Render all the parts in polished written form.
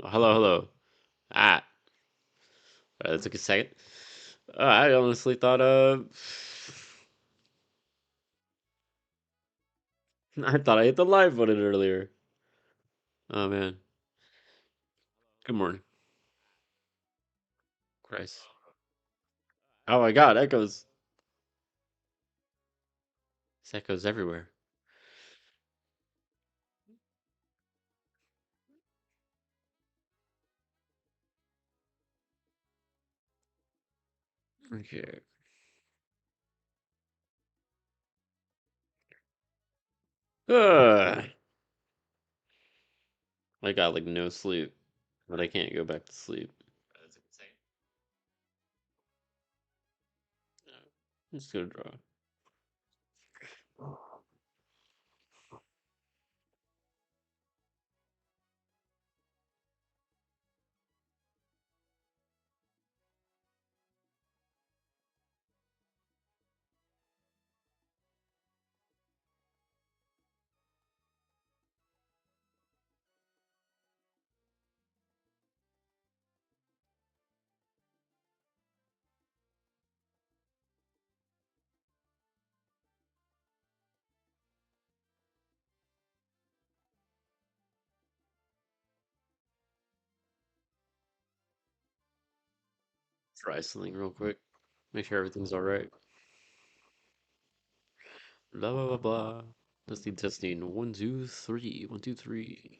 Oh, hello, hello. Ah, that took a second. I honestly thought, I thought I hit the live button earlier. Oh man. Good morning, Christ. Oh my God, echoes. There's echoes everywhere. Okay. Ugh. I got like no sleep, but I can't go back to sleep. I'm just gonna draw. Try something real quick. Make sure everything's all right. Blah blah blah blah. Testing, testing. One, two, three. One, two, three.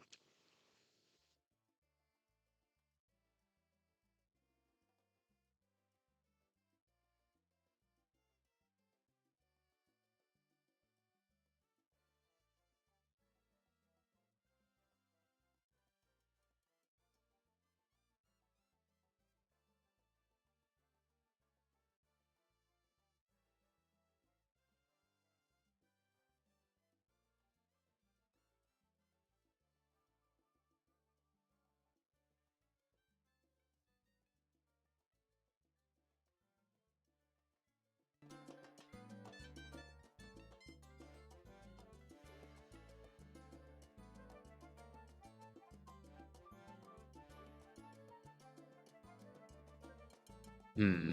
Hmm.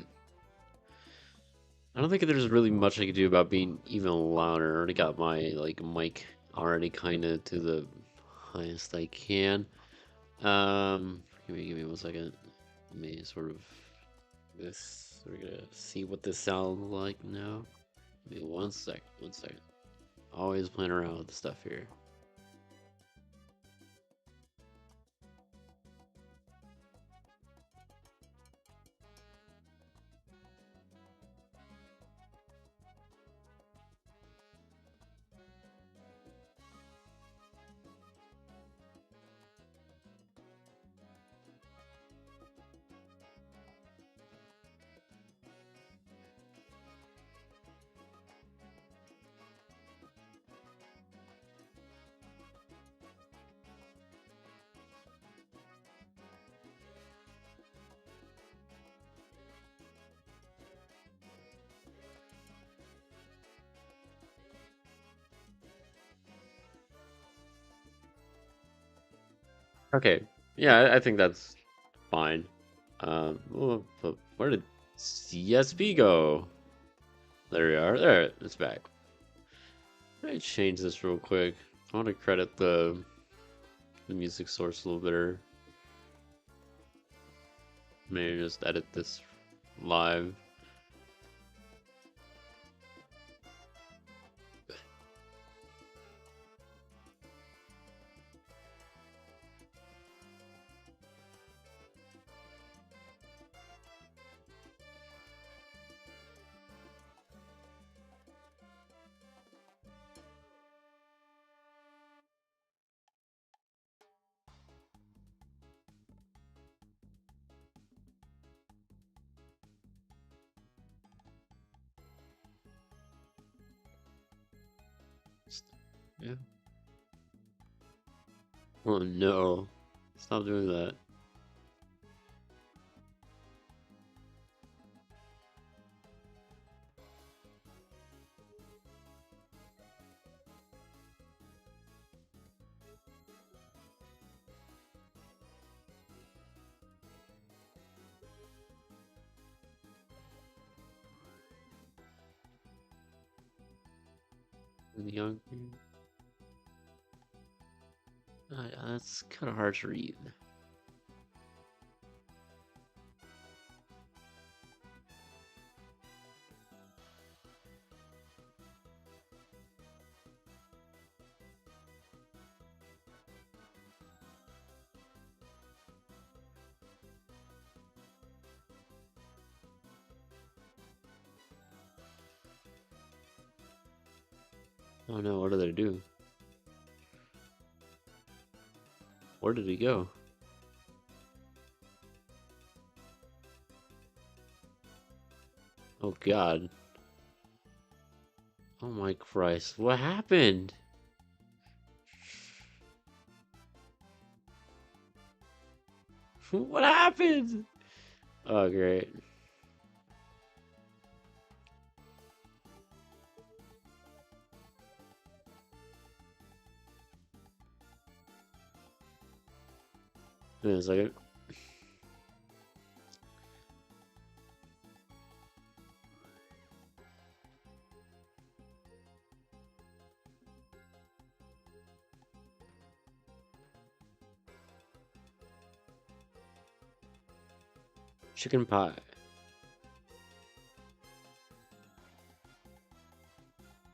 I don't think there's really much I can do about being even louder. I already got my like mic already kind of to the highest I can. Give me 1 second. Let me sort of this. We're gonna see what this sounds like now. Give me 1 sec. 1 second. Always playing around with the stuff here. Okay. Yeah, I think that's fine. But where did CSV go? There we are. There, it's back. Let me change this real quick. I want to credit the music source a little better. Maybe just edit this live. Yeah. Oh no. Stop doing that. Young. That's kind of hard to read. Oh no, what did they do? Where did he go? Oh god. Oh my Christ, what happened? What happened? Oh great. Wait a second. Chicken pie.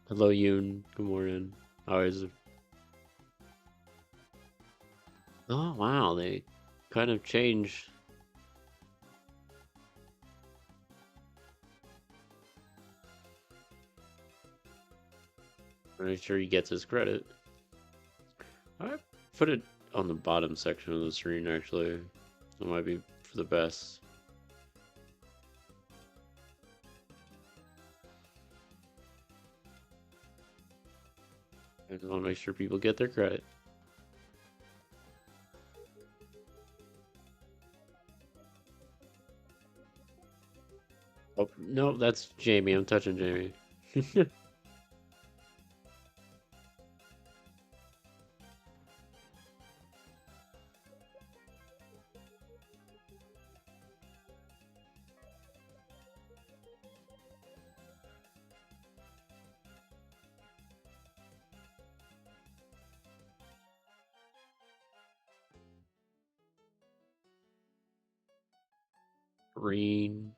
Hello, Yoon. Good morning. Always. Oh wow, they kind of changed. Make sure he gets his credit. I put it on the bottom section of the screen actually. That might be for the best. I just want to make sure people get their credit. Oh, no, that's Jamie. I'm touching Jamie. Green.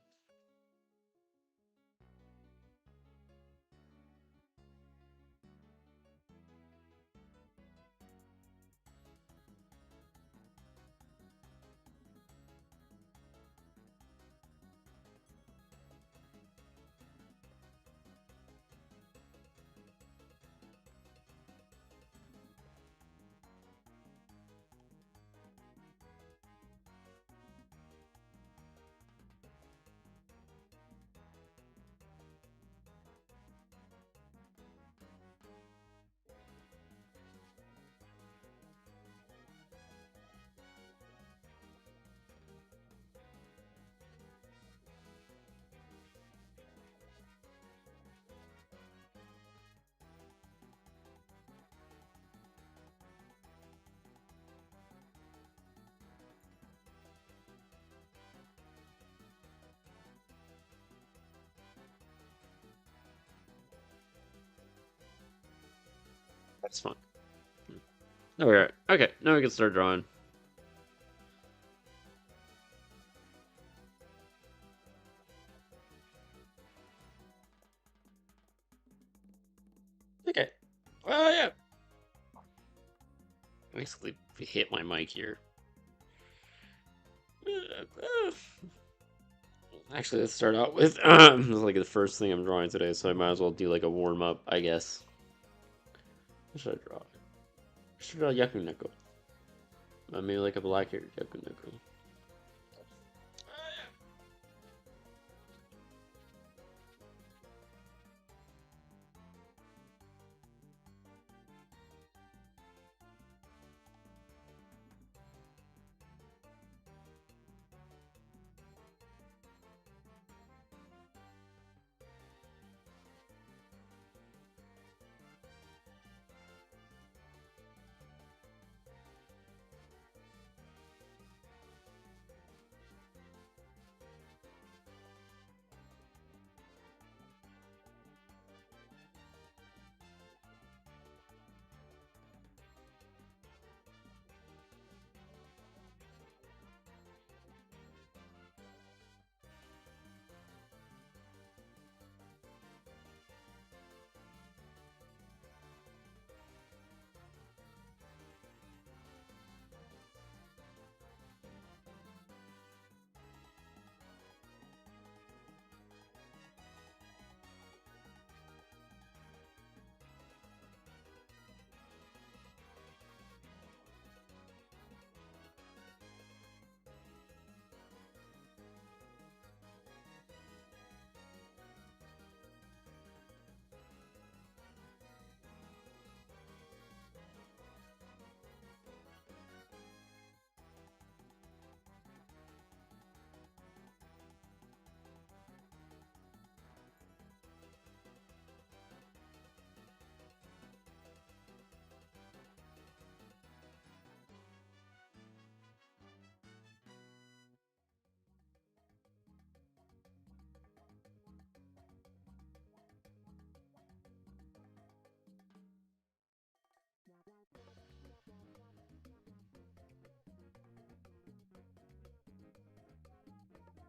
That's fine. There we are. Okay, now we can start drawing. Okay. Well, yeah. Basically, hit my mic here. Actually, let's start out with this is like the first thing I'm drawing today, so I might as well do like a warm up, I guess. What should I draw? I should draw Yakuneko. Maybe like a black-haired Yakuneko.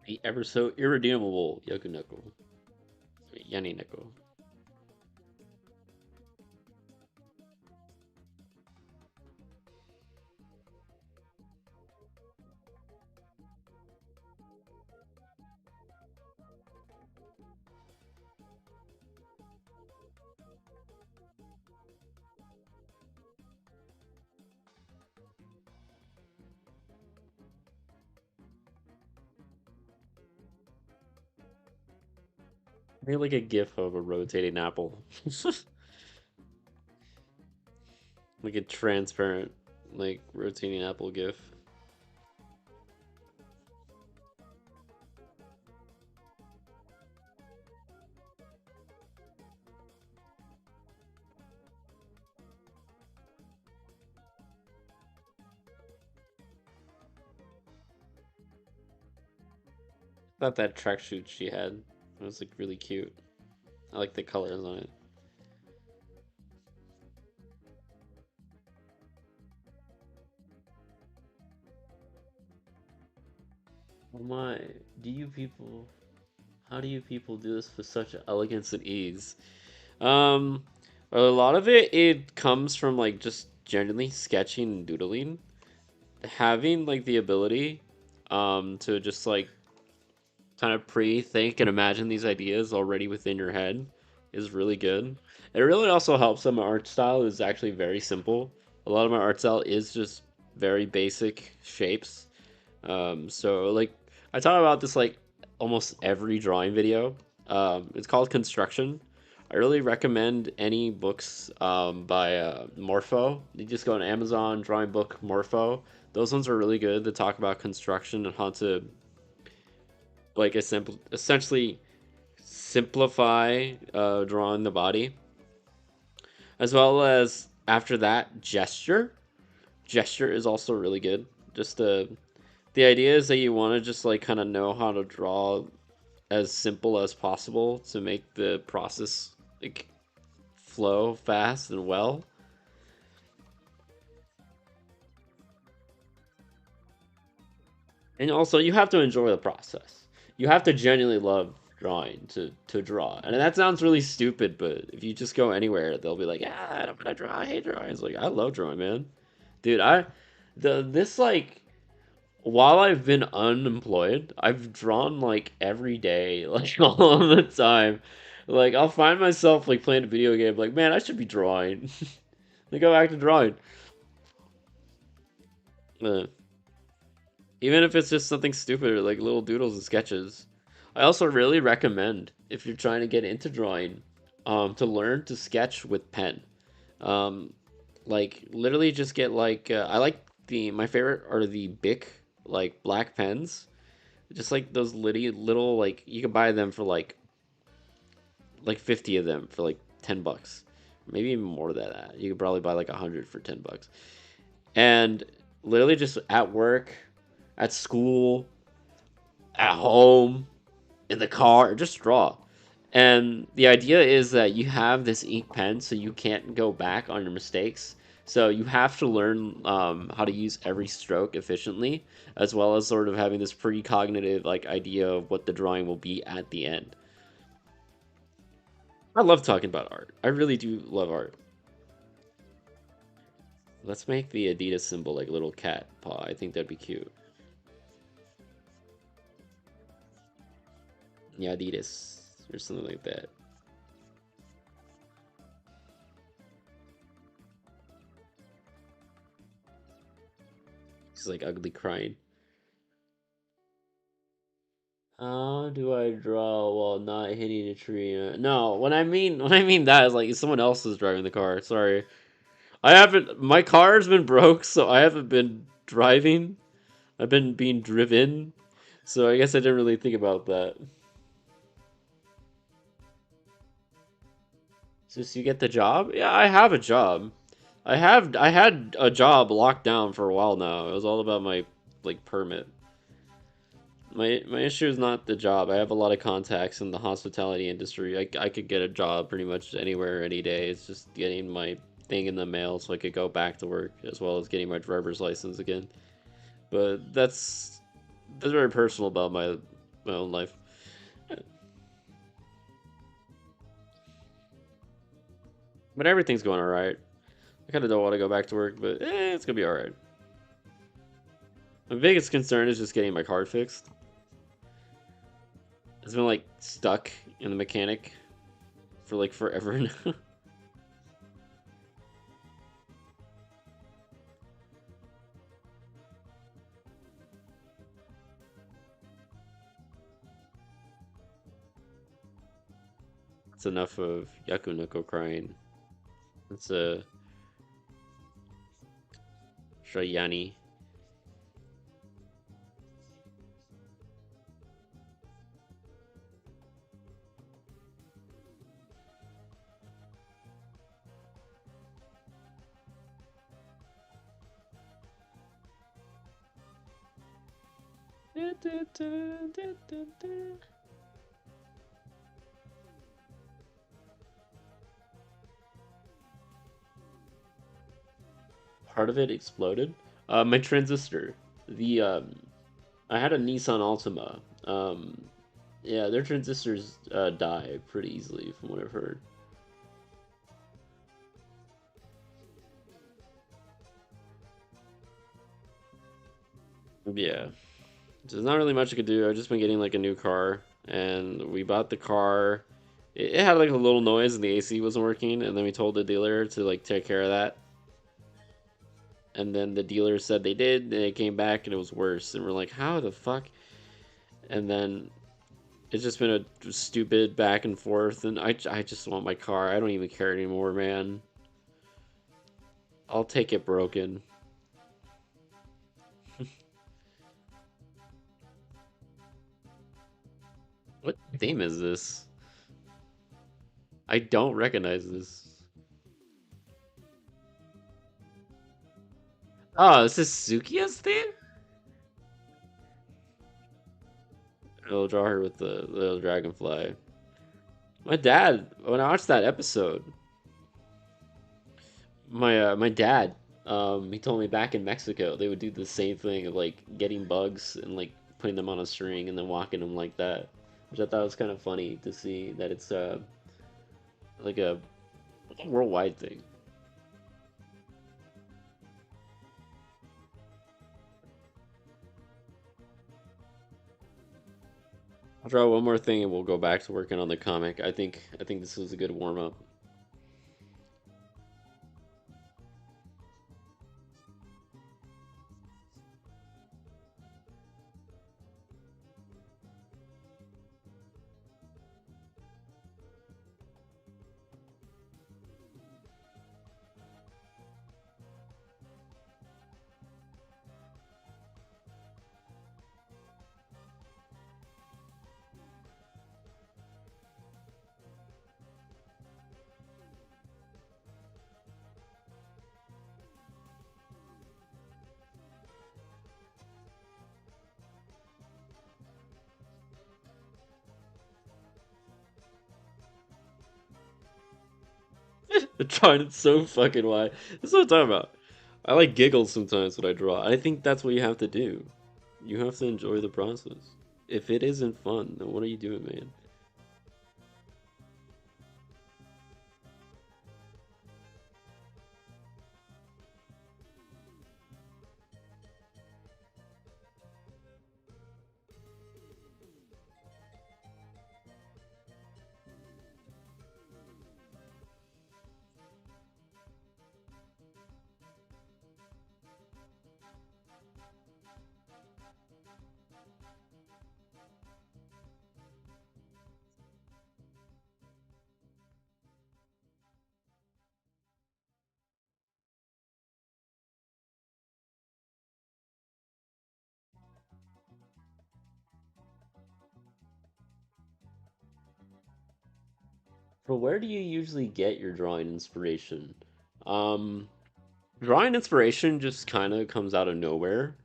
The ever so irredeemable Yakuneko. Yanineko. Maybe like a gif of a rotating apple. Like a transparent, like rotating apple gif. Thought that tracksuit she had was like really cute. I like the colors on it. Oh my, do you people, how do you people do this with such elegance and ease? Um, a lot of it comes from like just generally sketching and doodling. Having like the ability to just like kind of pre-think and imagine these ideas already within your head is really good. It really also helps that my art style is actually very simple. A lot of my art style is just very basic shapes. So like I talk about this like almost every drawing video. It's called Construction. I really recommend any books by Morpho. You just go on Amazon, drawing book Morpho. Those ones are really good to talk about construction and how to like essentially simplify drawing the body, as well as after that gesture. Gesture is also really good. Just the idea is that you want to just like kind of know how to draw as simple as possible to make the process like flow fast and well. And also, you have to enjoy the process. You have to genuinely love drawing to draw. And that sounds really stupid, but if you just go anywhere, they'll be like, "Ah, I don't want to draw. I hate drawing." It's like I love drawing, man. Dude, this like while I've been unemployed, I've drawn like every day, like all the time. Like I'll find myself like playing a video game, like man, I should be drawing. Then go back to drawing. Uh, Even if it's just something stupid like little doodles and sketches. I also really recommend if you're trying to get into drawing, to learn to sketch with pen. Um, like literally just get like I like the my favorite are the Bic like black pens. Just like those little like you can buy them for like 50 of them for like $10. Maybe even more than that. You could probably buy like 100 for $10. And literally just at work, at school, at home, in the car, just draw. And the idea is that you have this ink pen, so you can't go back on your mistakes. So you have to learn how to use every stroke efficiently, as well as sort of having this precognitive like idea of what the drawing will be at the end. I love talking about art. I really do love art. Let's make the Adidas symbol like a little cat paw. I think that'd be cute. Yeah, Adidas or something like that. She's like ugly crying. How do I draw while not hitting a tree? No, when I mean that is like someone else is driving the car. Sorry, I haven't. My car's been broke, so I haven't been driving. I've been being driven, so I guess I didn't really think about that. So you get the job? Yeah, I have a job. I had a job locked down for a while now. It was all about my like permit. My issue is not the job. I have a lot of contacts in the hospitality industry. I could get a job pretty much anywhere, any day. It's just getting my thing in the mail so I could go back to work, as well as getting my driver's license again. But that's very personal about my own life. But everything's going alright. I kind of don't want to go back to work, but it's gonna be alright. My biggest concern is just getting my car fixed. It's been like stuck in the mechanic for like forever now. It's enough of Yakunoko crying. It's a Shrayani. Part of it exploded. My transistor. The I had a Nissan Altima. Yeah, their transistors die pretty easily, from what I've heard. Yeah, so there's not really much I could do. I've just been getting like a new car, and we bought the car. It had like a little noise, and the AC wasn't working, and then we told the dealer to like take care of that. And then the dealer said they did, and it came back, and it was worse. And we're like, how the fuck? And then it's just been a stupid back and forth, and I just want my car. I don't even care anymore, man. I'll take it broken. What theme is this? I don't recognize this. Oh, this is Sukiya's theme? I'll draw her with the little dragonfly. My dad, when I watched that episode, my dad, he told me back in Mexico they would do the same thing of like getting bugs and like putting them on a string and then walking them like that, which I thought was kind of funny to see that it's like a worldwide thing. I'll draw one more thing and we'll go back to working on the comic. I think this was a good warm up. The drawing is so fucking wide. That's what I'm talking about. I like giggles sometimes when I draw. I think that's what you have to do. You have to enjoy the process. If it isn't fun, then what are you doing, man? For where do you usually get your drawing inspiration? Um, Drawing inspiration just kind of comes out of nowhere.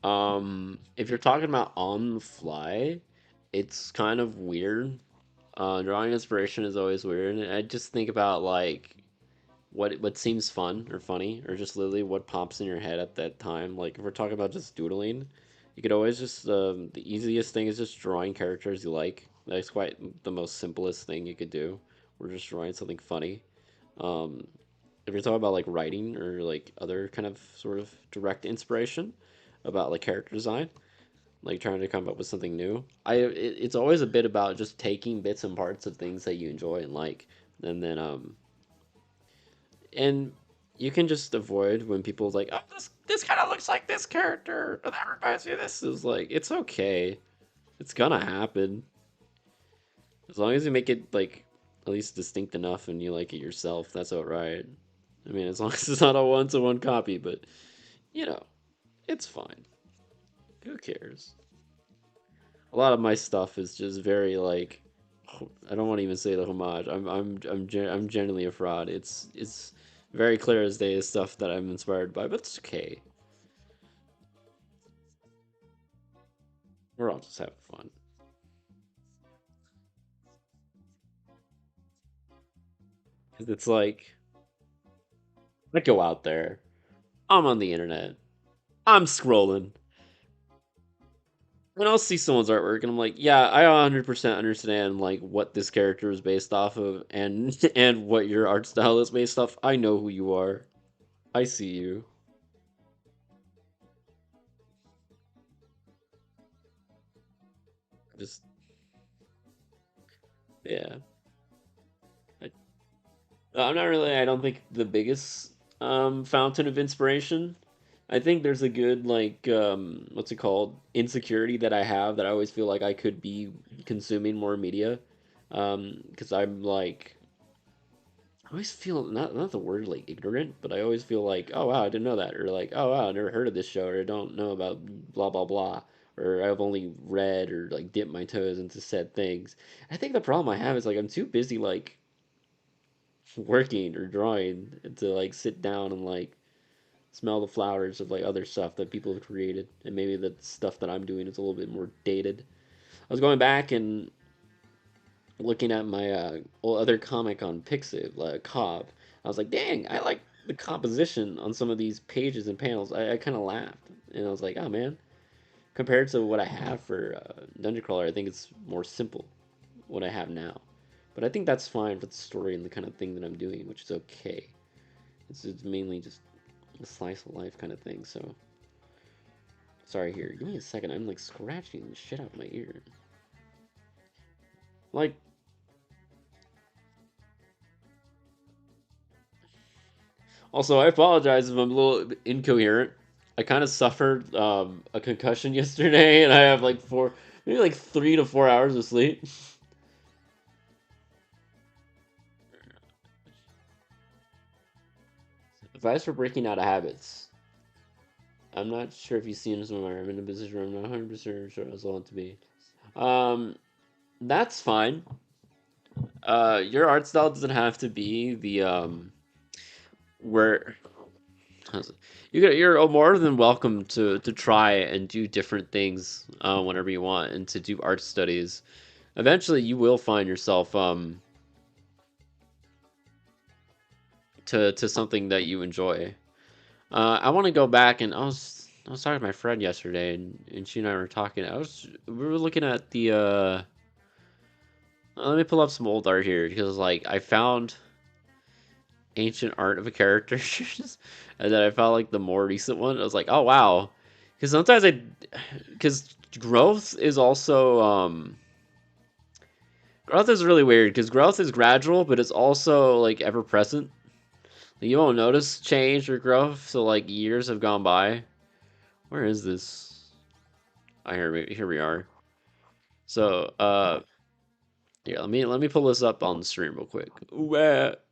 If you're talking about on the fly, it's kind of weird. Drawing inspiration is always weird. And I just think about like what seems fun or funny or just literally what pops in your head at that time. Like if we're talking about just doodling, You could always just the easiest thing is just drawing characters you like. That's quite the most simplest thing you could do. We're just drawing something funny. Um, if you're talking about like writing or like other kind of sort of direct inspiration about like character design, like trying to come up with something new, it's always a bit about just taking bits and parts of things that you enjoy and like, and then and you can just avoid when people's like, oh, this kind of looks like this character, or that reminds me of this. Is like, it's okay, it's gonna happen as long as you make it like at least distinct enough and you like it yourself. That's all right. I mean, as long as it's not a one-to-one copy, but you know, it's fine. Who cares? A lot of my stuff is just very like, I don't want to even say the homage. I'm genuinely a fraud. It's very clear as day stuff that I'm inspired by, but it's okay. We're all just having fun. 'Cause it's like I go out there, I'm on the internet, I'm scrolling, and I'll see someone's artwork, and I'm like, yeah, I 100% understand like what this character is based off of, and and what your art style is based off. I know who you are. I see you. Just yeah. I, I'm not really. I don't think the biggest fountain of inspiration. I think there's a good like what's it called, insecurity that I have that I always feel like I could be consuming more media, because I'm like I always feel not the word like ignorant, but I always feel like, oh wow, I didn't know that, or like, oh wow, I never heard of this show, or I don't know about blah blah blah, or I've only read or like dipped my toes into said things. I think the problem I have is like I'm too busy like working or drawing to like sit down and like smell the flowers of like other stuff that people have created, and maybe the stuff that I'm doing is a little bit more dated. I was going back and looking at my other comic on Pixiv, like Cobb. I was like, dang, I like the composition on some of these pages and panels. I kind of laughed, and I was like, oh man, compared to what I have for Dungeon Crawler, I think it's more simple what I have now. But I think that's fine for the story and the kind of thing that I'm doing, which is okay. It's mainly just a slice of life kind of thing. So sorry here. Give me a second. I'm like scratching the shit out of my ear. Like, also, I apologize if I'm a little incoherent. I kind of suffered a concussion yesterday, and I have like maybe like 3 to 4 hours of sleep. Advice for breaking out of habits. I'm not sure if you've seen somewhere. I'm in a position where I'm not 100% sure I was want to be. Um, that's fine. Your art style doesn't have to be the where you're more than welcome to try and do different things whenever you want, and to do art studies. Eventually, you will find yourself to something that you enjoy. I want to go back, and I was talking to my friend yesterday, and she and I were talking. We were looking at the let me pull up some old art here, because like I found ancient art of a character, and then I found like the more recent one. I was like, oh wow, because sometimes because growth is also growth is really weird, because growth is gradual, but it's also like ever present. Like, you won't notice change or growth, so like years have gone by. Where is this? I here we are. So yeah, let me pull this up on the stream real quick.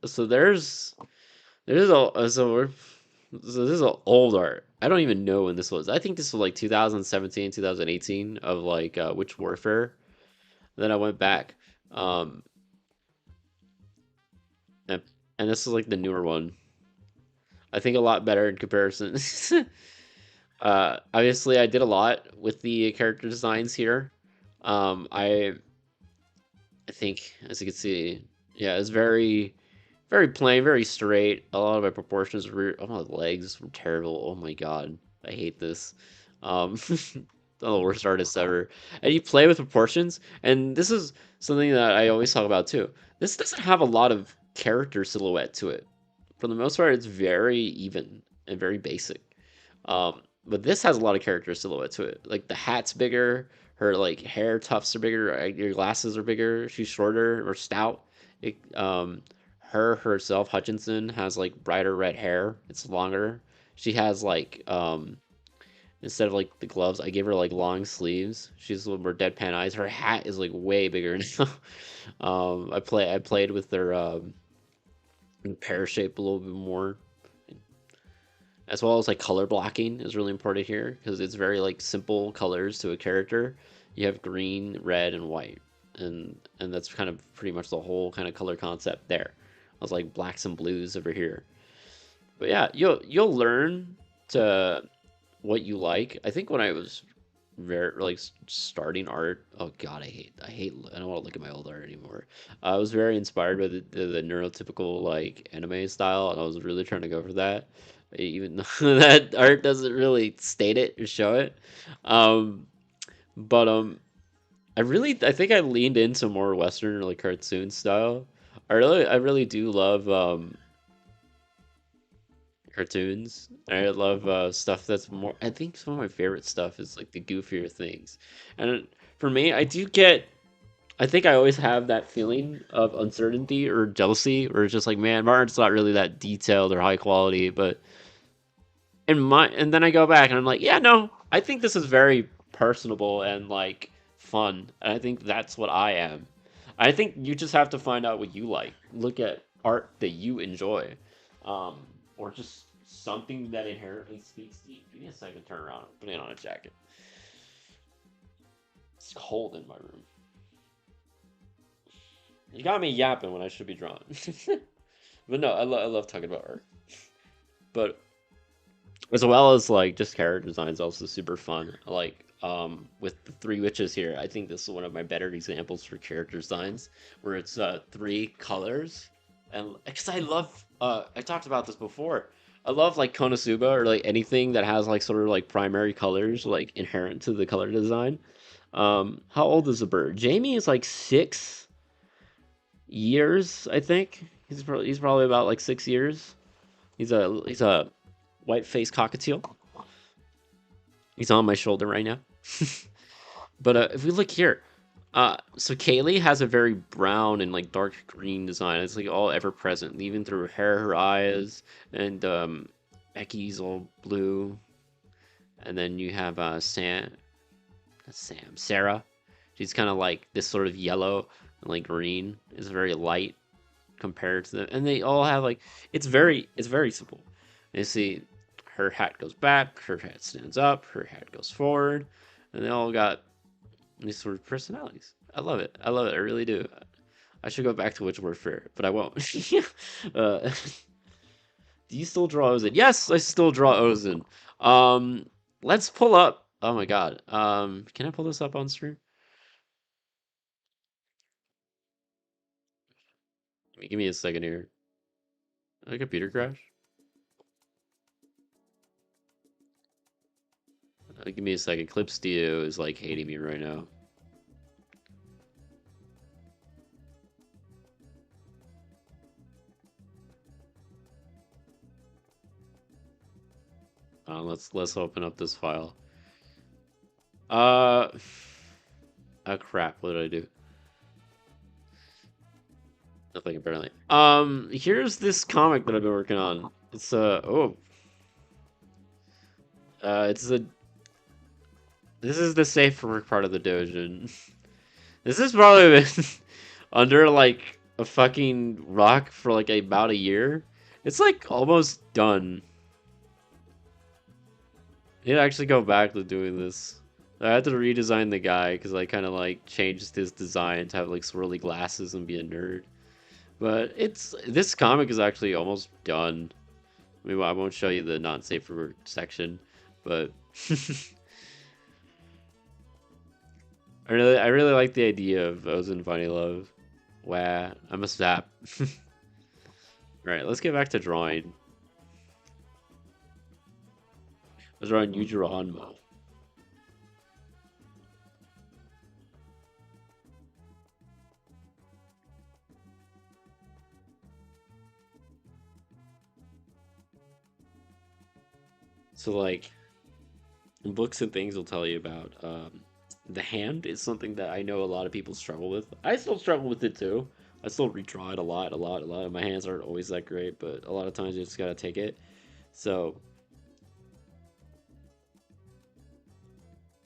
So there's so this is an old art. I don't even know when this was. I think this was like 2017, 2018 of like Witch Warfare. Then I went back. Um and, and this is like the newer one. I think a lot better in comparison. Obviously I did a lot with the character designs here. I think, as you can see, yeah, it's very plain, very straight. A lot of my proportions were, oh, my legs were terrible. Oh my god, I hate this. Um, the worst artist ever. And you play with proportions, and this is something that I always talk about too. This doesn't have a lot of character silhouette to it. For the most part, it's very even and very basic. But this has a lot of character silhouette to it. Like the hat's bigger, her like hair tufts are bigger, your glasses are bigger, she's shorter or stout. It, her herself, Hutchinson, has like brighter red hair. It's longer. She has like instead of like the gloves, I gave her like long sleeves. She's a little more deadpan eyes. Her hat is like way bigger now. I played with their pear shape a little bit more, as well as like color blocking is really important here because it's very like simple colors to a character. You have green, red, and white, and that's kind of pretty much the whole kind of color concept there. I was like blacks and blues over here, but yeah, you'll learn to what you like. I think when I was very like starting art, oh god, I don't want to look at my old art anymore. I was very inspired by the neurotypical like anime style, and I was really trying to go for that, even though that art doesn't really state it or show it. Um, but I think I leaned into more Western like cartoon style. I really do love cartoons. I love stuff that's more. I think some of my favorite stuff is like the goofier things, and for me, I do get. I think I always have that feeling of uncertainty or jealousy, where it's just like, man, Martin's not really that detailed or high quality, but and then I go back and I'm like, yeah, no, I think this is very personable and like fun, and I think that's what I am. I think you just have to find out what you like. Look at art that you enjoy, um, or just something that inherently speaks to you. Give me a second, turn around, I'm putting on a jacket. It's cold in my room. You got me yapping when I should be drawing. But no, I love talking about art. But as well as like just character design is also super fun. Like with the three witches here, I think this is one of my better examples for character designs where it's three colors. And because I love I talked about this before. I love like Konosuba or like anything that has like sort of like primary colors like inherent to the color design. How old is the bird? Jamie is like 6 years, I think. He's probably about like 6 years. He's a white faced cockatiel. He's on my shoulder right now. But if we look here, so Kaylee has a very brown and like dark green design. It's like all ever present, even through her hair, her eyes, and Becky's all blue. And then you have Sarah. She's kind of like this sort of yellow and like green. It's very light compared to them, and they all have like it's very simple. You see, her hat goes back, her hat stands up, her hat goes forward, and they all got these sort of personalities. I love it. I love it. I really do. I should go back to which word fair, but I won't. uh, do you still draw Ozen? Yes, I still draw Ozen. Let's pull up. Oh my god. Can I pull this up on stream? Give me a second here. A computer crash? Give me a second. Clip Studio is like hating me right now. Let's open up this file. Oh crap! What did I do? Nothing apparently. Here's this comic that I've been working on. It's it's a. This is the safe for work part of the dojo. This has probably been under like a fucking rock for like about a year. It's like almost done. I need to actually go back to doing this. I had to redesign the guy because I kind of like changed his design to have like swirly glasses and be a nerd. But this comic is actually almost done. I mean, well, I won't show you the not safe for work section, but I really like the idea of Ozen finding love. Wow, I'm a sap. Alright, let's get back to drawing. I was drawing Yujiro Hanma. So like books and things will tell you about the hand is something that I know a lot of people struggle with. I still struggle with it too. I still redraw it a lot, a lot, a lot. My hands aren't always that great, but a lot of times you just gotta take it. So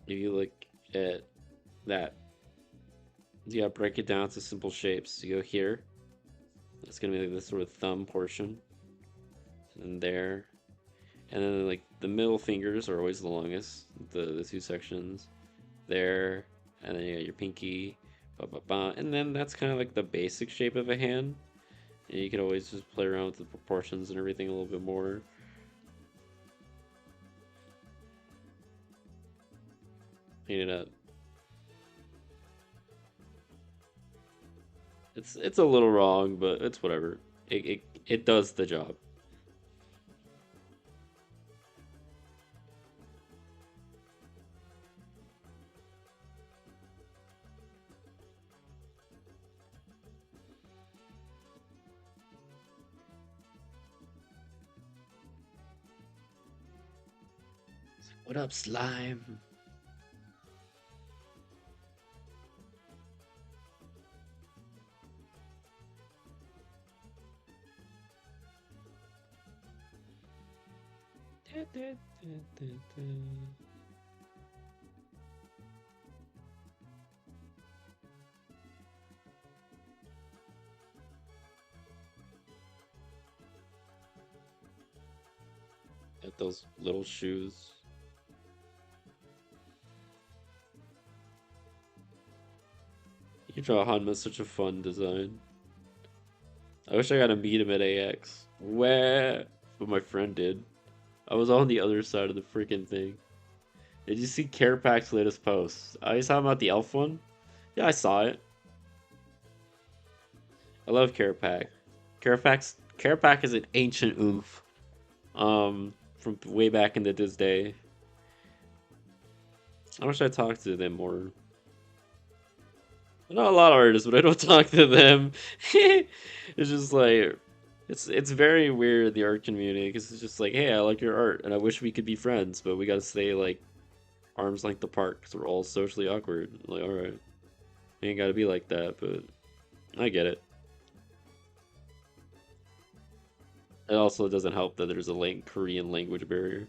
if you look at that, you gotta break it down to simple shapes. You go here, it's gonna be like this sort of thumb portion, and there, and then like the middle fingers are always the longest, the two sections there, and then you got your pinky, ba ba ba, and then that's kind of like the basic shape of a hand. And you can always just play around with the proportions and everything a little bit more. Clean it up. It's a little wrong, but it's whatever. It does the job. What up, slime? Got those little shoes. You draw Hanma such a fun design. I wish I got to meet him at AX. Where? But my friend did. I was on the other side of the freaking thing. Did you see Carapac's latest post? I was talking about the elf one? Yeah, I saw it. I love Carapac. Carapac is an ancient oomph. From way back in the this day. I wish I talked to them more. I know a lot of artists, but I don't talk to them. It's just like it's very weird, the art community, because it's just like, hey, I like your art, and I wish we could be friends, but we gotta stay like arms length apart because we're all socially awkward. Like, all right, ain't gotta be like that, but I get it. It also doesn't help that there's a Korean language barrier.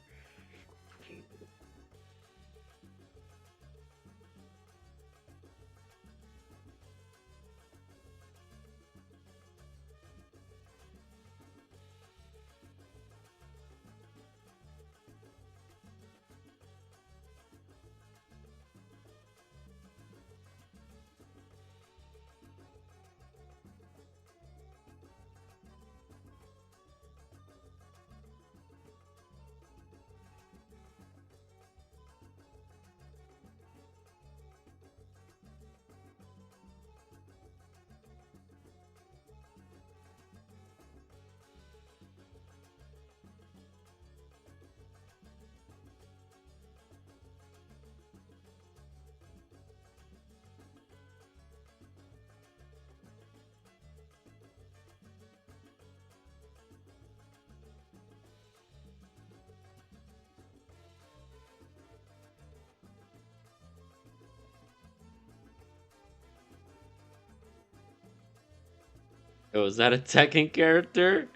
Oh, is that a Tekken character?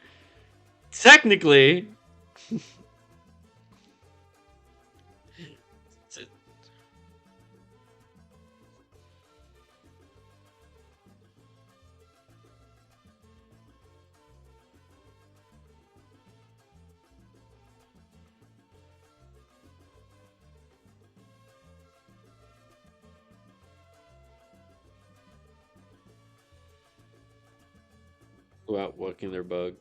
Technically. Go out walking their bug.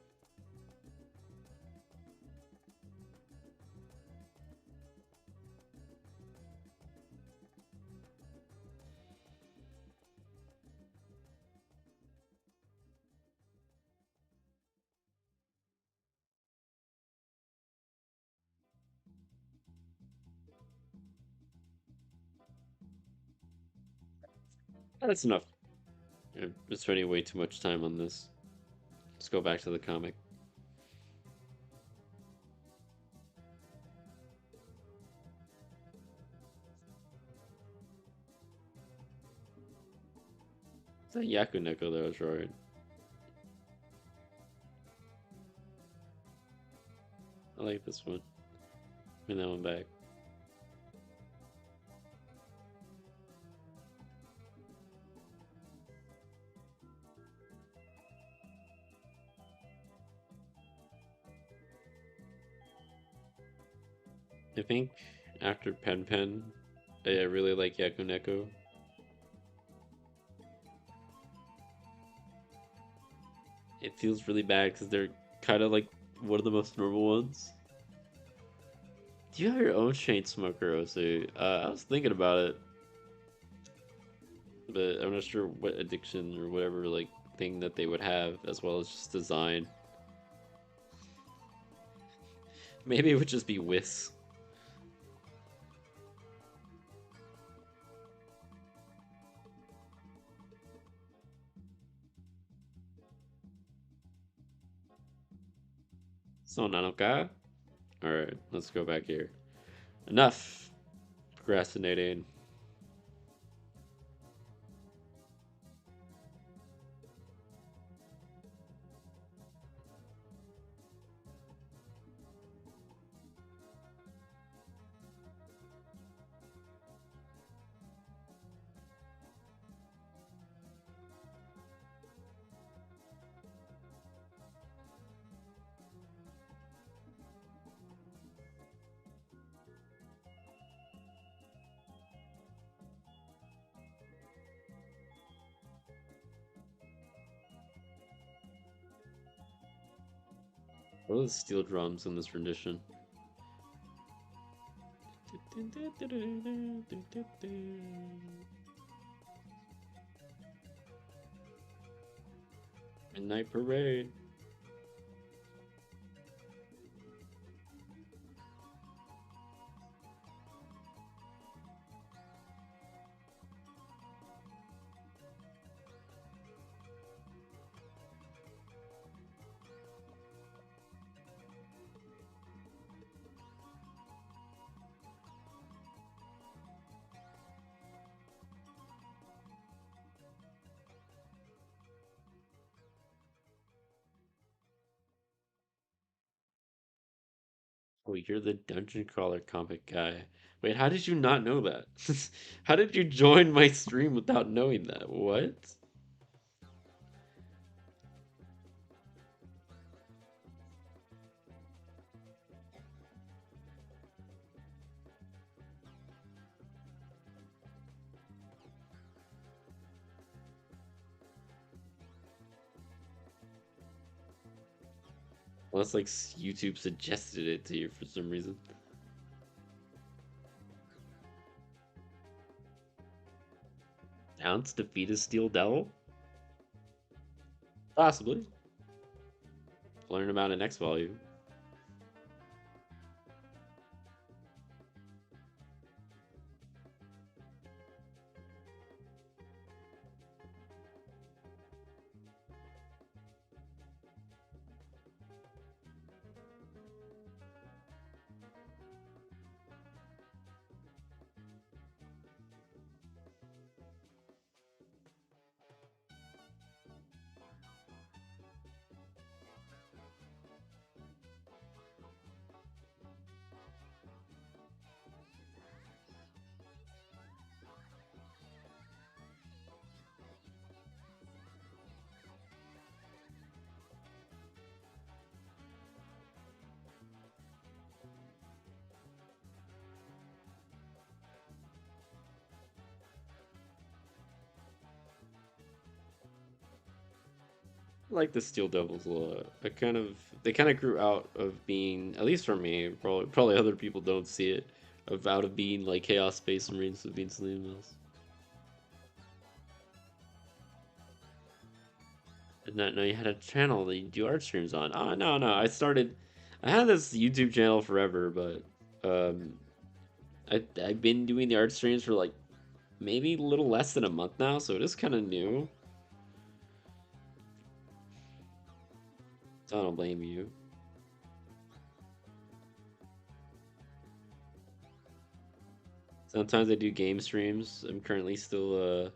That's enough. I'm spending way too much time on this. Let's go back to the comic. It's a Yakuneko though, that's right. I like this one. Bring that one back. I think after Pen Pen, I really like Yakuneko. It feels really bad because they're kind of like one of the most normal ones. Do you have your own chain smoker, Osu? I was thinking about it, but I'm not sure what addiction or whatever like thing that they would have, as well as just design. Maybe it would just be Whis. So Nanoka? Alright, let's go back here. Enough procrastinating. What are the steel drums in this rendition? Midnight Parade. Oh, you're the dungeon crawler comic guy. Wait, how did you not know that? How did you join my stream without knowing that? What? Unless like YouTube suggested it to you for some reason. Ounce defeat a steel devil? Possibly. Learn about it next volume. I like the Steel Devils a lot. They kind of grew out of being, at least for me, probably other people don't see it, of out of being like Chaos Space Marines to being Selenium Mills. And not know you had a channel that you do art streams on. Oh no, I had this YouTube channel forever, but I've been doing the art streams for like maybe a little less than a month now, so it is kind of new. So I don't blame you. Sometimes I do game streams. I'm currently still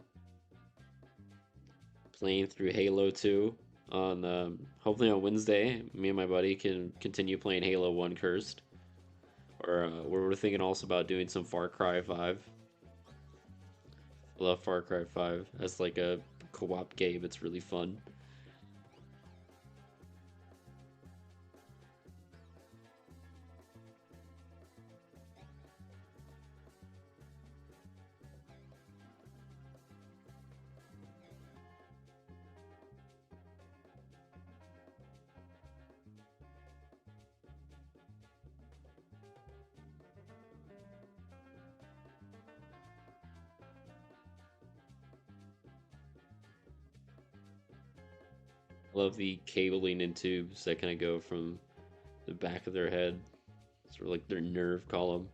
playing through Halo 2 on hopefully on Wednesday. Me and my buddy can continue playing Halo 1 Cursed. Or we're thinking also about doing some Far Cry 5. I love Far Cry 5 as like a co-op game. It's really fun. Love the cabling and tubes that kind of go from the back of their head, sort of like their nerve column.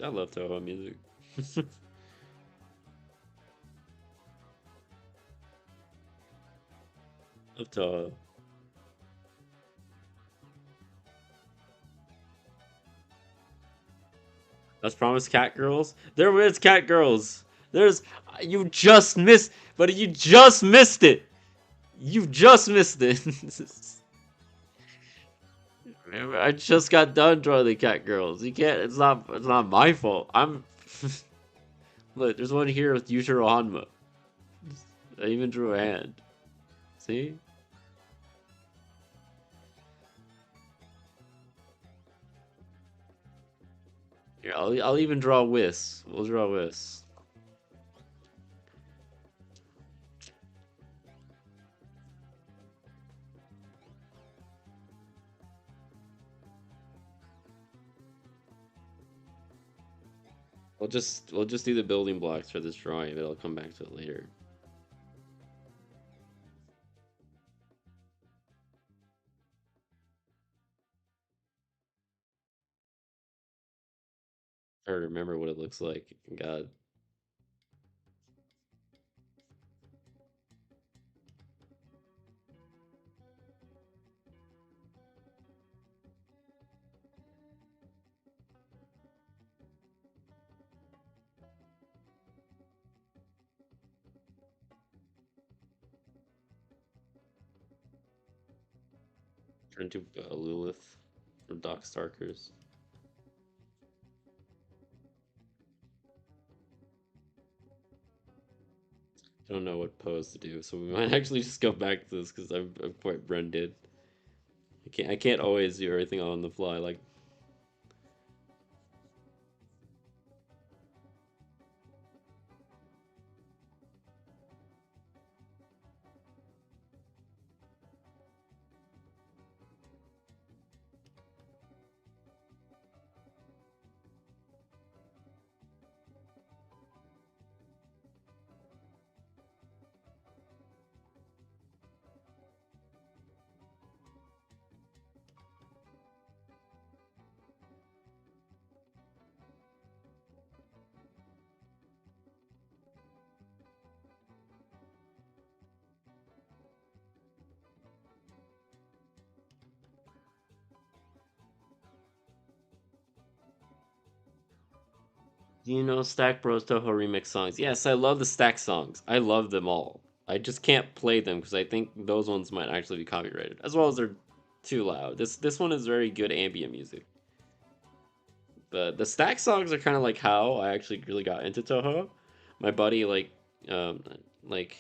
I love Toho music. Love Toho. That's promised cat girls. There is cat girls. There's you just missed, but you just missed it. You just missed it. I just got done drawing the cat girls. You can't. It's not. It's not my fault. I'm. Look, there's one here with Yujiro Hanma. I even drew a hand. See? Here, I'll even draw Whis. We'll draw Whis. We'll just do the building blocks for this drawing, but I'll come back to it later. I remember what it looks like. God. Turn to Lilith from Darkstalkers. I don't know what pose to do, so we might actually just go back to this because I'm quite branded. I can't always do everything on the fly. Like do you know Stack Bros Toho remix songs? Yes, I love the Stack songs. I love them all. I just can't play them because I think those ones might actually be copyrighted, as well as they're too loud. This one is very good ambient music. But the Stack songs are kind of like how I actually really got into Toho. My buddy um like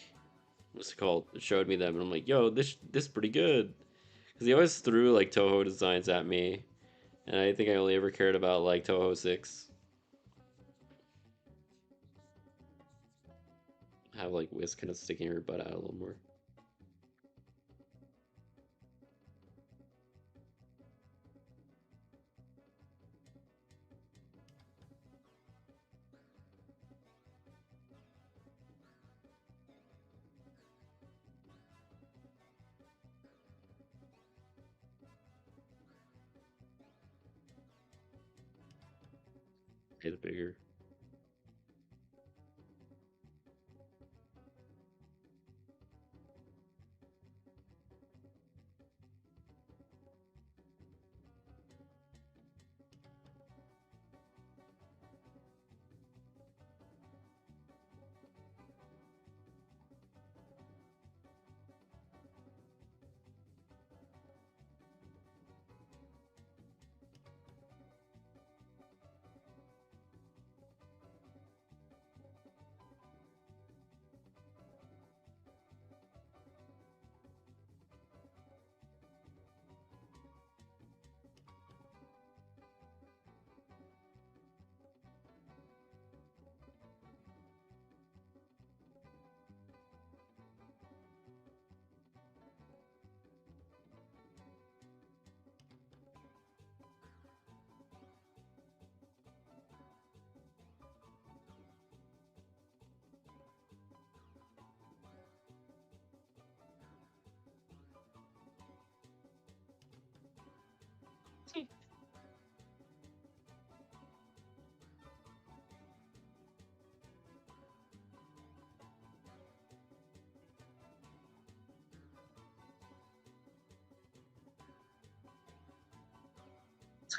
what's it called showed me them, and I'm like, yo, this pretty good. Because he always threw like Toho designs at me, and I think I only ever cared about like Toho 6. Have like Whisk kind of sticking her butt out a little more. It's bigger.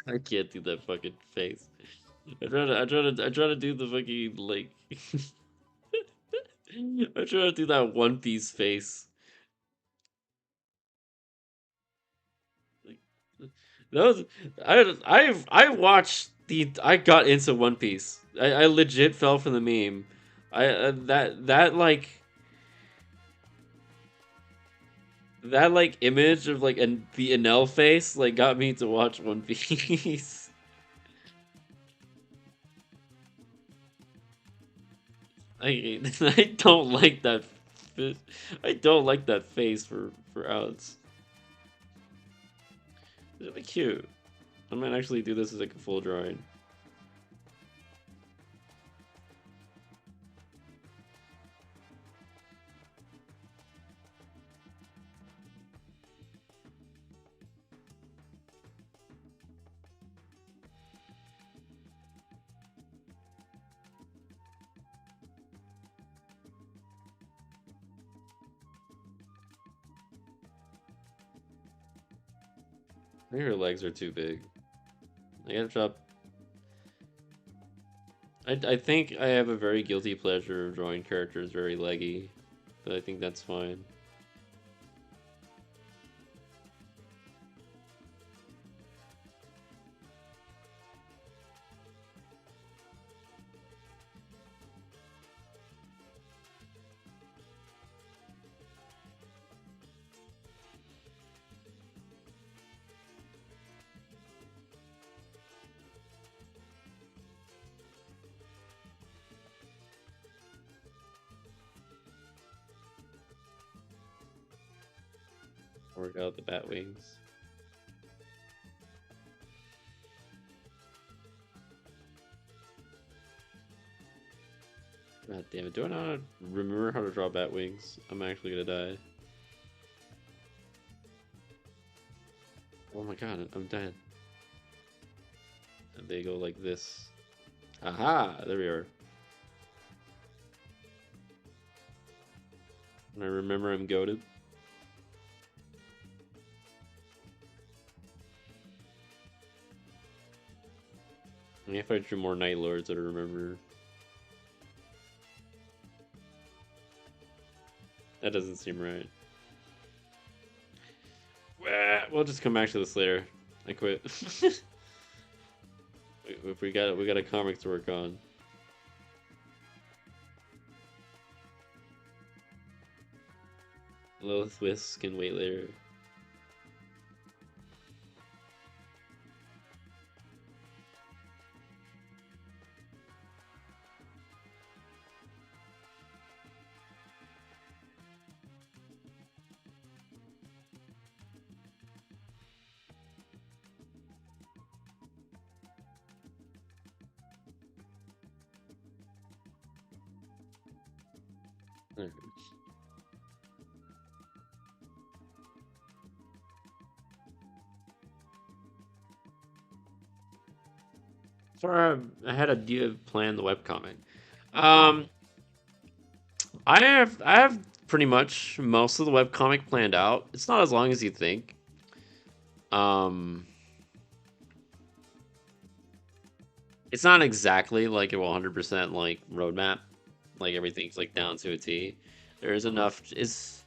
I can't do that fucking face. I try to do the fucking like. I try to do that One Piece face. Like, that was I watched I got into One Piece. I legit fell for the meme. I that like image of like the Enel face like got me to watch One Piece. I don't like that. I don't like that face for Alex. It's really cute. I might actually do this as like a full drawing. I think her legs are too big. I gotta drop. I think I have a very guilty pleasure of drawing characters very leggy, but I think that's fine. Work out the bat wings. God damn it! Do I not remember how to draw bat wings? I'm actually gonna die. Oh my god, I'm dead. And they go like this. Aha! There we are. And I remember I'm goated. Maybe if I drew more Night Lords, I'd remember. That doesn't seem right. We'll just come back to this later. I quit. If we got a comic to work on. Lilith Whisk can wait later. Alright. far ahead do you plan the webcomic? Um, I have pretty much most of the webcomic planned out. It's not as long as you think. Um, it's not exactly like a 100% like roadmap, like everything's like down to a T. There is enough. It's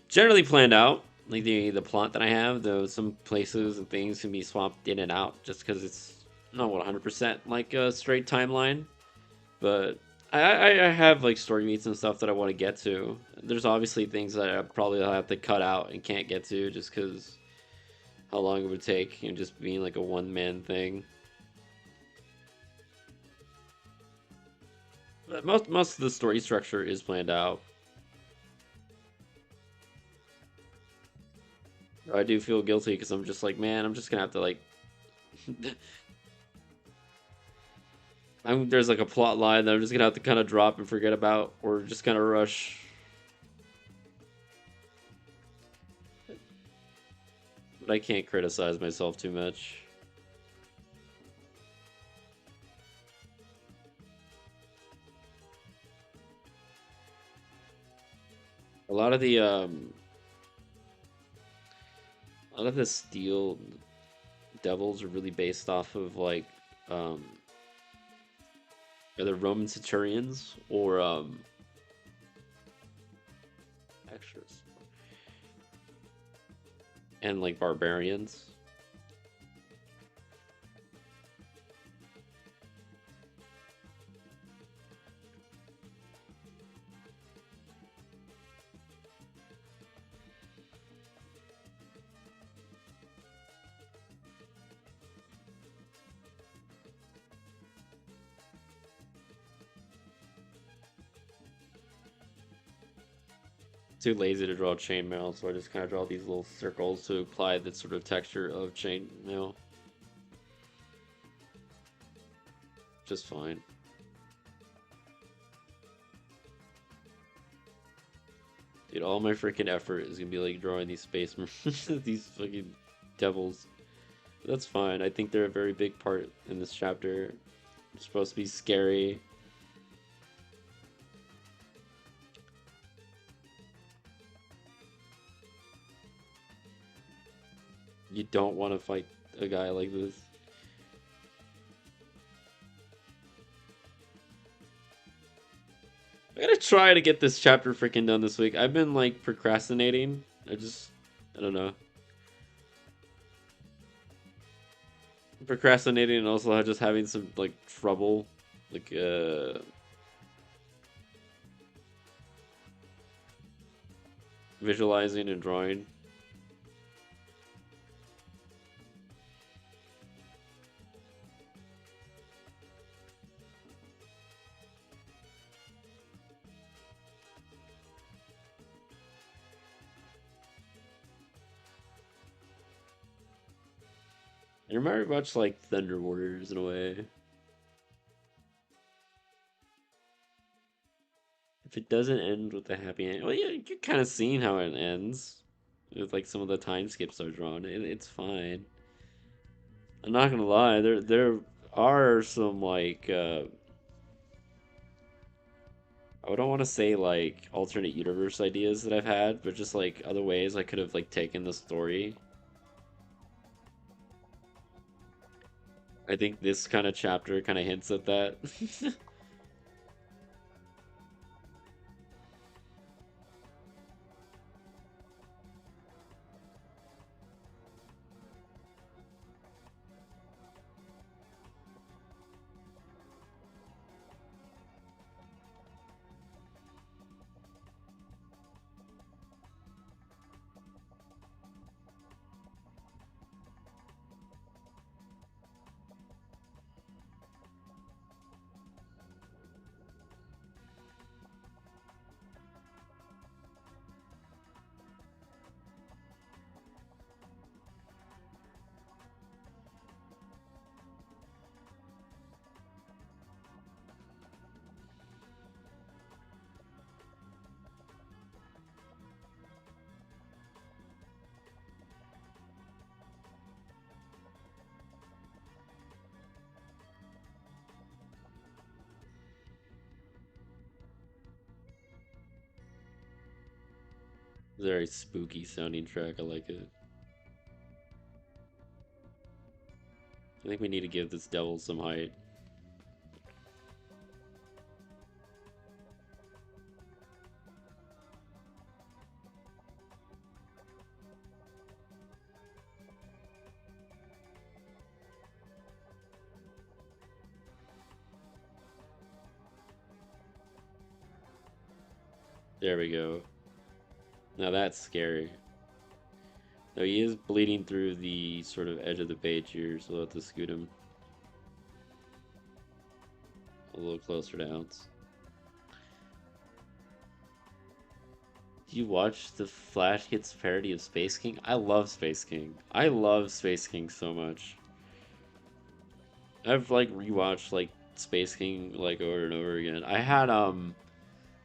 generally planned out. Like the plot that I have, though some places and things can be swapped in and out just because it's not 100% like a straight timeline. But I have like story beats and stuff that I want to get to. There's obviously things that I probably have to cut out and can't get to just because how long it would take, you know, just being like a one man thing. But most of the story structure is planned out. I do feel guilty because I'm just like, man, I'm just gonna have to like. There's like a plot line that I'm just gonna have to kind of drop and forget about, or just kind of rush. But I can't criticize myself too much. A lot of the a lot of the steel devils are really based off of like um either Roman centurions or extras and like barbarians. Too lazy to draw chainmail, so I just kind of draw these little circles to apply the sort of texture of chainmail. Just fine. Dude, all my freaking effort is gonna be like drawing these space these fucking devils. But that's fine. I think they're a very big part in this chapter. They're supposed to be scary. You don't want to fight a guy like this. I gotta try to get this chapter freaking done this week. I've been like procrastinating. I don't know. Procrastinating and also just having some like trouble, like visualizing and drawing. It reminded me much like Thunder Warriors in a way. If it doesn't end with a happy end, well, yeah, you're kind of seeing how it ends with like some of the time skips are drawn. It's fine. I'm not gonna lie, there are some like I don't want to say like alternate universe ideas that I've had, but just like other ways I could have like taken the story. I think this kind of chapter kind of hints at that. Very spooky sounding track. I like it. I think we need to give this devil some height. There we go. Now that's scary. Now he is bleeding through the sort of edge of the page here, so we'll have to scoot him a little closer to Ounce. Do you watch the Flash Kids parody of Space King? I love Space King. I love Space King so much. I've like rewatched like Space King like over and over again.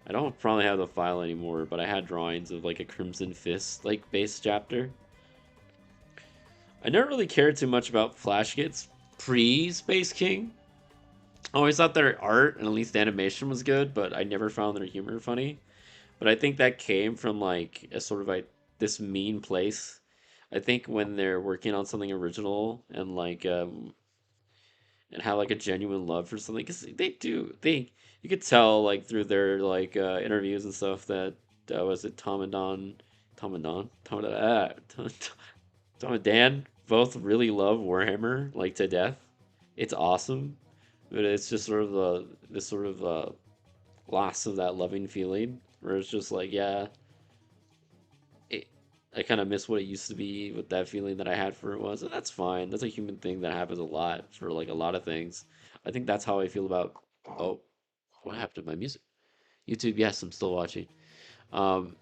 I don't probably have the file anymore, but I had drawings of like a Crimson Fist like base chapter. I never really cared too much about Flash Kids pre Space King. I always thought their art and at least the animation was good, but I never found their humor funny. But I think that came from like a sort of like this mean place. I think when they're working on something original and have like a genuine love for something, because they you could tell like through their like interviews and stuff that was it Tom and Don Tom, Tom and Dan both really love Warhammer like to death. It's awesome, but it's just sort of this sort of loss of that loving feeling where it's just like, yeah, it, I kind of miss what it used to be with that feeling that I had for it was, and that's fine. That's a human thing that happens a lot for like a lot of things. I think that's how I feel about. Oh, what happened to my music? YouTube, yes, I'm still watching. Um,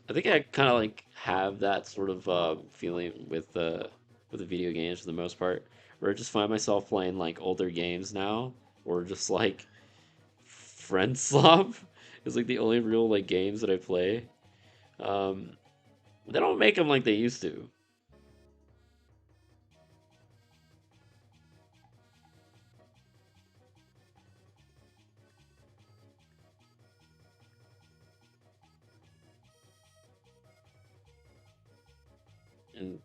I think I kind of like have that sort of feeling with the video games for the most part, where I just find myself playing like older games now, or just like Friend Slop is like the only real like games that I play. Um, they don't make them like they used to. And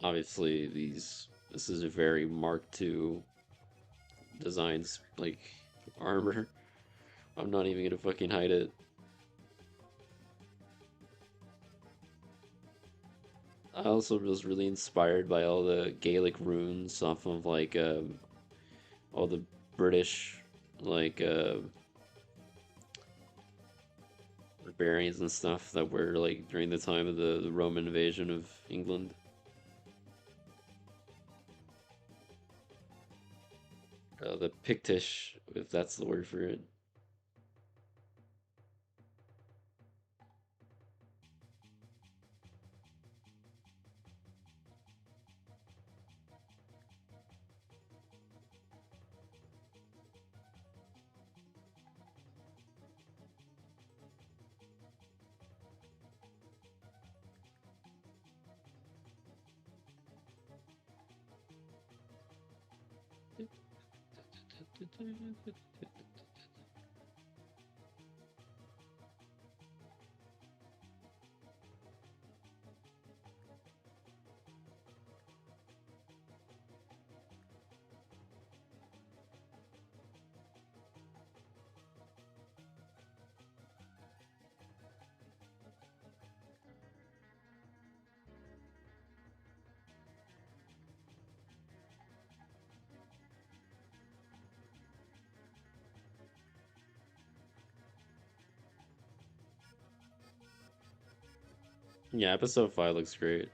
obviously this is a very Mark II designs like armor. I'm not even gonna fucking hide it. I also was really inspired by all the Gaelic runes off of like all the British like barbarians and stuff that were like during the time of the Roman invasion of England. The Pictish, if that's the word for it. Yeah, episode 5 looks great.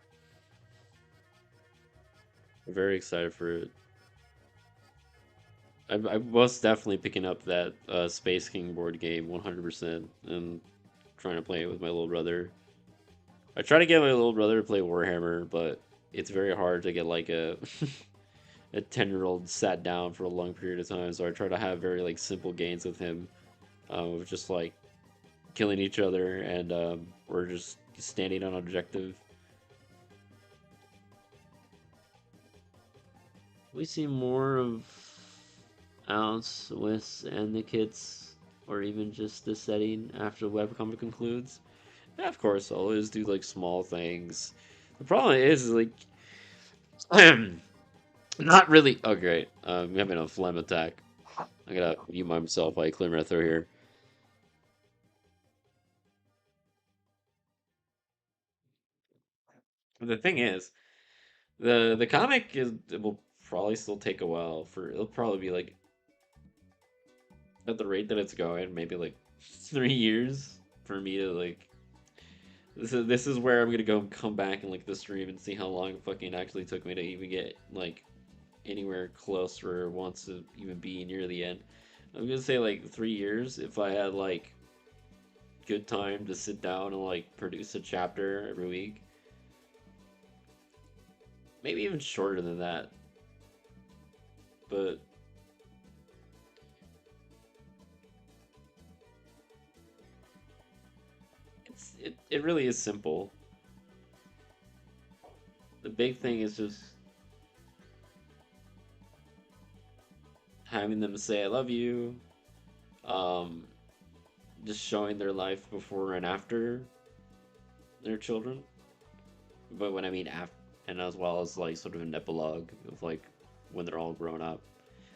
I'm very excited for it. I was definitely picking up that Space King board game 100% and trying to play it with my little brother. I try to get my little brother to play Warhammer, but it's very hard to get like a a 10-year-old sat down for a long period of time. So I try to have very like simple games with him, of just like killing each other and we're just standing on objective. We see more of Ounce, Wiss, and the kids, or even just the setting after the webcomic concludes. Yeah, of course, I'll always do like small things. The problem is like, not really. Oh, great. I'm having a phlegm attack. I gotta mute myself while I clear my throat here. The thing is, the comic is it will probably still take a while for it'll probably be like at the rate that it's going, maybe like 3 years for me to like. This is where I'm gonna go come back and like the stream and see how long it fucking actually took me to even get like anywhere close or wants to even be near the end. I'm gonna say like 3 years if I had like good time to sit down and like produce a chapter every week. Maybe even shorter than that. But it really is simple. The big thing is just having them say I love you. Um, just showing their life before and after their children. But when I mean after, and as well as like sort of an epilogue of like when they're all grown up.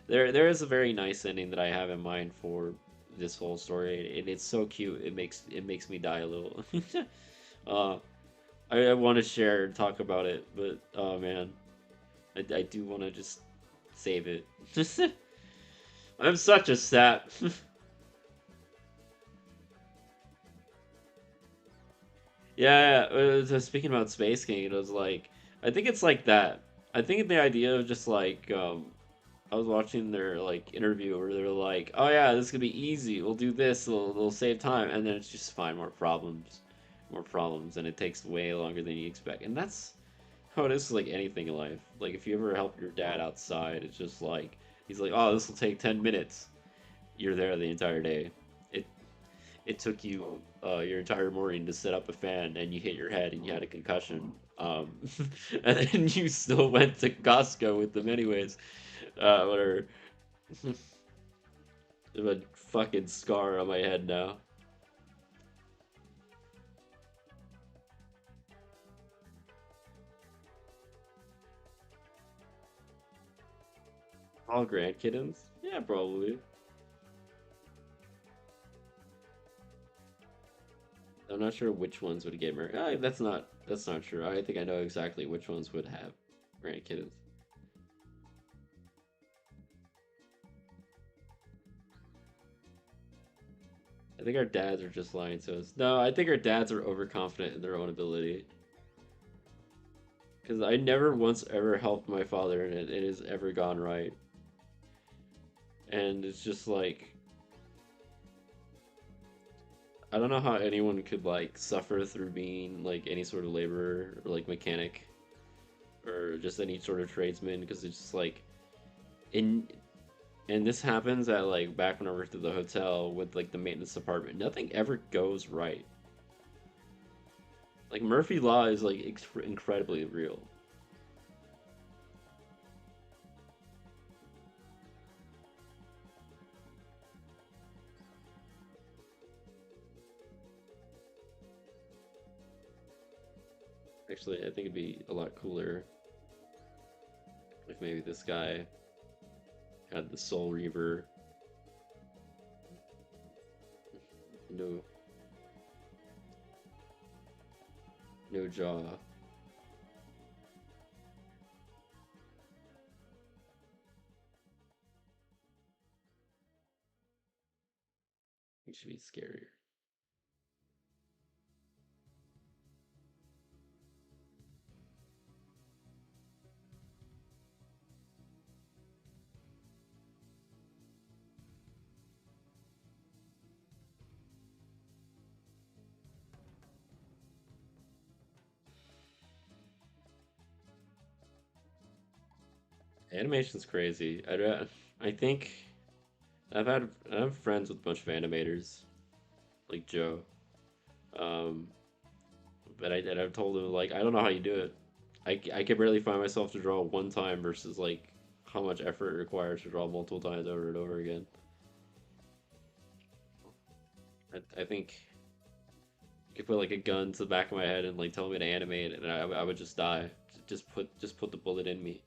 There is a very nice ending that I have in mind for this whole story, and it's so cute. It makes me die a little. uh, I want to share and talk about it, but oh man, I do want to just save it. I'm such a sap. Yeah, speaking about Space King, it was like I think it's like that. I think the idea of just like I was watching their like interview where they're like, "Oh yeah, this could be easy. We'll do this. It'll save time," and then it's just find more problems, and it takes way longer than you expect. And that's how it is like anything in life. Like if you ever help your dad outside, it's just like he's like, "Oh, this will take 10 minutes." You're there the entire day. It it took you your entire morning to set up a fan, and you hit your head, and you had a concussion. And then you still went to Costco with them anyways. Whatever. I have a fucking scar on my head now. All grandkittens? Yeah, probably. I'm not sure which ones would get married. That's not true. I think I know exactly which ones would have grandkittens. I think our dads are just lying to us. No, I think our dads are overconfident in their own ability. Because I never once ever helped my father and it has ever gone right. And it's just like I don't know how anyone could like suffer through being like any sort of laborer or like mechanic or just any sort of tradesman because it's just like in and this happens at like back when I worked at the hotel with like the maintenance department. Nothing ever goes right. Like Murphy Law is like incredibly real. Actually, I think it'd be a lot cooler if maybe this guy had the Soul Reaver. No, no jaw. It should be scarier. Animation's crazy. I think I have friends with a bunch of animators like Joe. Um, but I've told him like I don't know how you do it. I can barely find myself to draw one time versus like how much effort it requires to draw multiple times over and over again. I think You could put like a gun to the back of my head and like tell me to animate it, and I would just die. Just put the bullet in me.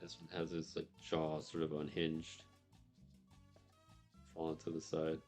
This one has its like jaw sort of unhinged, falling to the side.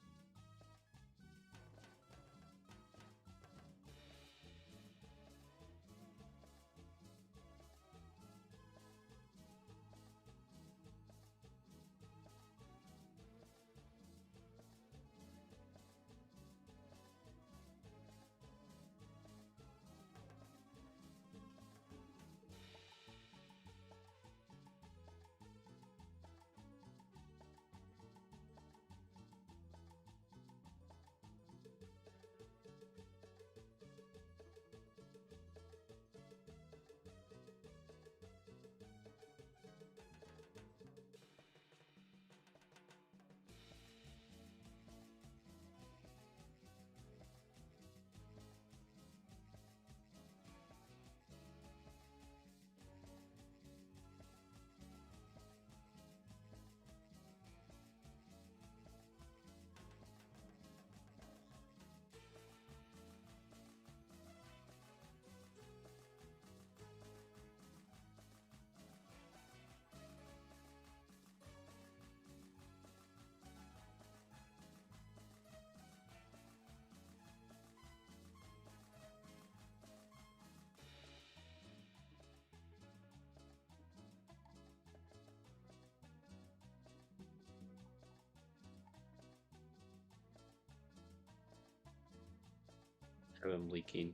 I'm leaking.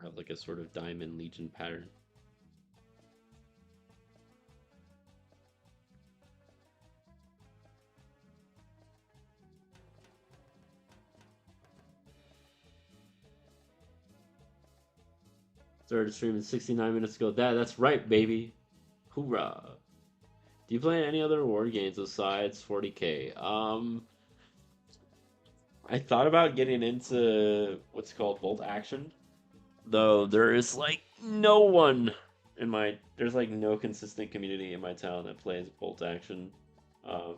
I have like a sort of Diamond Legion pattern. Started streaming 69 minutes ago. That's right, baby. Hoorah. Do you play any other war games besides 40K? I thought about getting into what's called Bolt Action, though there is like no one in my there's like no consistent community in my town that plays Bolt Action, um,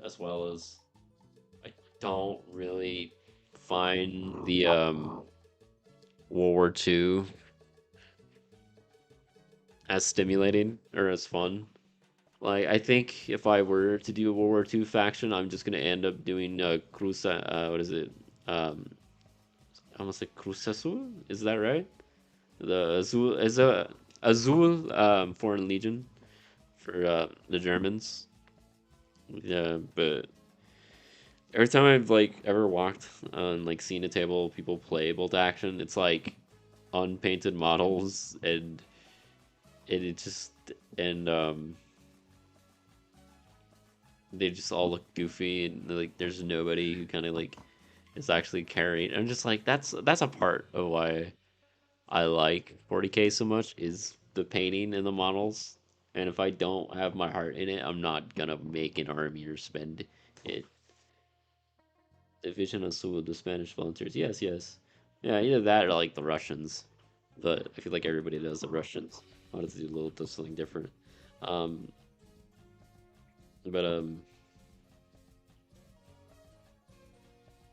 as well as I don't really find the World War II as stimulating or as fun. Like, I think if I were to do a World War II faction, I'm just gonna end up doing Cruza. What is it? Um, I almost like Cruz Azul. Is that right? The Azul is a Azul Foreign Legion for the Germans. Yeah, but every time I've like ever walked on like seen a table people play Bolt Action, it's like unpainted models and it just and they just all look goofy and like there's nobody who kind of like is actually carrying. I'm just like that's a part of why I like 40K so much is the painting and the models. And if I don't have my heart in it, I'm not gonna make an army or spend it. Division Azul, the Spanish volunteers. Yes, yes. Yeah, either that or like the Russians. But I feel like everybody does the Russians. I wanted to do a little something different. Um, but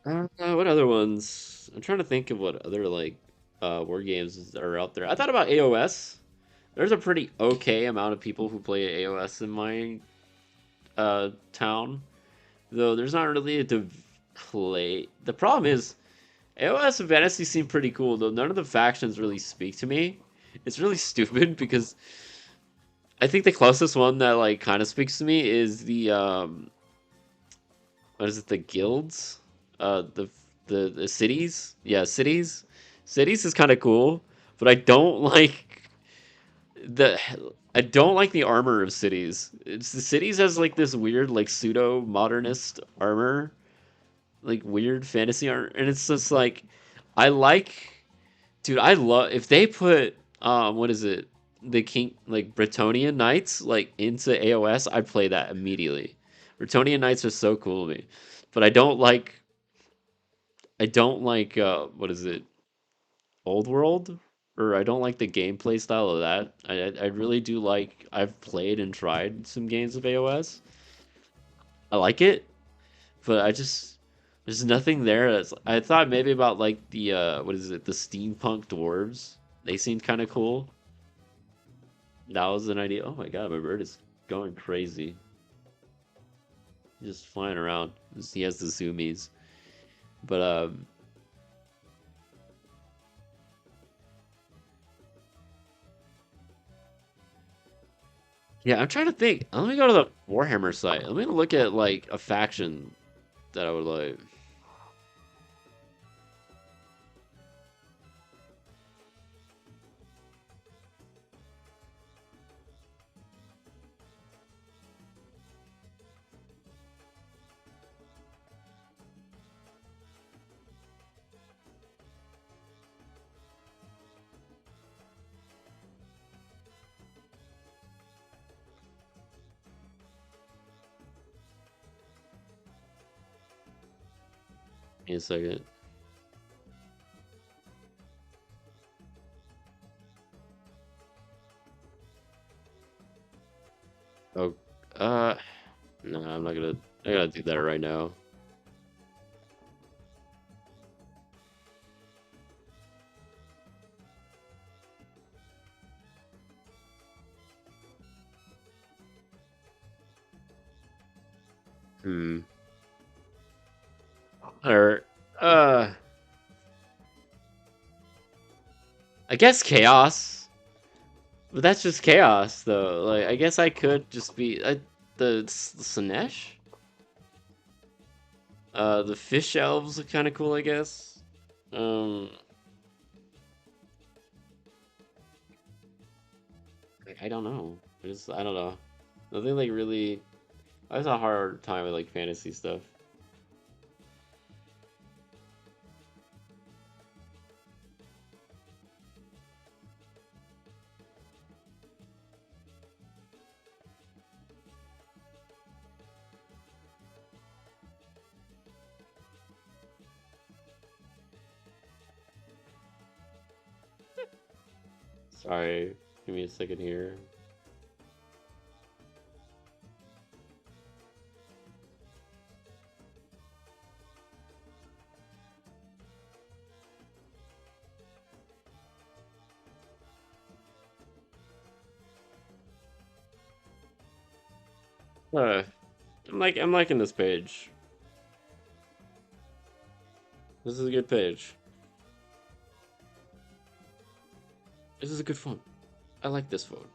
what other ones? I'm trying to think of what other like war games are out there. I thought about AOS. There's a pretty okay amount of people who play AOS in my town, though there's not really a play. The problem is AOS and Fantasy seem pretty cool, though none of the factions really speak to me. It's really stupid because I think the closest one that like kind of speaks to me is the what is it? The guilds, the cities. Yeah, cities. Cities is kind of cool, but the I don't like the armor of cities. It's the cities has like this weird like pseudo modernist armor, like weird fantasy art, and it's just like I like, dude. I love if they put what is it, the King like Bretonian Knights like into AOS. I'd play that immediately. Bretonian Knights are so cool to me, but I don't like what is it, Old World, or I don't like the gameplay style of that. I really do like. I've played and tried some games of AOS. I like it, but I just there's nothing there. I thought maybe about like the what is it, the steampunk dwarves. They seemed kind of cool. That was an idea. Oh my god, my bird is going crazy. He's just flying around. He has the zoomies, but yeah, I'm trying to think. Let me go to the Warhammer site. Let me look at like a faction that I would like. Give me a second. Oh, uh, no, I'm not gonna. I gotta do that right now. Hmm. Or, uh, I guess chaos, but that's just chaos, though. Like, I guess I could just be the Sinesh. The fish elves are kind of cool, I guess. Um, I don't know. I don't know. Nothing like really. I have a hard time with like fantasy stuff. Sorry, give me a second here. Uh, I'm liking this page. This is a good page. This is a good font. I like this font.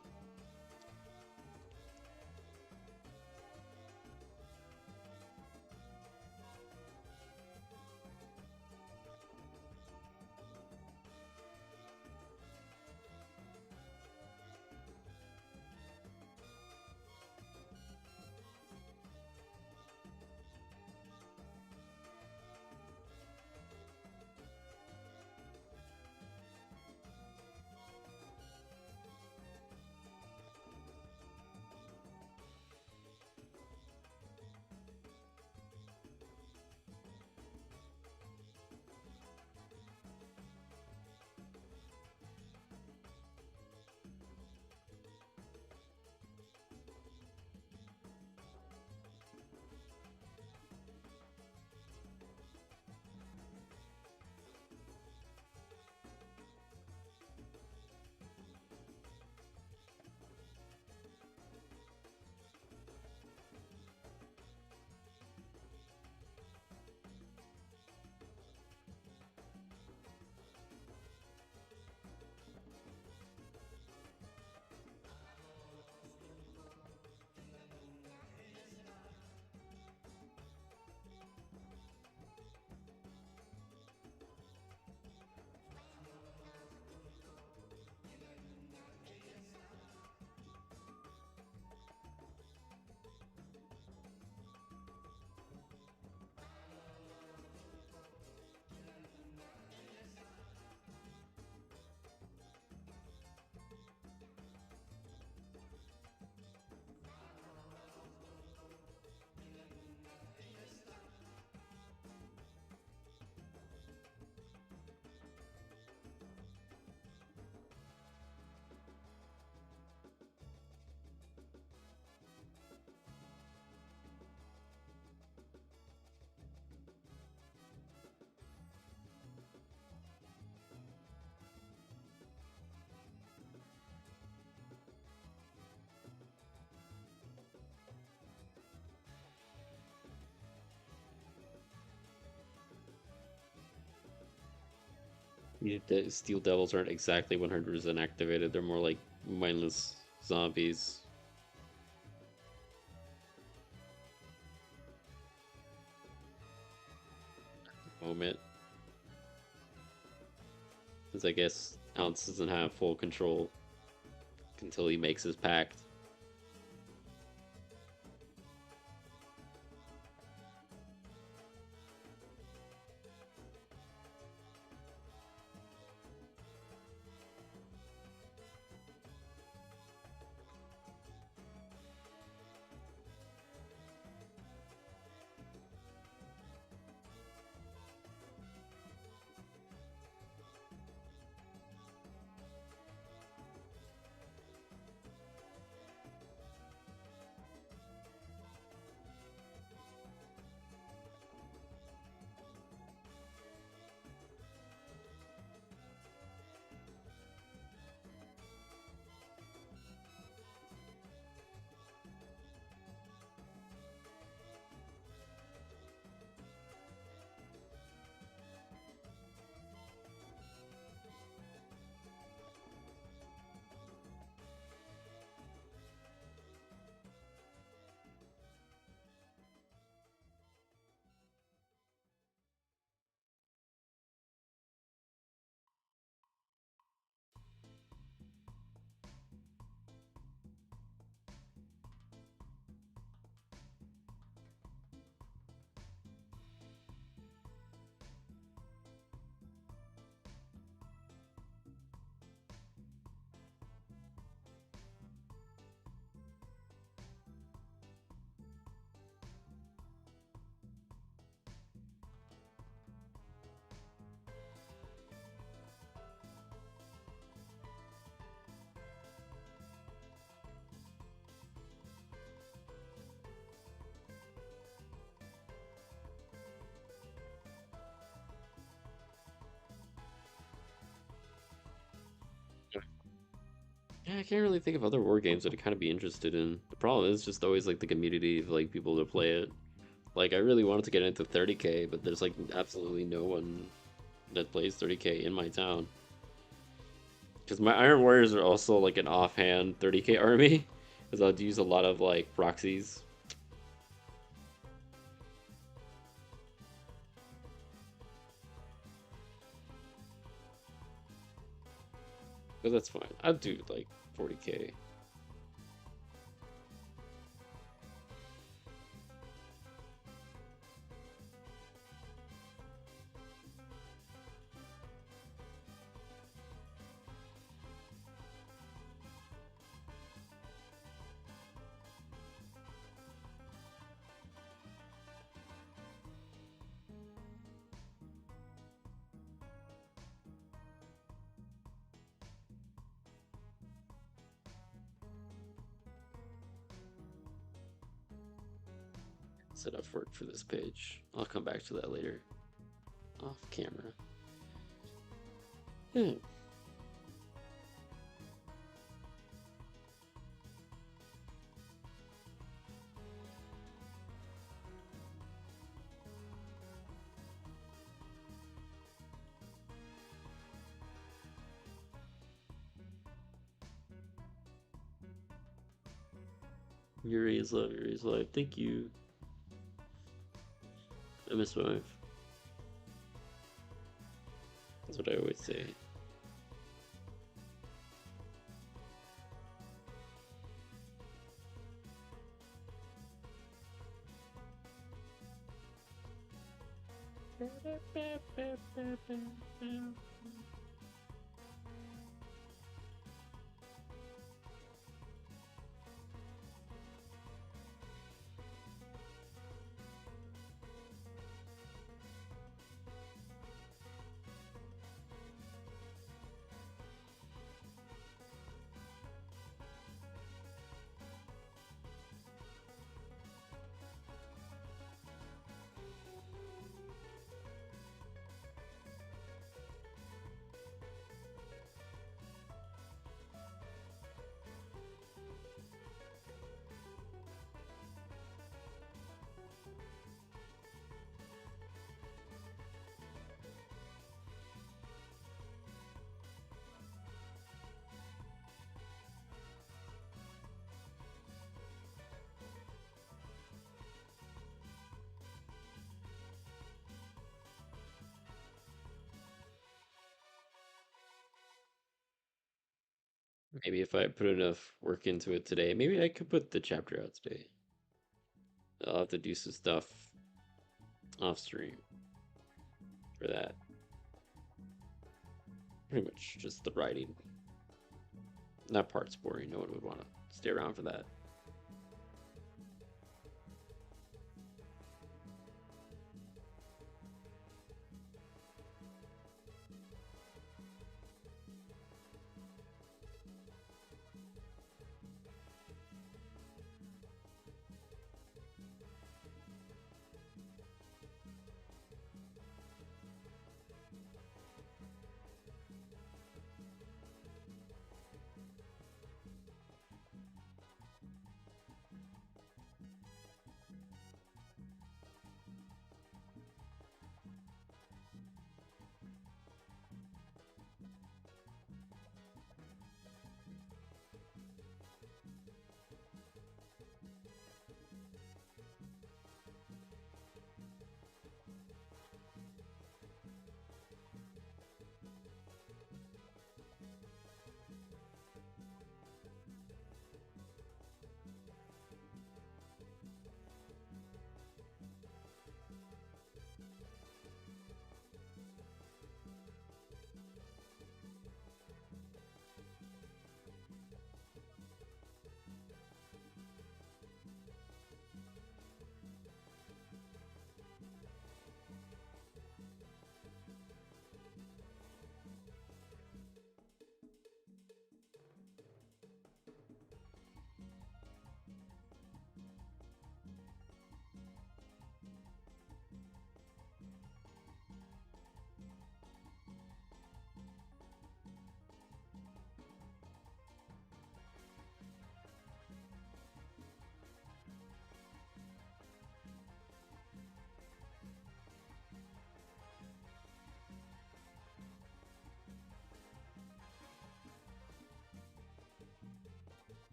Steel Devils aren't exactly 100% activated. They're more like mindless zombies. Moment. Because I guess Ounce doesn't have full control until he makes his pact. Yeah, I can't really think of other war games that I'd kind of be interested in. The problem is just always like the community of like people to play it. Like I really wanted to get into 30K, but there's like absolutely no one that plays 30K in my town. Because my Iron Warriors are also like an offhand 30K army, because I'd use a lot of like proxies. But that's fine. I'd do like 40K. Set up work for this page. I'll come back to that later. Off camera. Hmm. Yuri's love, Yuri's life. Thank you. I miss my wife. That's what I always say. Maybe if I put enough work into it today, maybe I could put the chapter out today. I'll have to do some stuff off stream for that. Pretty much just the writing. That part's boring. No one would want to stay around for that.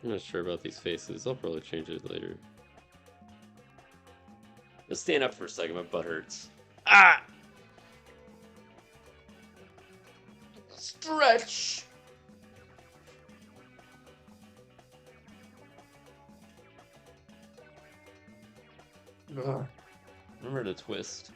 I'm not sure about these faces. I'll probably change it later. Let's stand up for a second. My butt hurts. Ah! Stretch! Ugh. Remember to twist.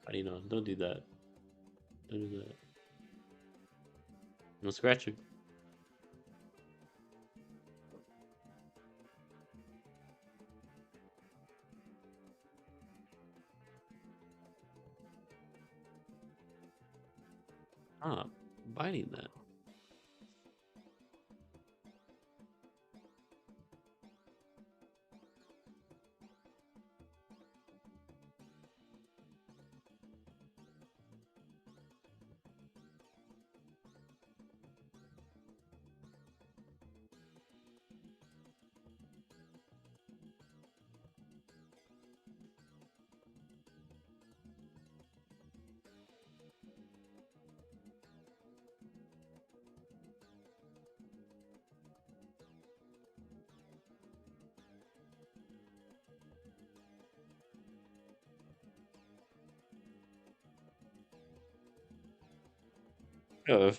How do you know? Don't do that. Don't do that. No scratching. Ah, biting that. Oh,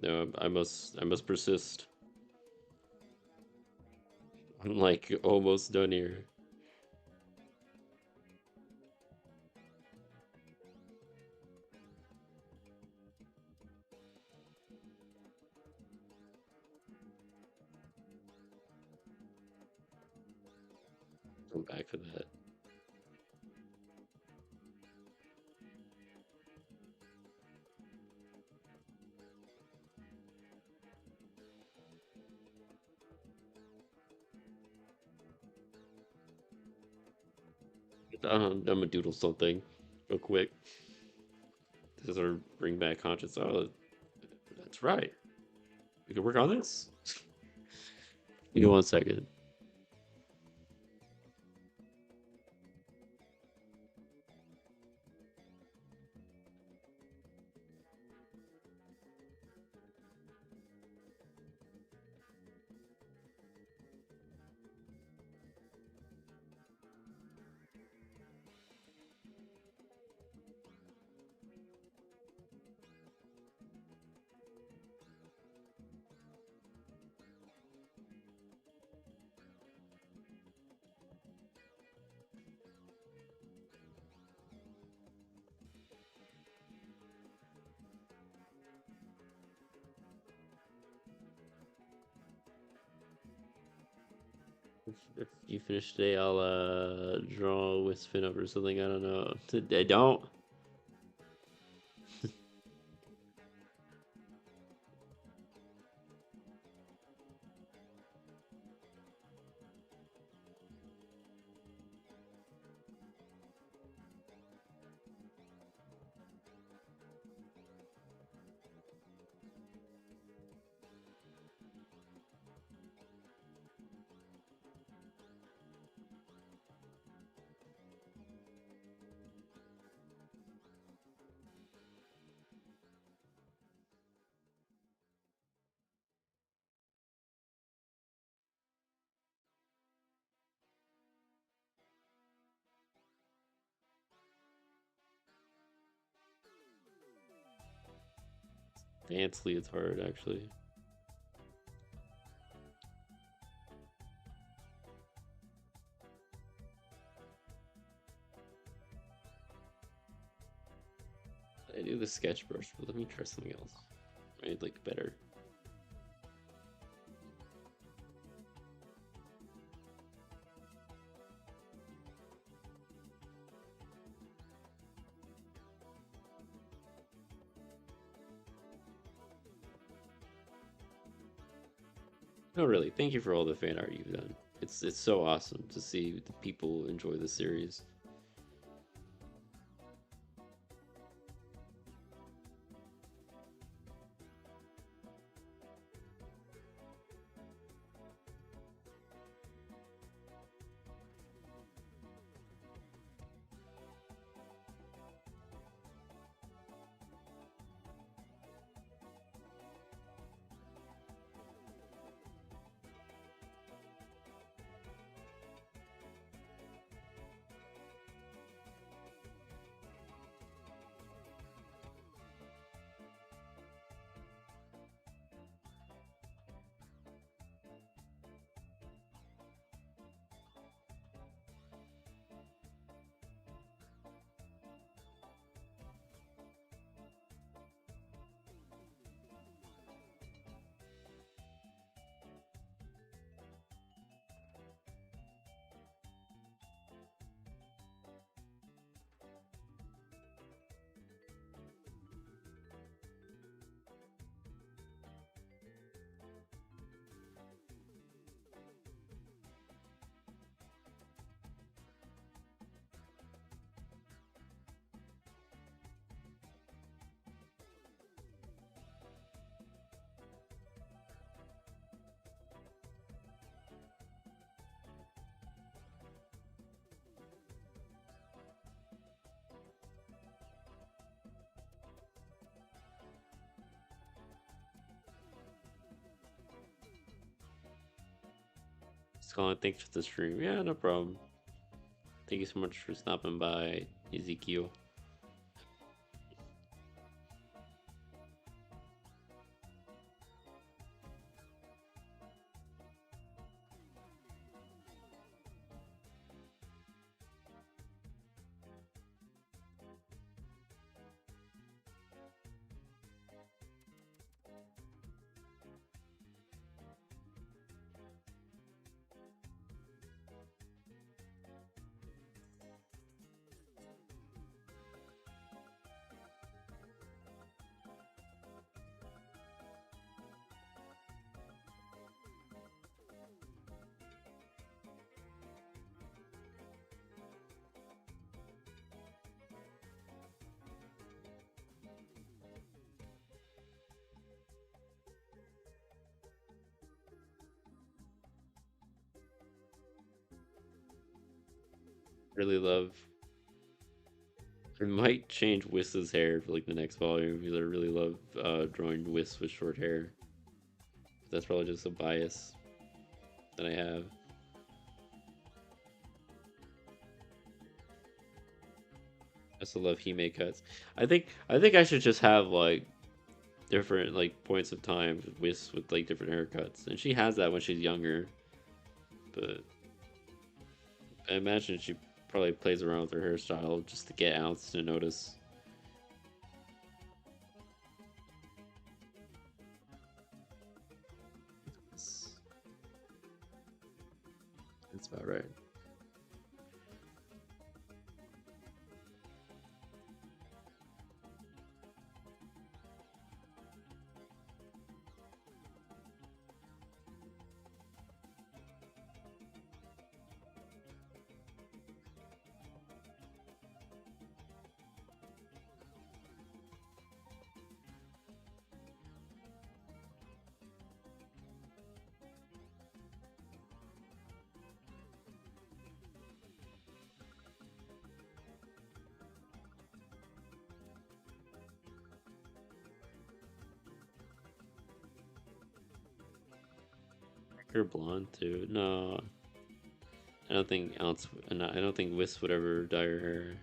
no, I must persist. I'm like almost done here. Come back for that. I'm gonna doodle something real quick to sort of bring back conscience. Oh, that's right. We can work on this. Give me 1 second. If you finish today, I'll draw with spin up or something. I don't know. I don't. Dancely, it's hard actually. I do the sketch brush, but let me try something else. Right, like better. No, really. Thank you for all the fan art you've done. It's so awesome to see the people enjoy the series. Scotland, thanks for the stream. Yeah, no problem. Thank you so much for stopping by, Ezekiel. Really love. I might change Whist's hair for like the next volume because I really love drawing Whis with short hair. That's probably just a bias that I have. I also love Hime cuts. I think I should just have like different like points of time with like different haircuts, and she has that when she's younger. But I imagine she probably plays around with her hairstyle just to get outs to notice. That's about right. Her blonde too. No, I don't think Ounce. And I don't think Wisp would ever dye her hair.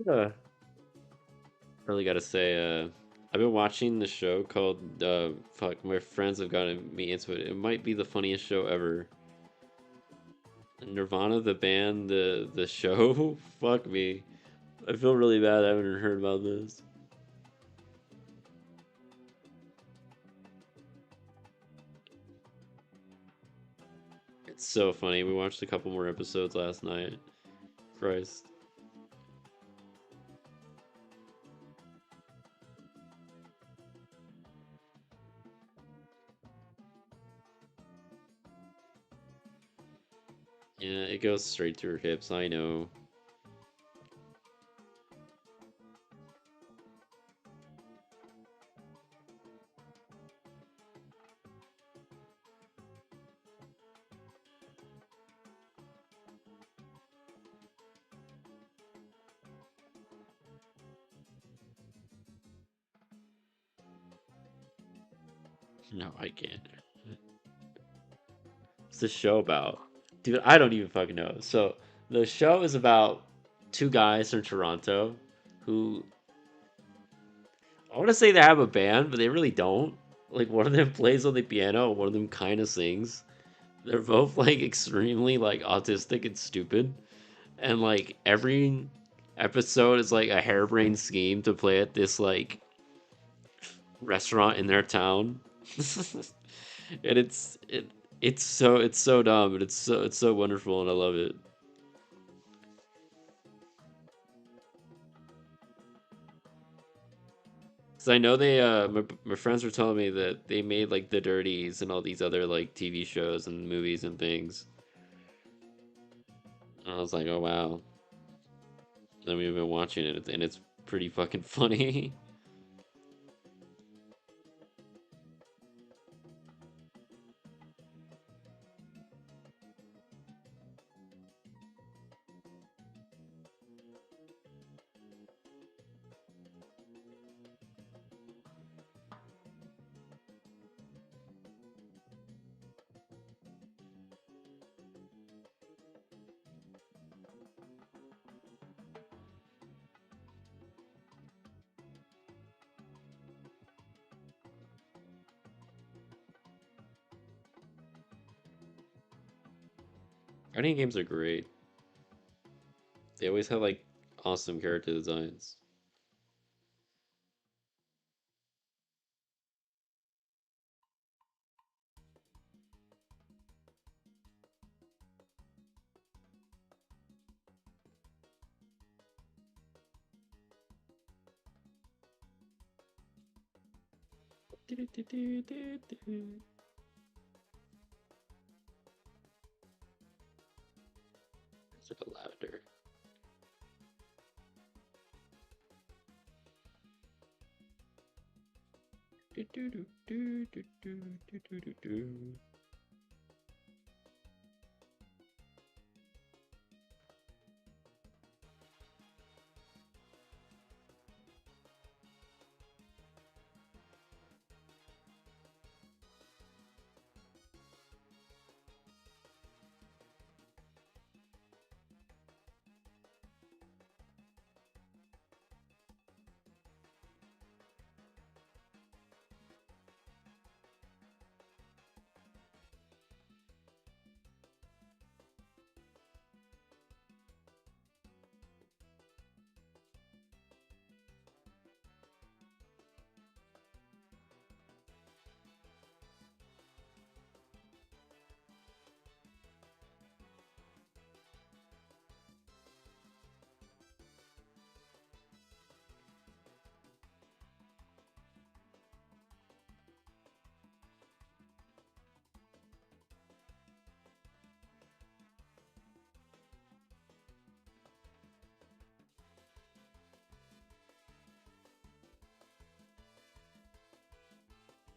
Yeah. Really gotta say, I've been watching the show called fuck, my friends have gotten me into it. It might be the funniest show ever. Nirvana the band, the show? Fuck me. I feel really bad I haven't heard about this. It's so funny. We watched a couple more episodes last night. Christ. Yeah, it goes straight to her hips, I know. No, I can't. What's the show about? Dude, I don't even fucking know. So, the show is about two guys from Toronto who I want to say they have a band, but they really don't. Like, one of them plays on the piano, and one of them kind of sings. They're both like extremely like autistic and stupid, and like every episode is like a harebrained scheme to play at this like restaurant in their town. And it's so dumb, but it's so wonderful, and I love it. Cause I know my friends were telling me that they made like The Dirties and all these other like TV shows and movies and things. And I was like, oh wow. And we've been watching it, and it's pretty fucking funny. Fighting games are great. They always have like awesome character designs. It's like a lavender.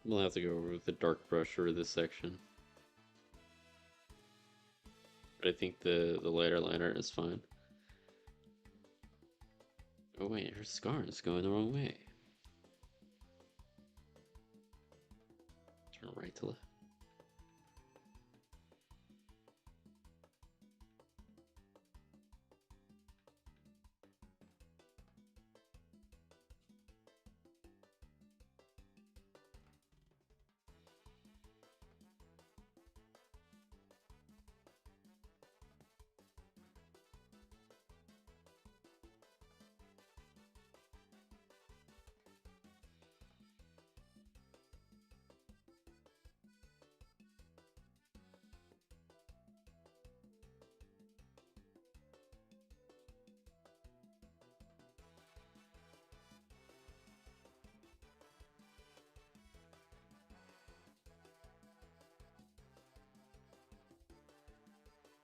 We'll have to go over with the dark brush for this section. But I think the lighter liner is fine. Oh wait, her scar is going the wrong way. Turn right to left.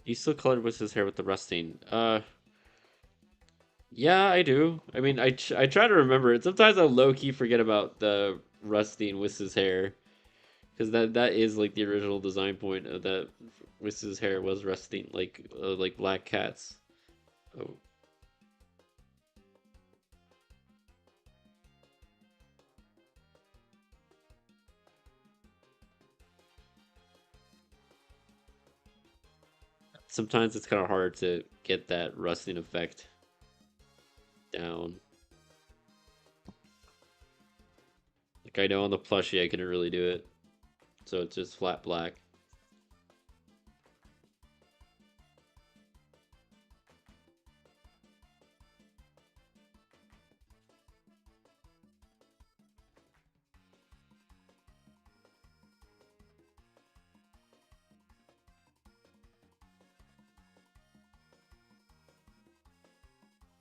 You still colored Wiz's hair with the rusting. Yeah, I do. I mean, I try to remember it. Sometimes I low key forget about the rusting Wiz's hair because that is like the original design point of that. Wiz's hair was rusting like black cats. Oh, sometimes it's kind of hard to get that rusting effect down. Like I know on the plushie I couldn't really do it, so it's just flat black.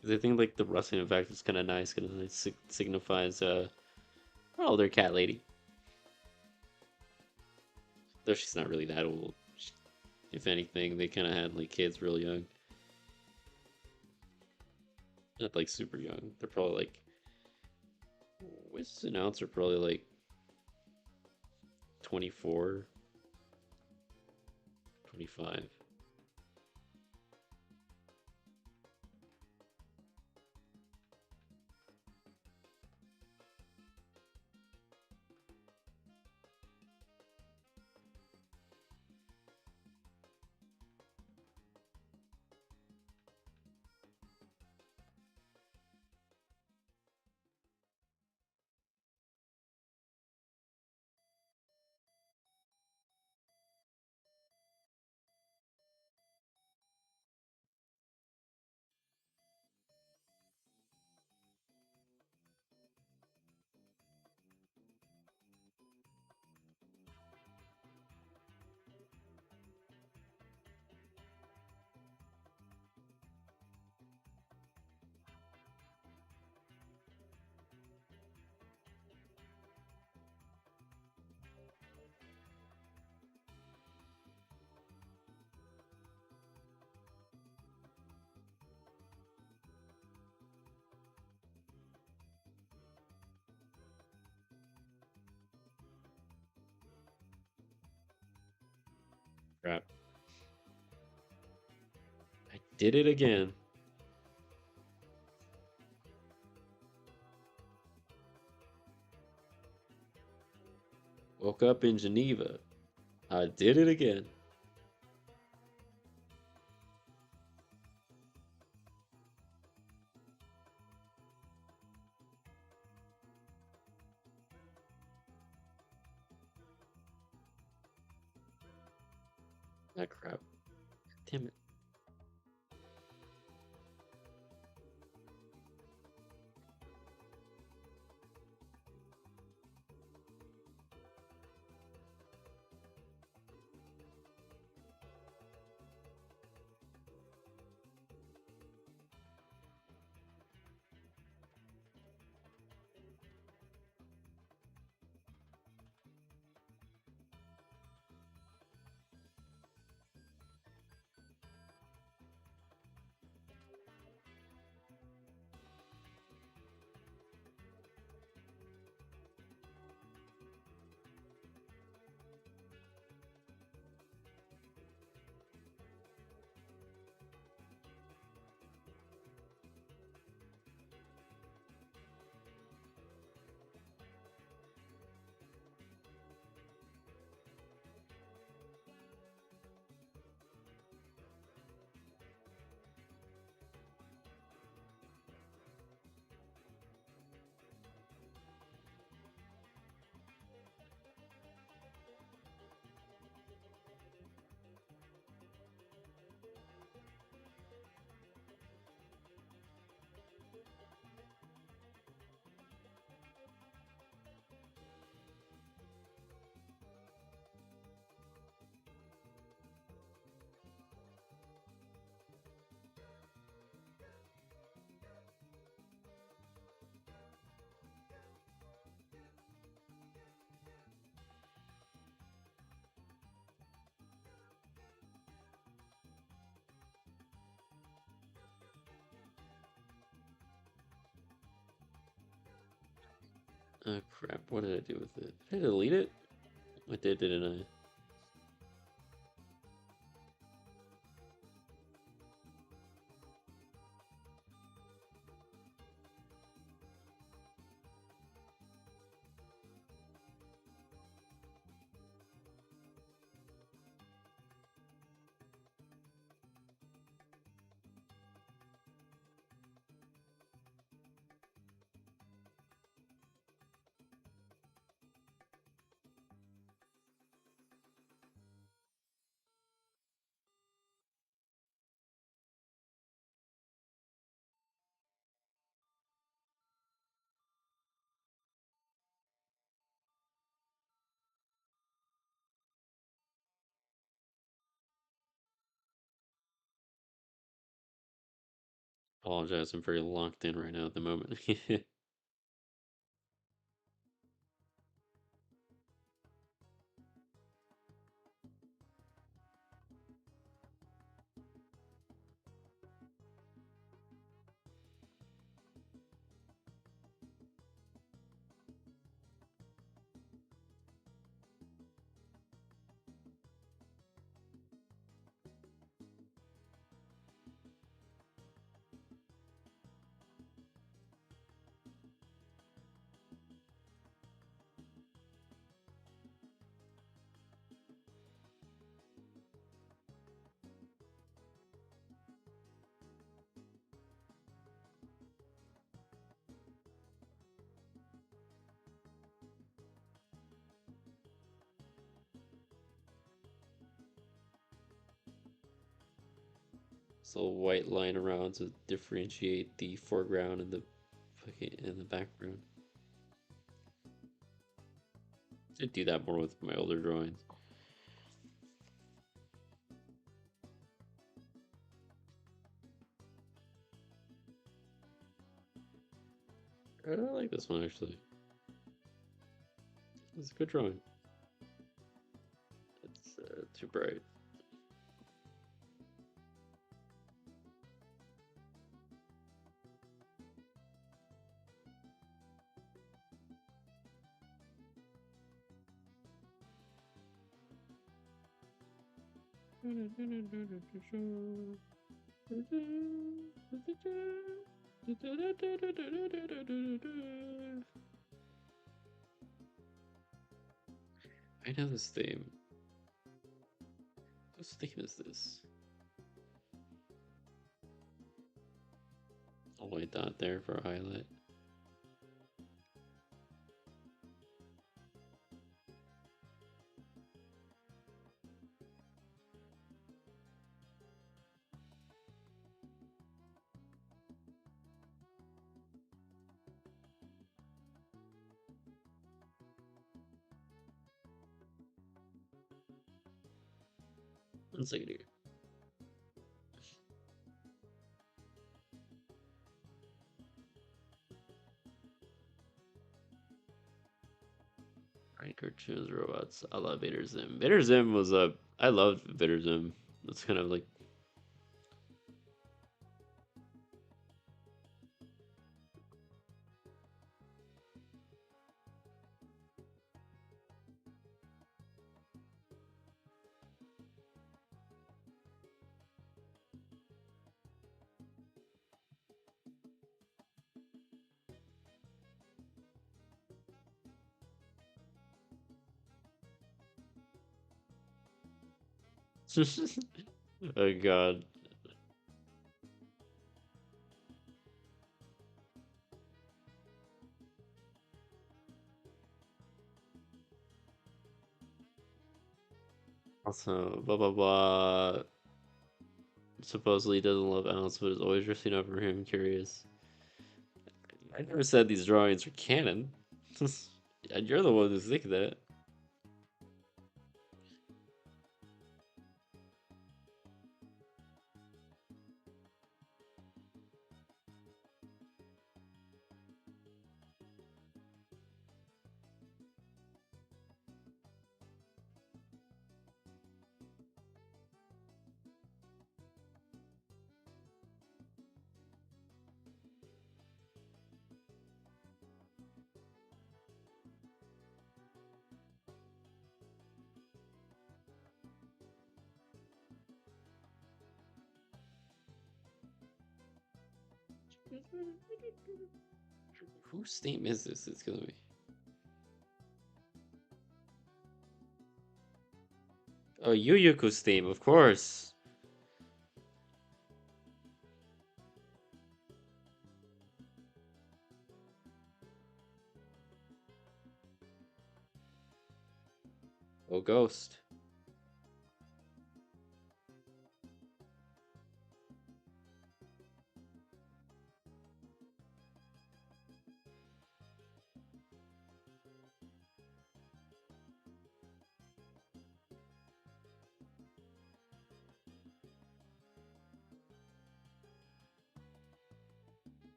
'Cause I think like the rusting effect is kind of nice because it signifies oh, they're cat lady. Though she's not really that old. If anything, they kind of had like kids real young. Not like super young. They're probably like, what's an ounce? Are probably like 24, 25. Crap. I did it again. Woke up in Geneva. I did it again. Ah, crap. Damn it. Oh crap, what did I do with it? Did I delete it? I did, didn't I? Apologize, I'm very locked in right now at the moment. So white line around to differentiate the foreground and the background. I do that more with my older drawings. I like this one actually. It's a good drawing. It's too bright. I know this theme. Whose theme is this? A white dot there for a highlight. One second here. Right, cartoons, robots. I love Vader Zim. Vader Zim was a. I loved Vader Zim. That's kind of like. Oh god. Also, blah blah blah. Supposedly doesn't love Alice, but is always drifting over him, curious. I never said these drawings are canon. And you're the one who's thinking that. Whose name is this? It's gonna be. Oh, Yuyuku's theme, of course. Oh, Ghost.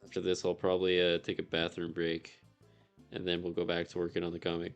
After this, I'll probably take a bathroom break, and then we'll go back to working on the comic.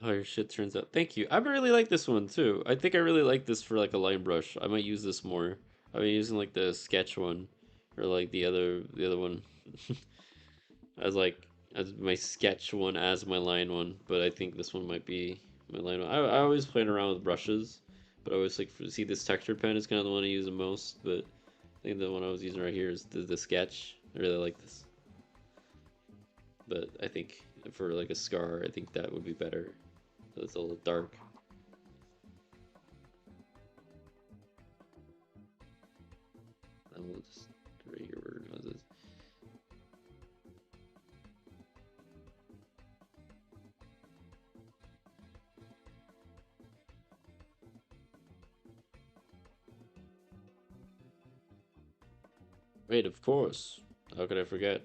Oh, your shit turns out. Thank you. I really like this one too. I think I really like this for like a line brush. I might use this more. I've been using like the sketch one, or like the other one, as like as my sketch one as my line one. But I think this one might be my line one. I always playing around with brushes, but I always like see this texture pen is kind of the one I use the most. But I think the one I was using right here is the sketch. I really like this. But I think for like a scar, I think that would be better. It's a little dark. And we'll just right here where it was. Wait, of course. How could I forget?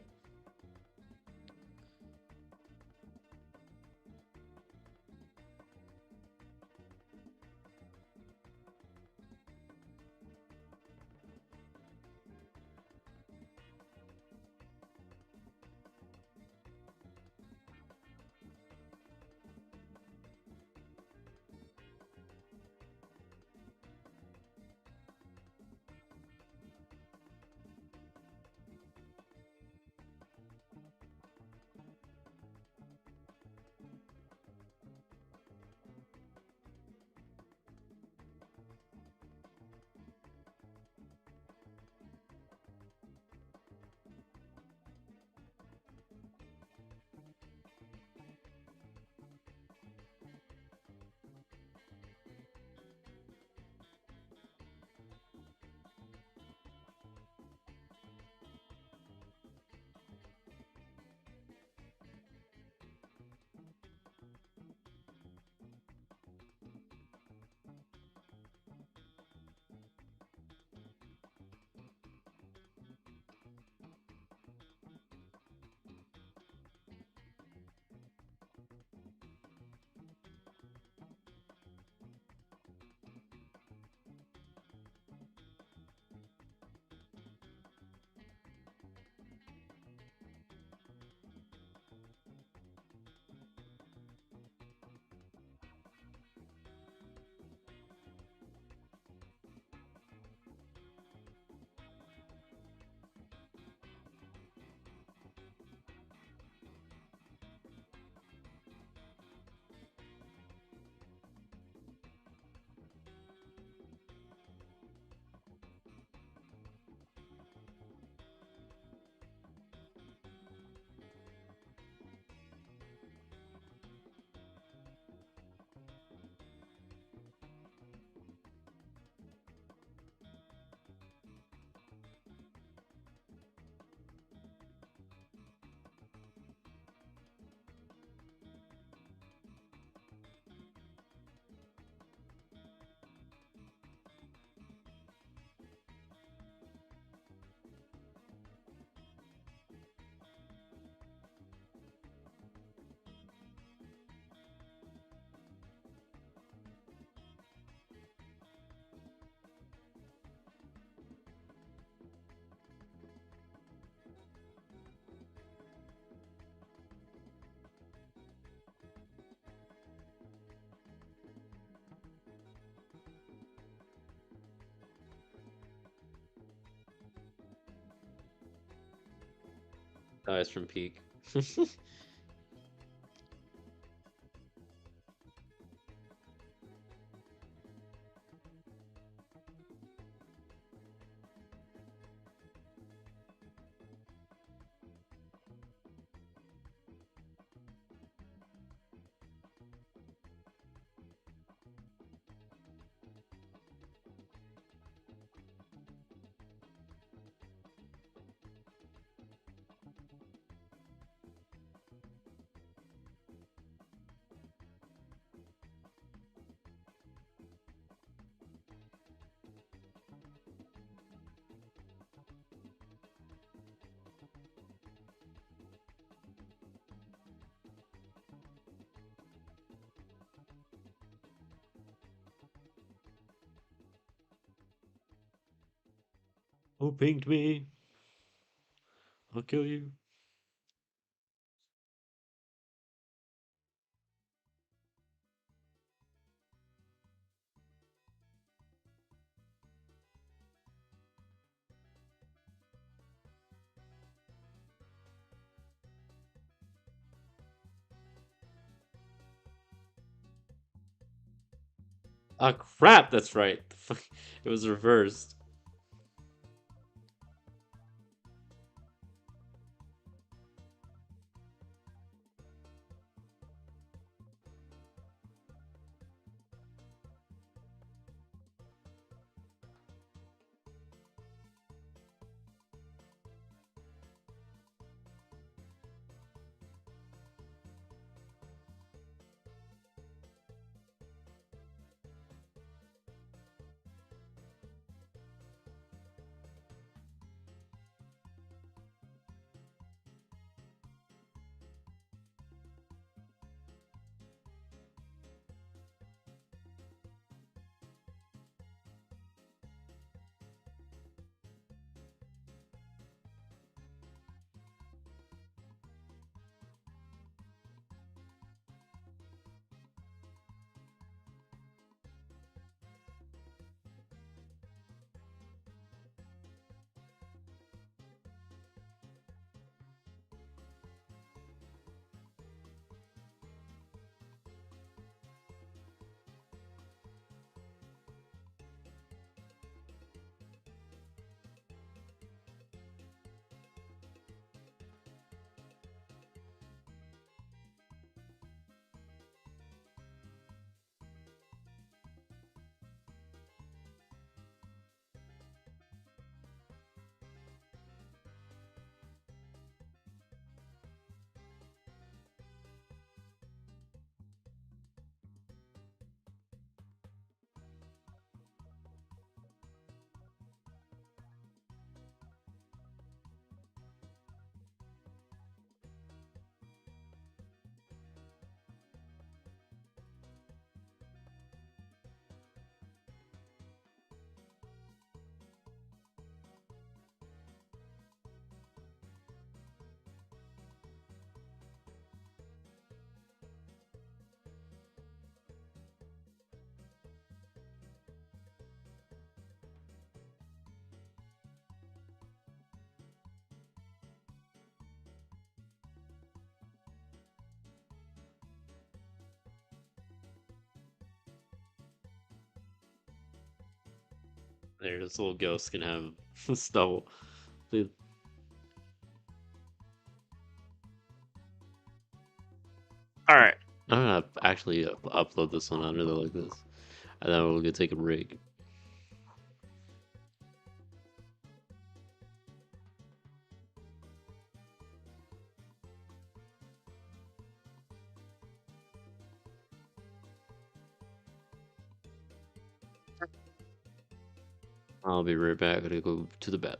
Guys from Peak. Who pinged me? I'll kill you. Ah, crap, that's right. It was reversed. There, this little ghost can have stubble. Dude. Alright. I'm gonna actually upload this one under the like this. And then we'll go take a break. I'll be right back. I gotta go to the bed.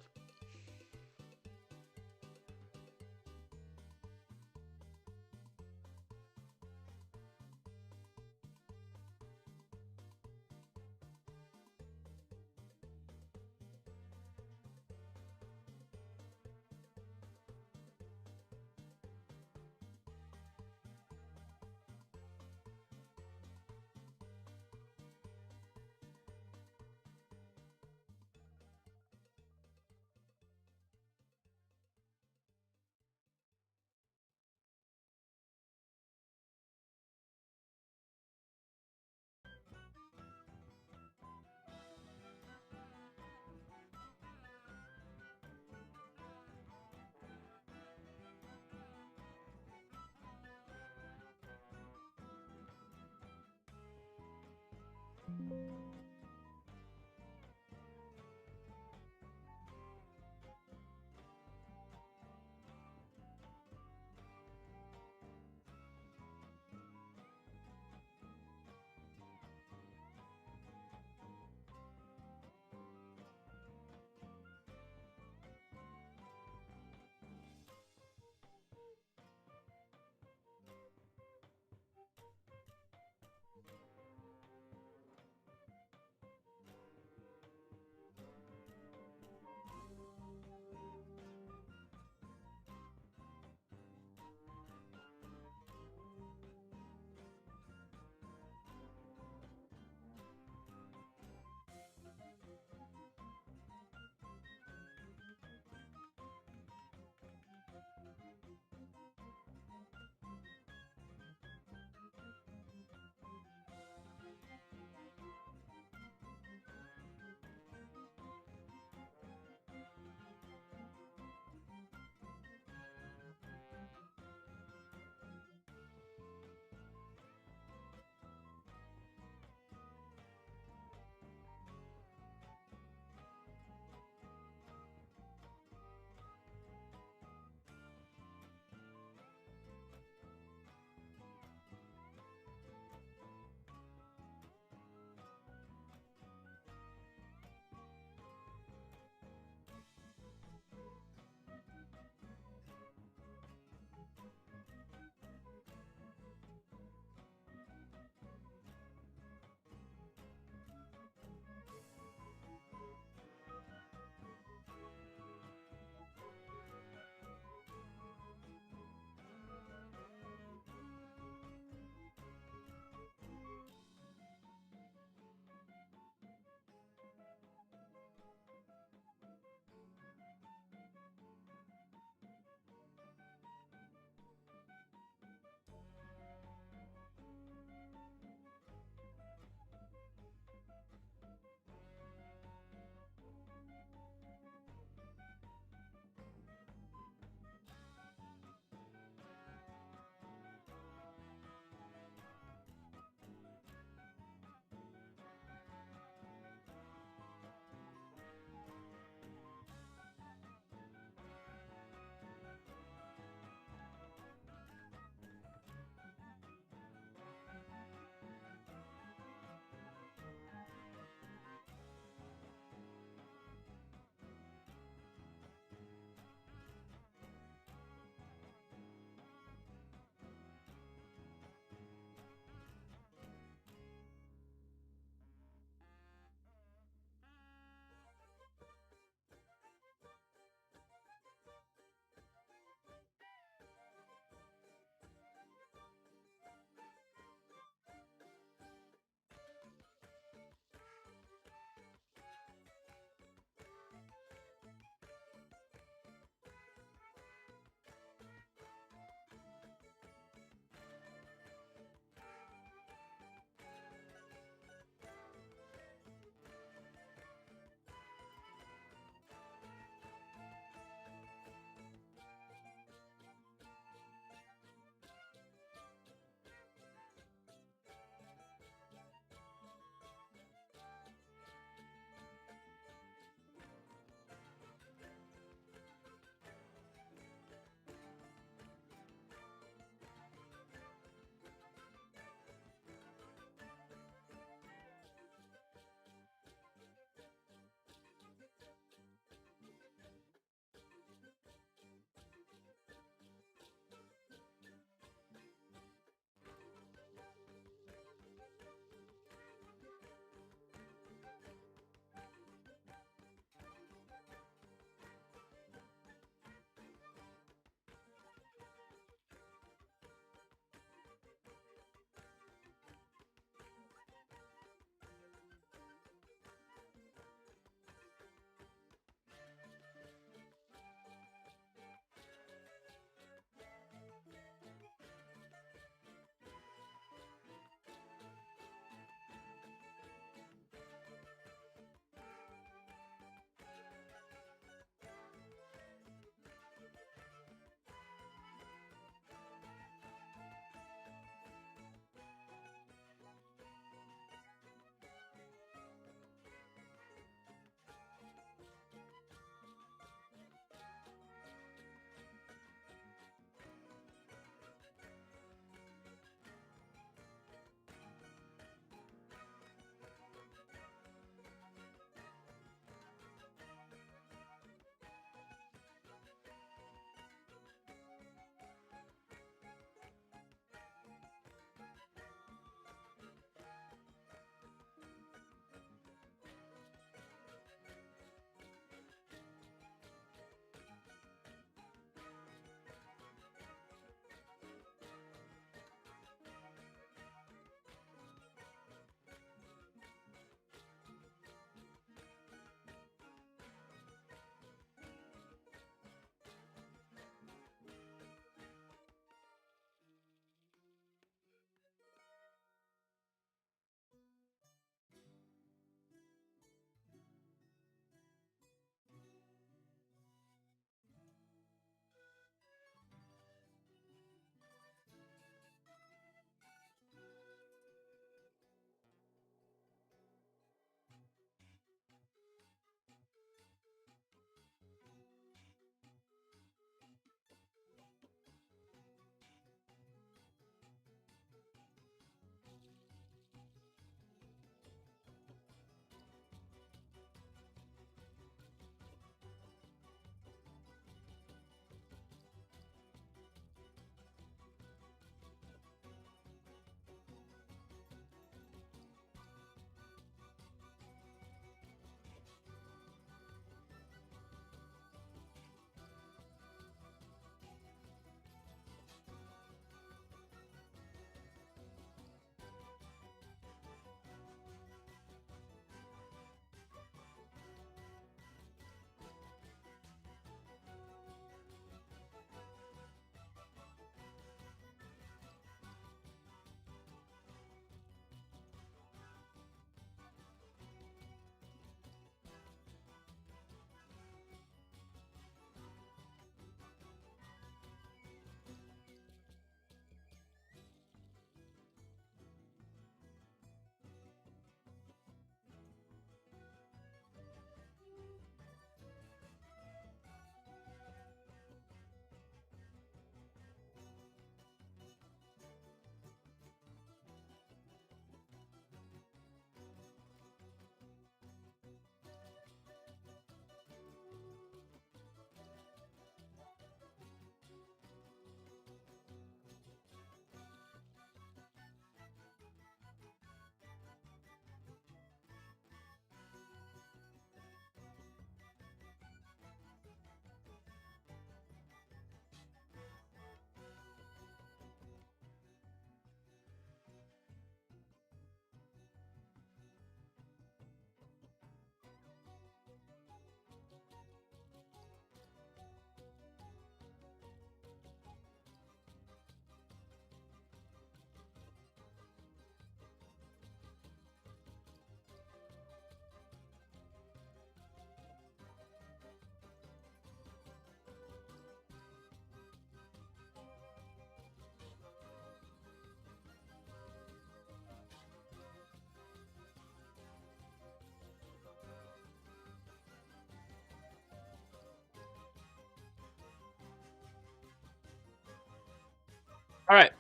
All right,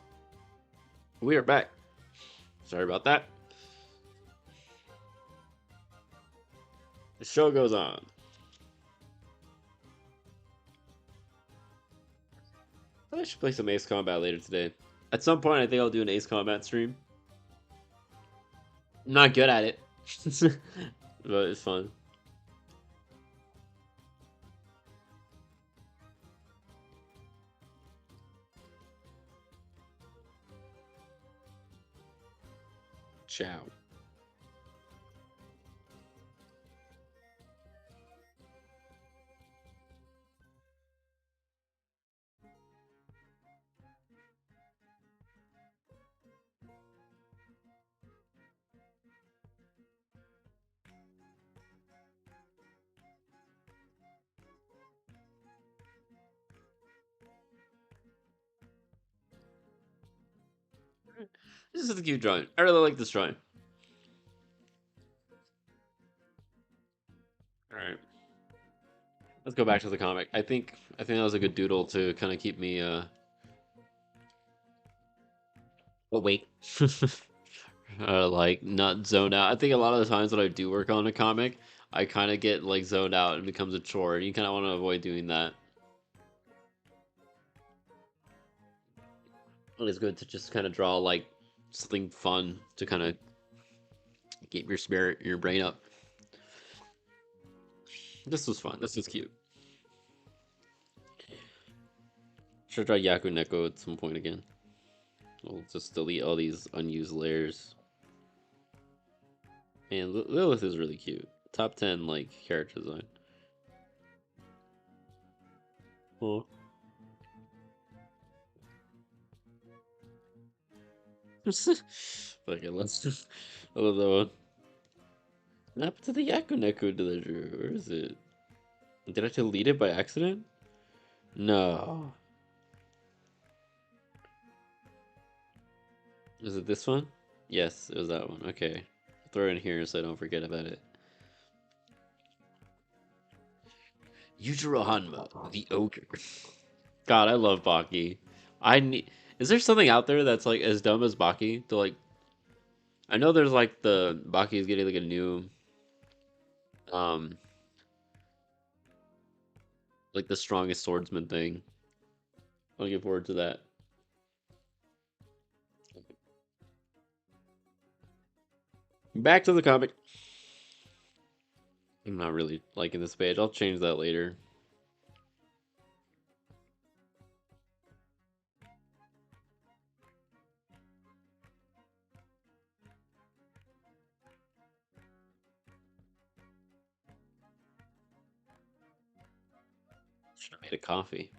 we are back. Sorry about that. The show goes on. I should play some Ace Combat later today. At some point, I think I'll do an Ace Combat stream. I'm not good at it, but it's fun. Ciao. This is a cute drawing. I really like this drawing. All right, let's go back to the comic. I think that was a good doodle to kind of keep me awake. Like not zone out. I think a lot of the times when I do work on a comic, I kind of get like zoned out and it becomes a chore, and you kind of want to avoid doing that. And it's good to just kind of draw like something fun to kind of keep your spirit, your brain up. This was fun. This was cute. Should draw Yaku Neko at some point again. We'll just delete all these unused layers. Man, Lilith is really cute. Top 10 like character design. Oh. Fucking let's. I love that one. What happened to the Yaku Neko that I drew? Where is it? Did I delete it by accident? No. Is it this one? Yes, it was that one. Okay. Throw it in here so I don't forget about it. Yujiro Hanma, the ogre. God, I love Baki. I need. Is there something out there that's like as dumb as Baki? To like, I know there's like the Baki is getting like a new, um, like the strongest swordsman thing. I'm looking forward to that. Back to the comic. I'm not really liking this page. I'll change that later. Should have made a coffee.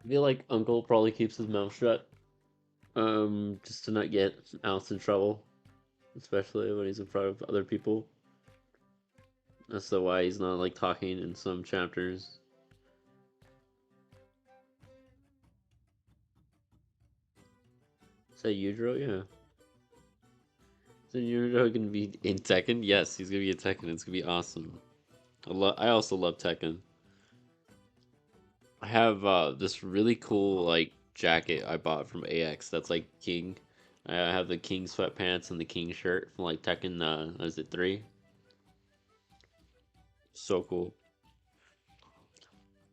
I feel like Uncle probably keeps his mouth shut, just to not get Alice in trouble, especially when he's in front of other people. That's the why he's not like talking in some chapters. Is that Yujiro? Yeah. Is that Yujiro gonna be in Tekken? Yes, he's gonna be in Tekken. It's gonna be awesome. I also love Tekken. I have this really cool like jacket I bought from AX that's like King. I have the King sweatpants and the King shirt from like Tekken. Is it 3? So cool.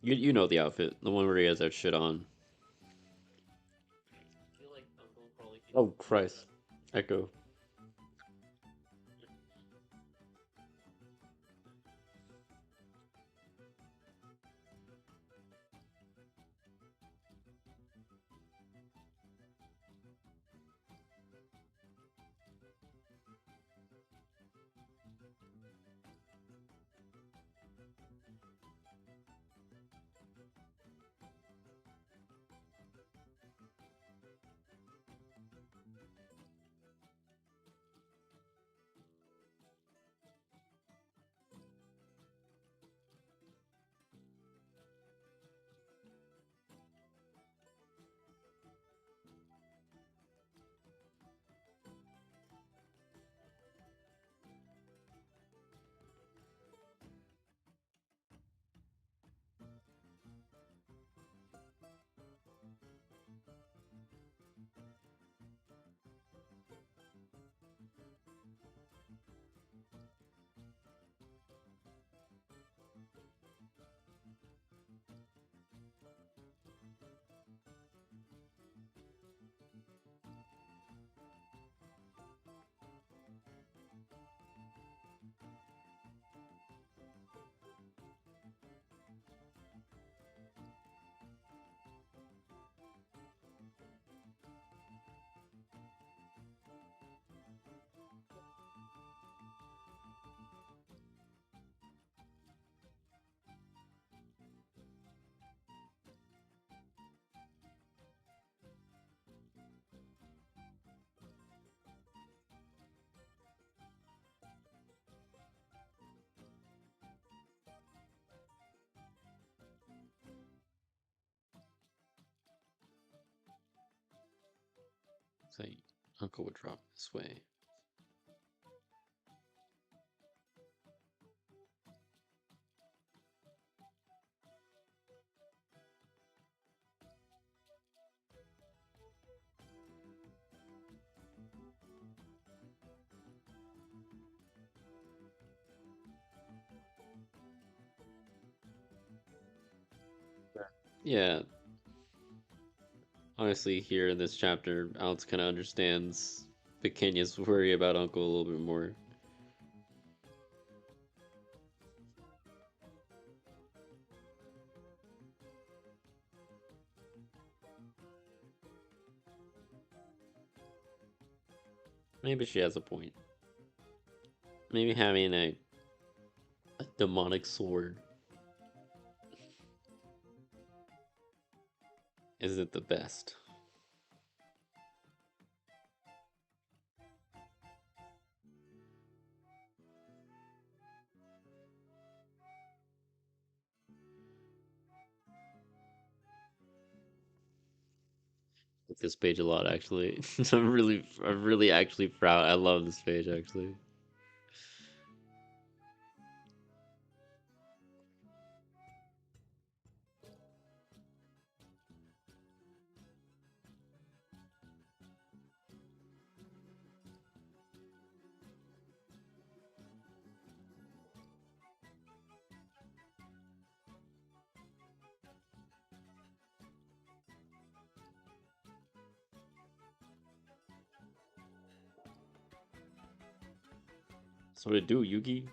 You know the outfit, the one where he has that shit on. Oh Christ, Echo. Say, Uncle would drop this way. Yeah, honestly, here in this chapter, Alex kind of understands Pequeña's worry about Uncle a little bit more. Maybe she has a point. Maybe having a demonic sword isn't the best. Like this page a lot, actually. I'm really actually proud. I love this page, actually. So what it do, Yugi?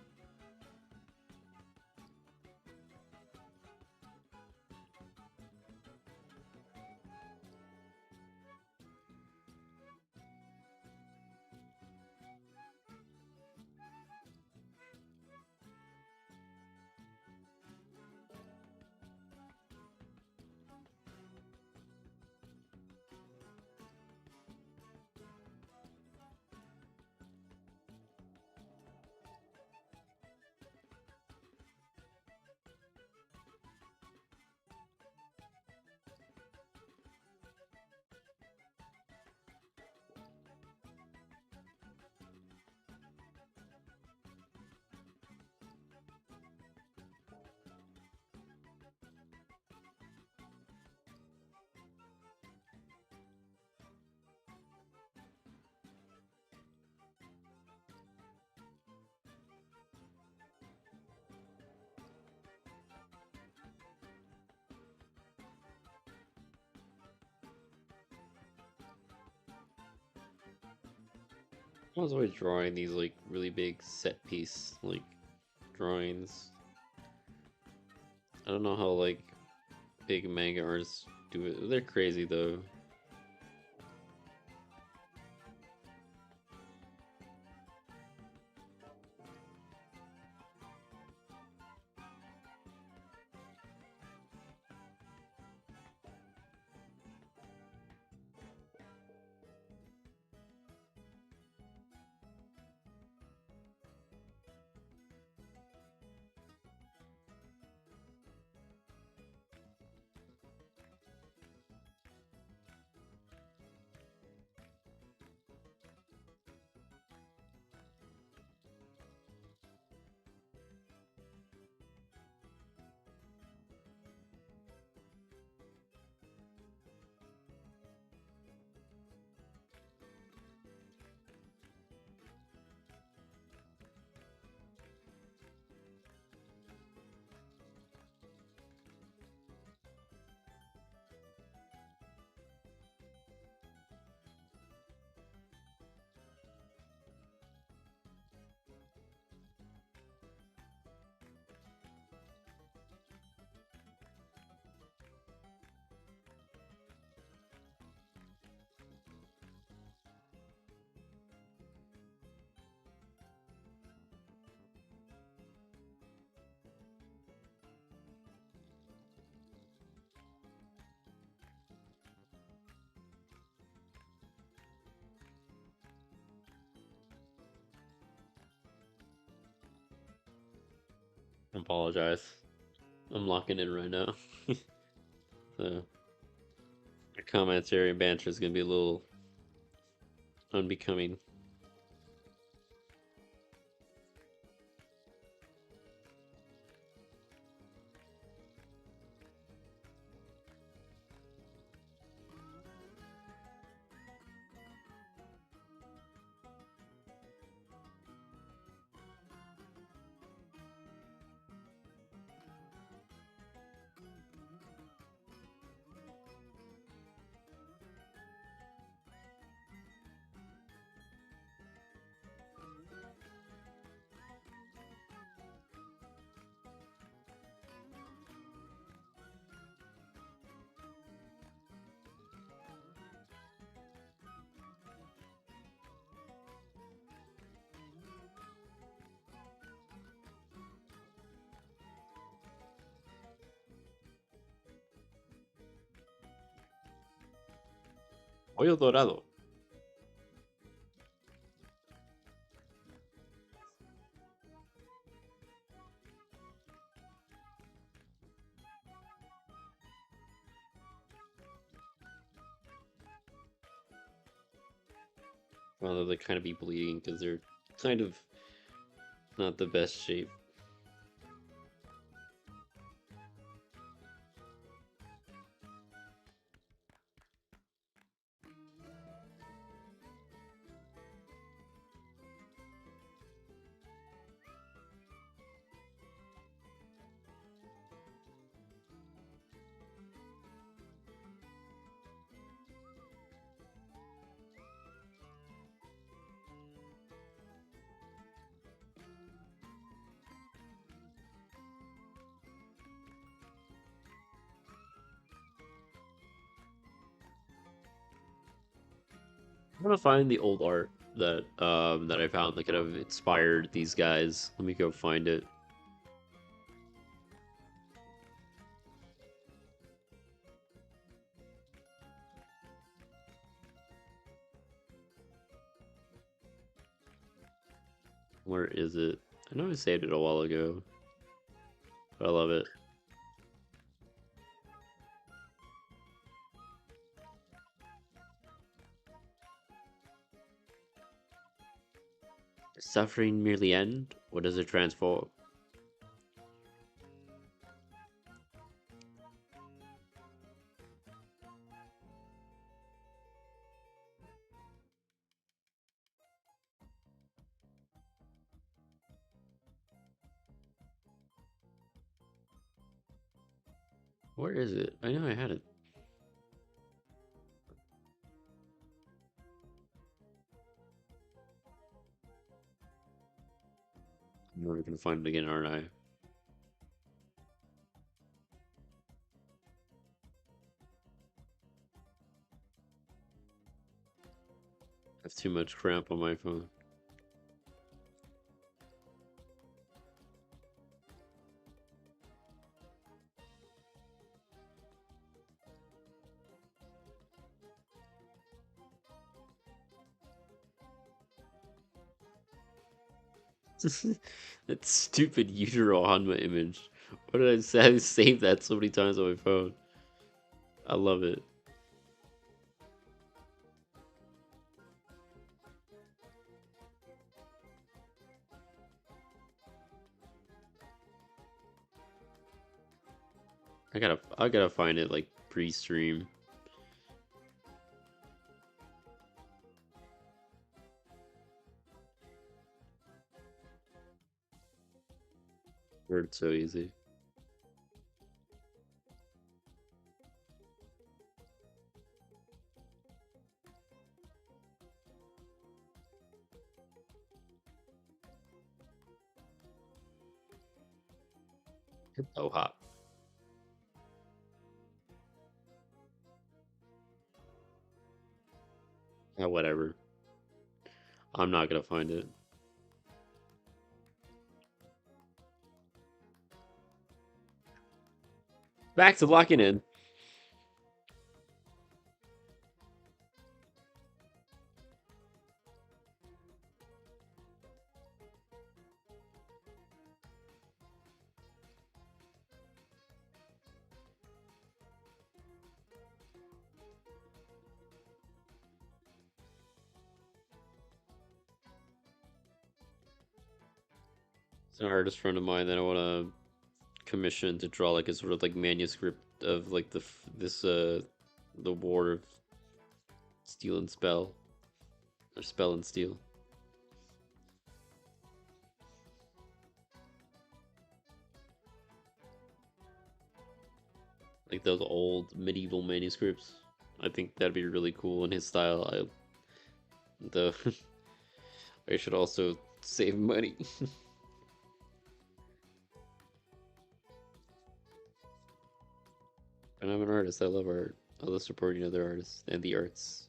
I was always drawing these like really big set piece like drawings. I don't know how like big manga artists do it. They're crazy though. I apologize. I'm locking in right now. So the commentary and banter is gonna be a little unbecoming. Pollo dorado. Well, they kind of be bleeding because they're kind of not the best shape. I'm gonna find the old art that I found that could have inspired these guys. Let me go find it. Where is it? I know I saved it a while ago, but I love it. Suffering merely end? What does it transform? Where is it? I know I had it. gonna find it again, aren't I? I have too much crap on my phone. That stupid Utero Hanma image. What did I say? I saved that so many times on my phone. I love it. I gotta find it like pre-stream. Where it's so easy. Oh hot. Whatever. I'm not gonna find it. Back to locking in. It's an artist friend of mine that I want to commission to draw like a sort of like manuscript of like the War of Steel and Spell, or Spell and Steel. Like those old medieval manuscripts. I think that'd be really cool in his style. The I should also save money. And I'm an artist. I love art. I love supporting other artists and the arts.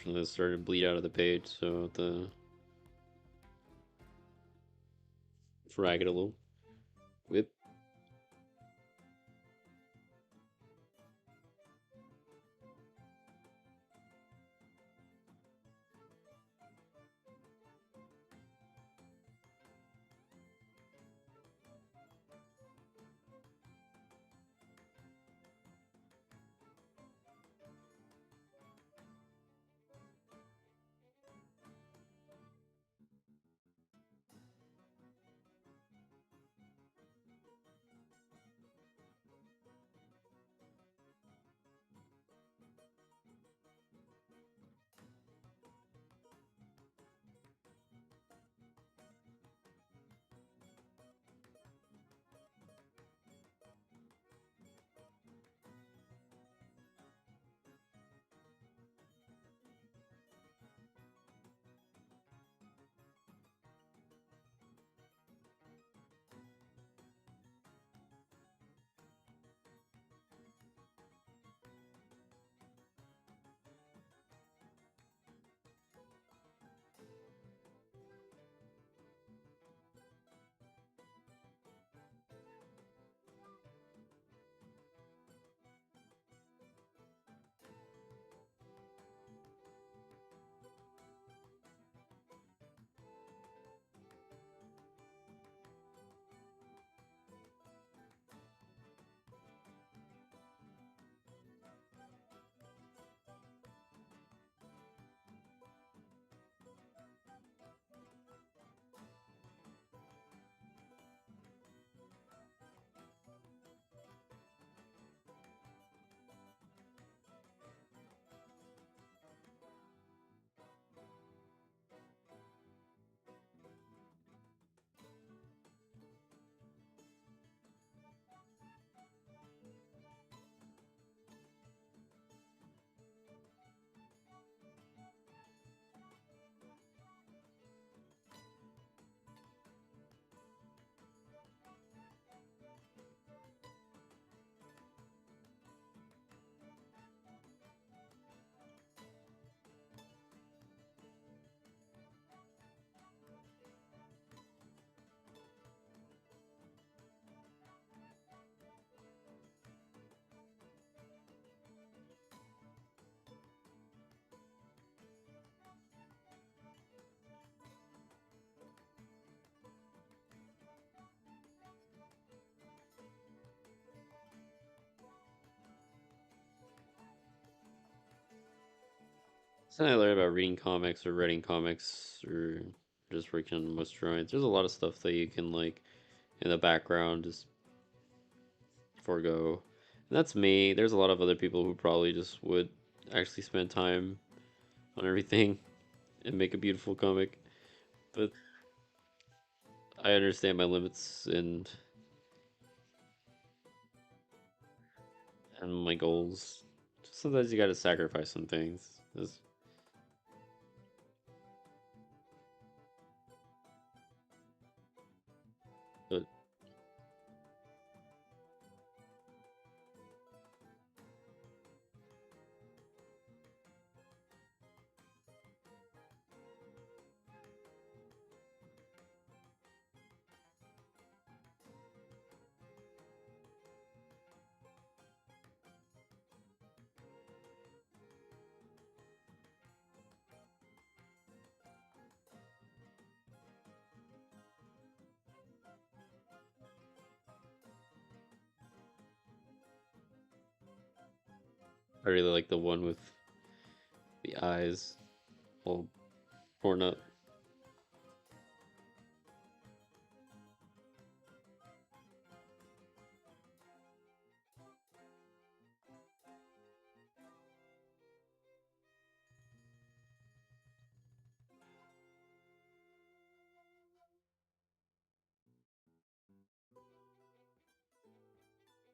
And it started to bleed out of the page, so the frag it a little. Whip. Something I learned about reading comics or writing comics or just working on most drawings. There's a lot of stuff that you can like in the background just forego. And that's me. There's a lot of other people who probably just would actually spend time on everything and make a beautiful comic. But I understand my limits and my goals. Sometimes you gotta sacrifice some things. But I really like the one with the eyes all torn up.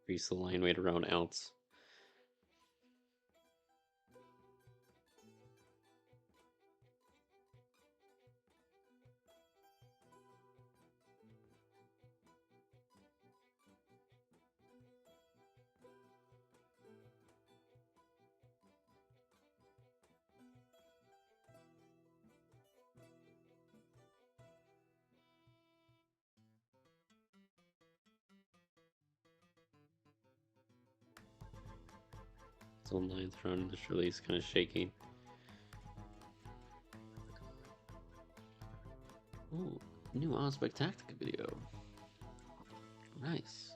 Increase the line weight around ounce. Some lines around this release kind of shaking. Ooh, new Aspect Tactica video. Nice.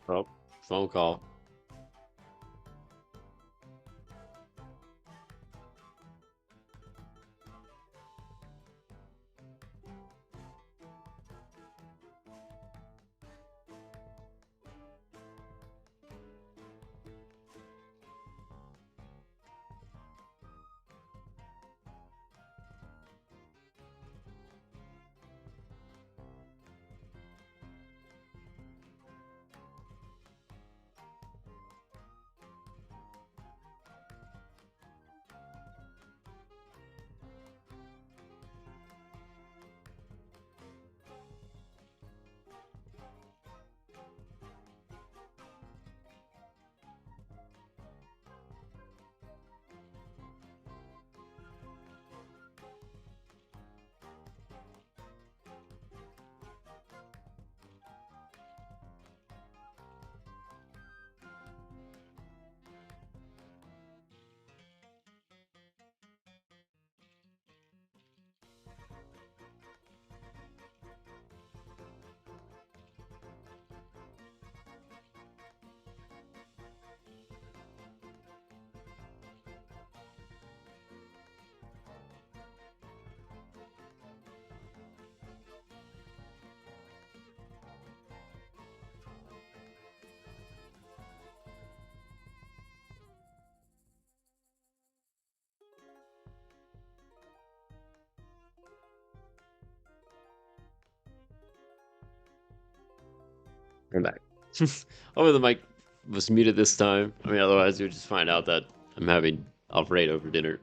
Oh, phone call. I'm back. Hopefully the mic was muted this time. I mean, otherwise you would just find out that I'm having Alfredo for dinner.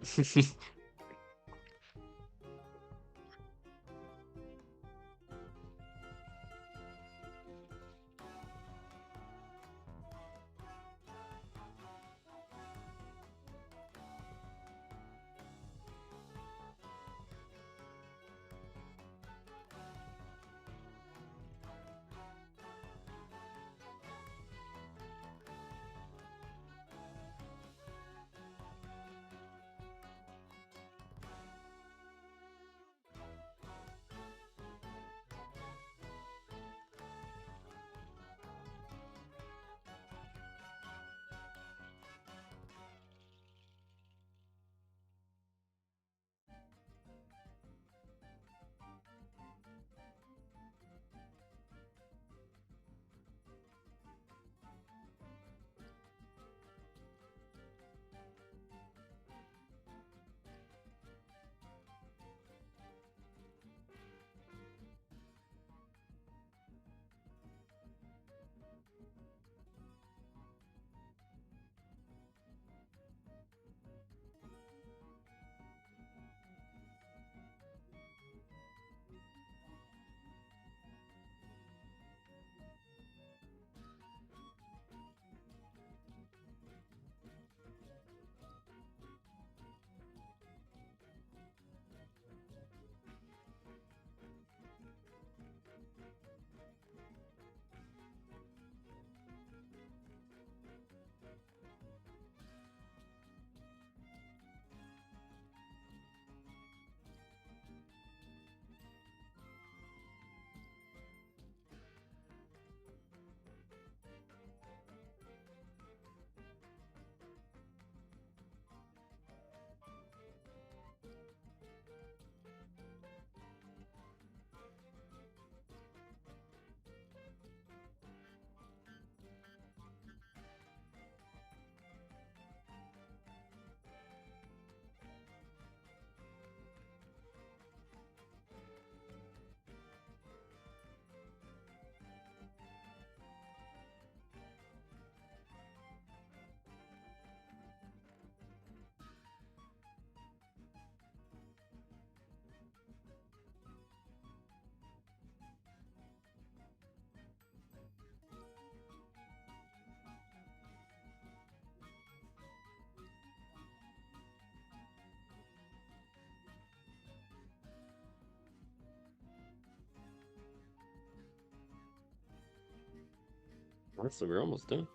Honestly, we're almost done.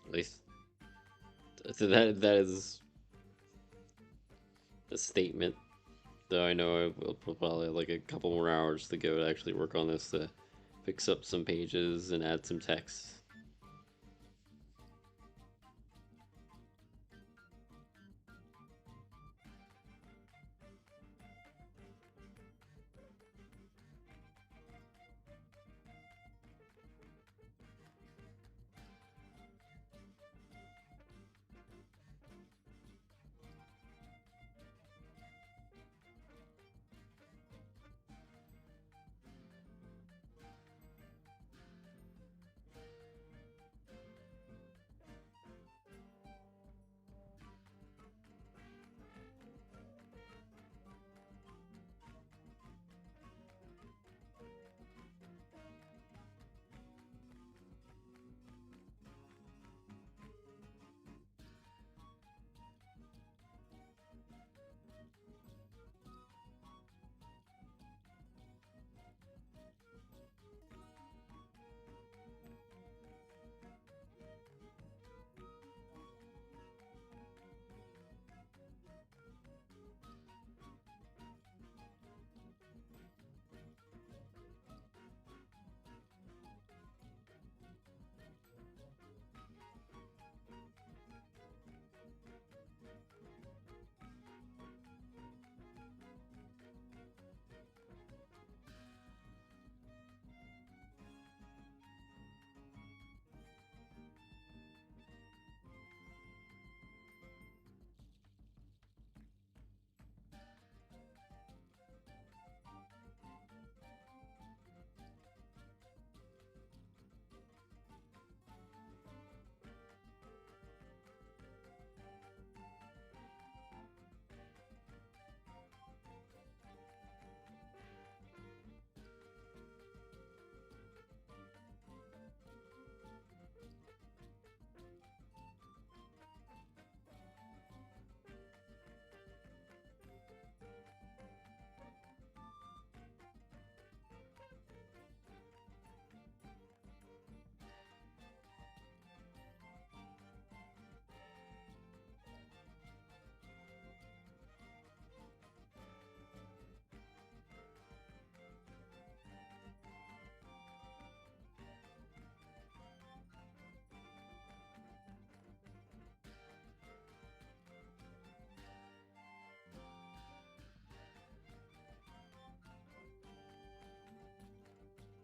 At least that is a statement. Though I know I will probably like a couple more hours to go to actually work on this to fix up some pages and add some text.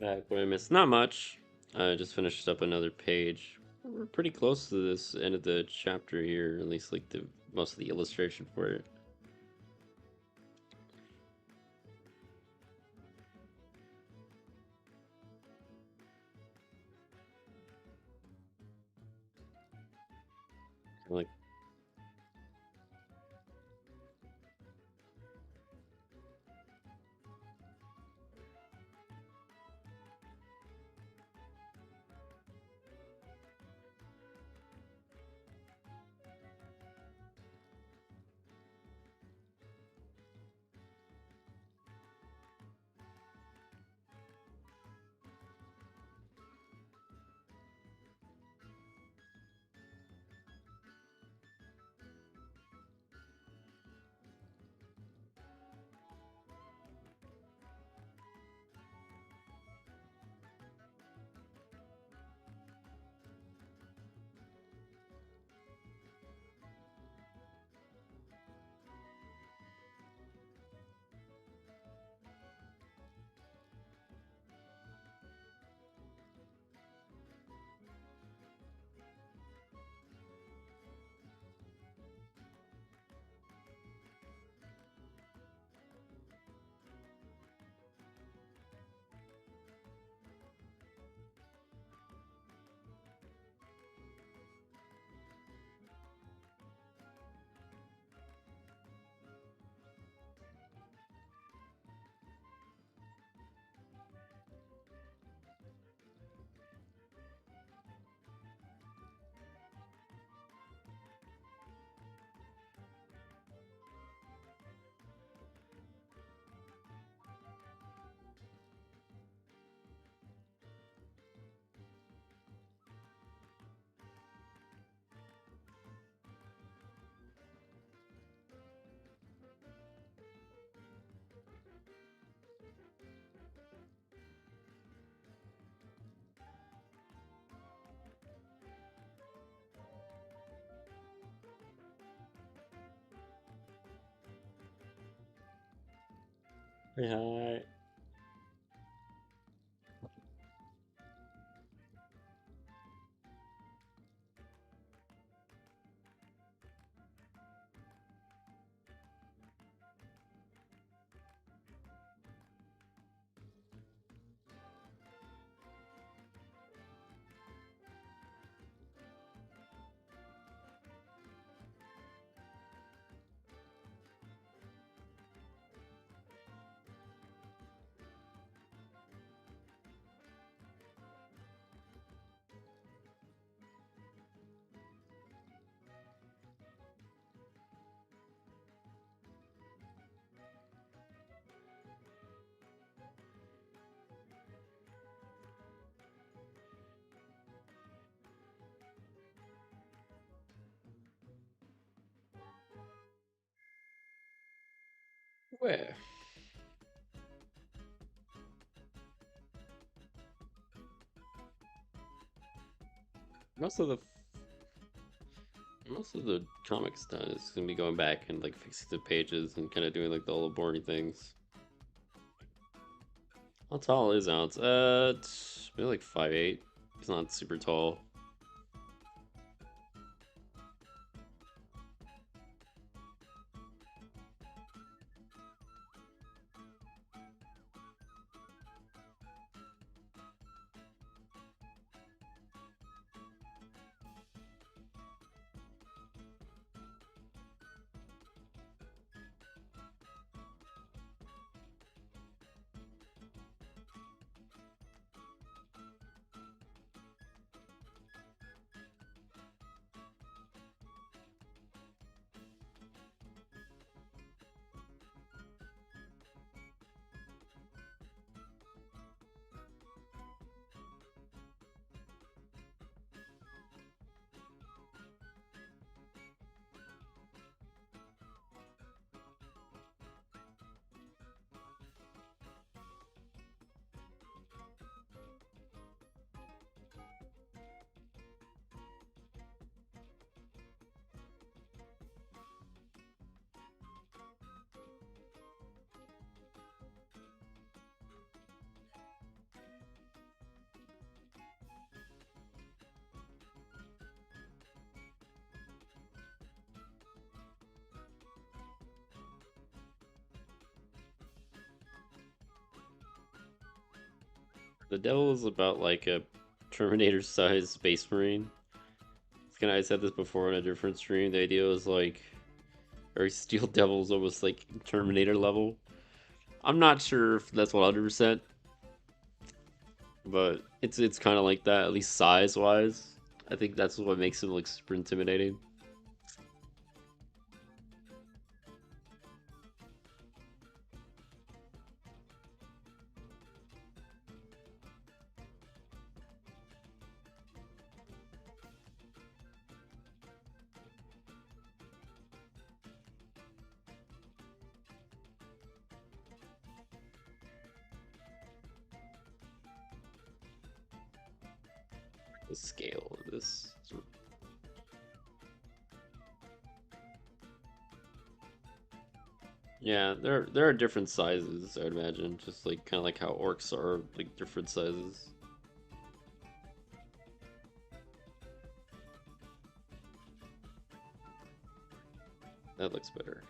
Back what I missed. Not much. I just finished up another page. We're pretty close to this end of the chapter here, at least like the most of the illustration for it. Like, hey, hi. Where? Most of the most of the comics done is gonna be going back and like fixing the pages and kind of doing like all the boring things. How tall is Ounce? It's maybe like 5'8". He's not super tall. The devil is about like a Terminator-sized space marine. It's kind of, I said this before in a different stream. The idea was like, or Steel Devil's almost like Terminator level. I'm not sure if that's 100%, but it's kind of like that, at least size-wise. I think that's what makes him like super intimidating. The scale of this. Yeah, there are different sizes, I'd imagine, just like kind of like how orcs are like different sizes. That looks better.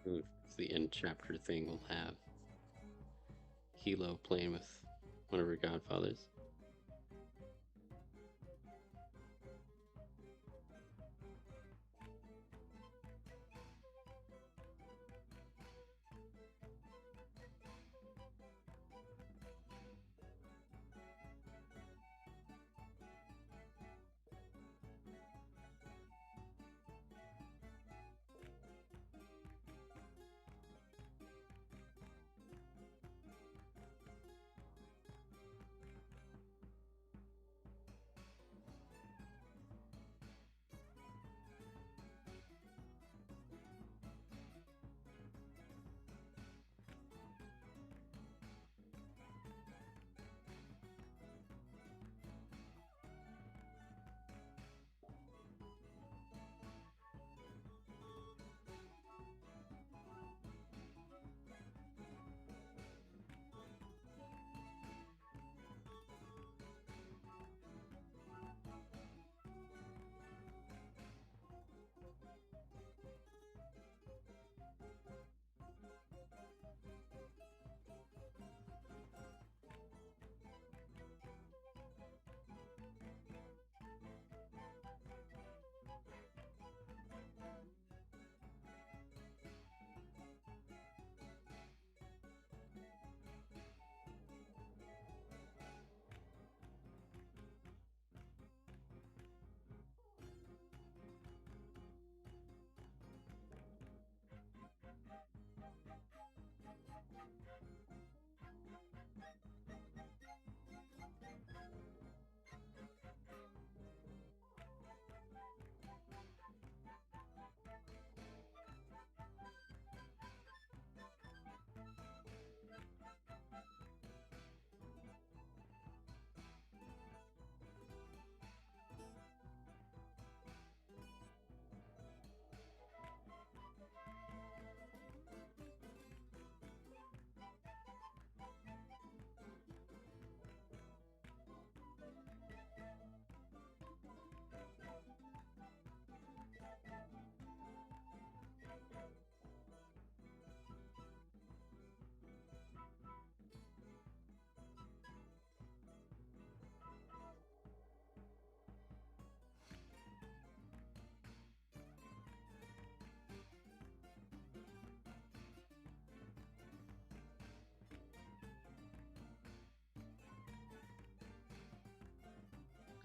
Ooh, it's the end chapter thing we'll have Hilo playing with one of her godfathers.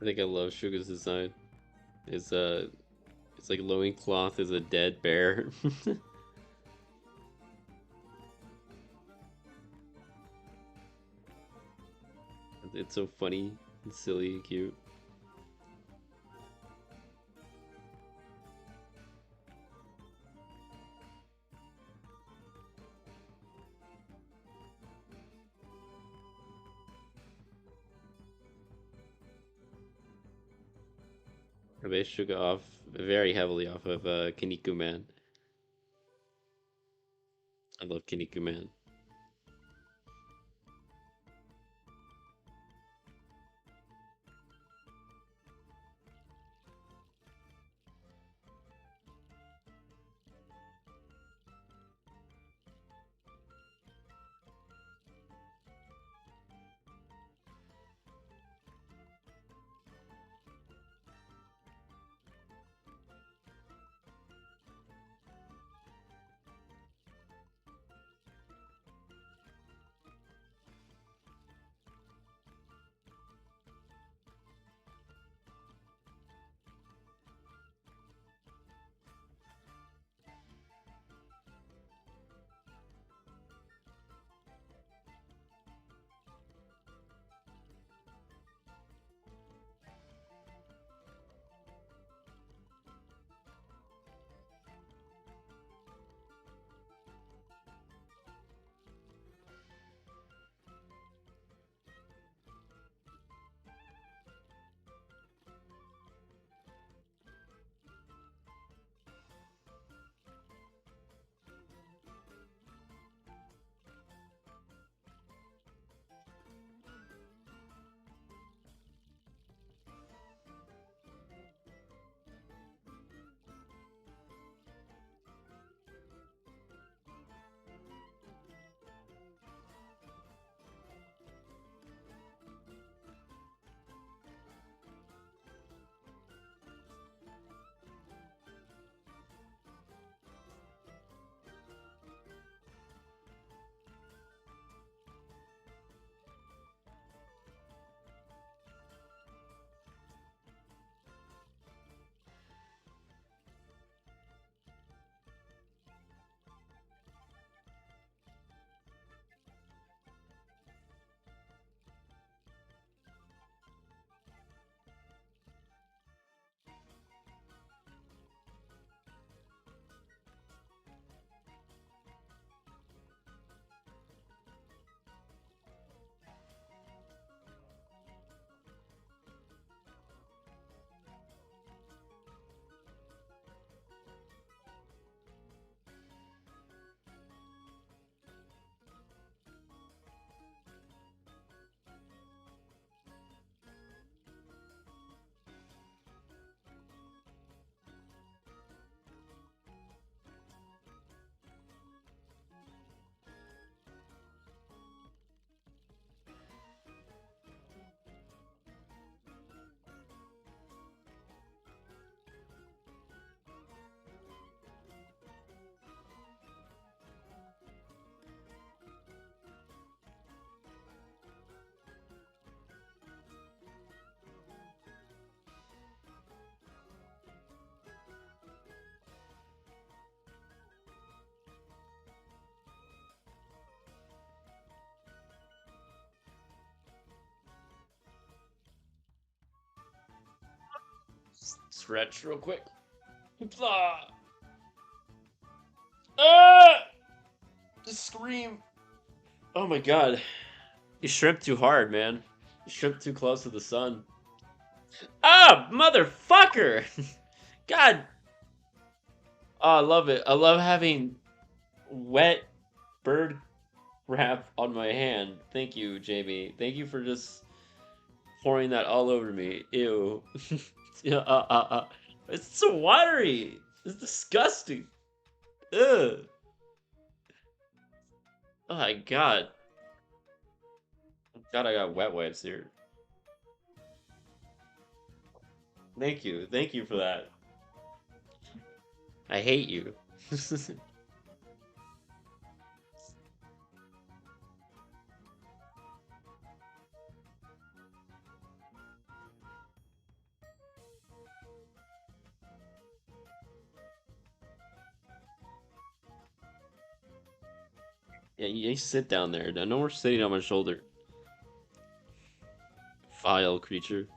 I think I love Suga's design. It's it's like loincloth is a dead bear. It's so funny and silly and cute. I based Suga off very heavily off of Kiniku Man. I love Kiniku Man. stretch real quick. Ah! Ah! Just scream. Oh my god. You shrimp too hard, man. You shrimp too close to the sun. Ah, motherfucker! God. Oh, I love it. I love having wet bird crap on my hand. Thank you, Jamie. Thank you for just pouring that all over me. Ew. Yeah, it's so watery. It's disgusting. Ugh. Oh my god. God, I got wet wipes here. Thank you. Thank you for that. I hate you. Yeah, you sit down there. No more sitting on my shoulder. Vile creature.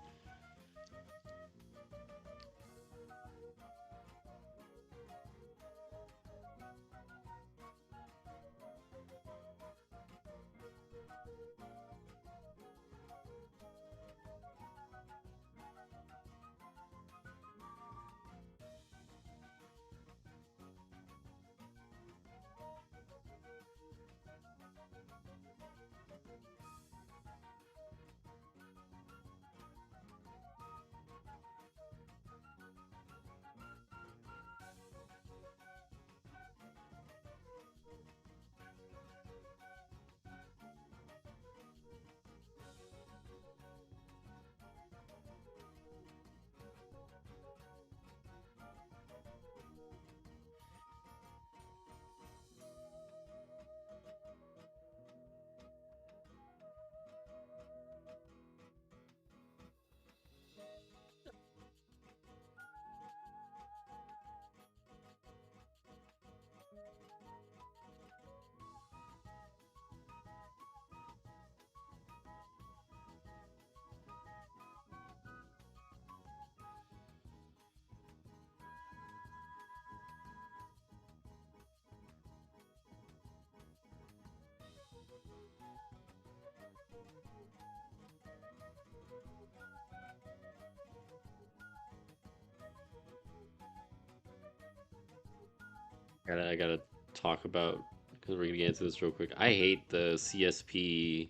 I gotta talk about because we're gonna get into this real quick. I hate the CSP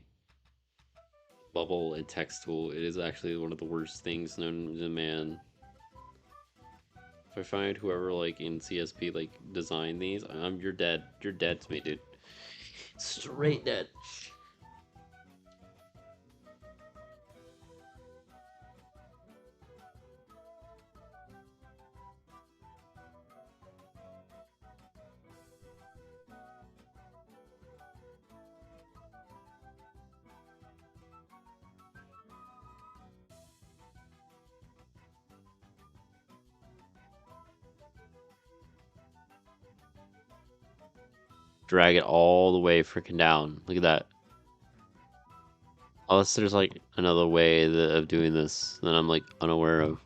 bubble and text tool. It is actually one of the worst things known to man. If I find whoever like in CSP like designed these, you're dead. You're dead to me, dude. Straight dead. Drag it all the way freaking down. Look at that. Unless there's like another way of doing this that I'm like unaware of.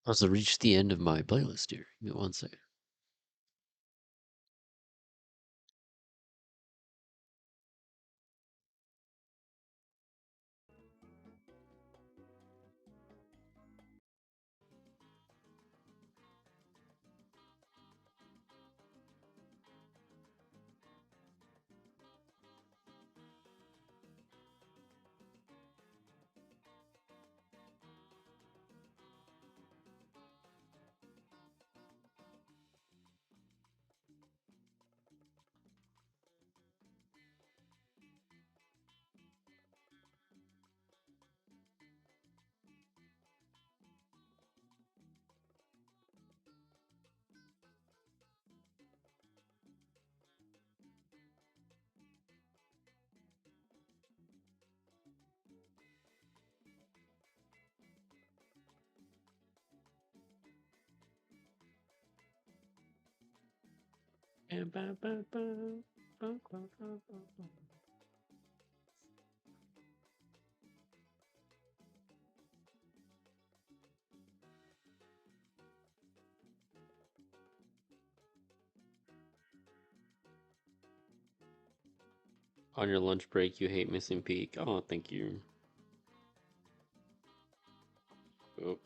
I also reached the end of my playlist here. Give me one second. On your lunch break, you hate missing peak. Oh, thank you. Oh.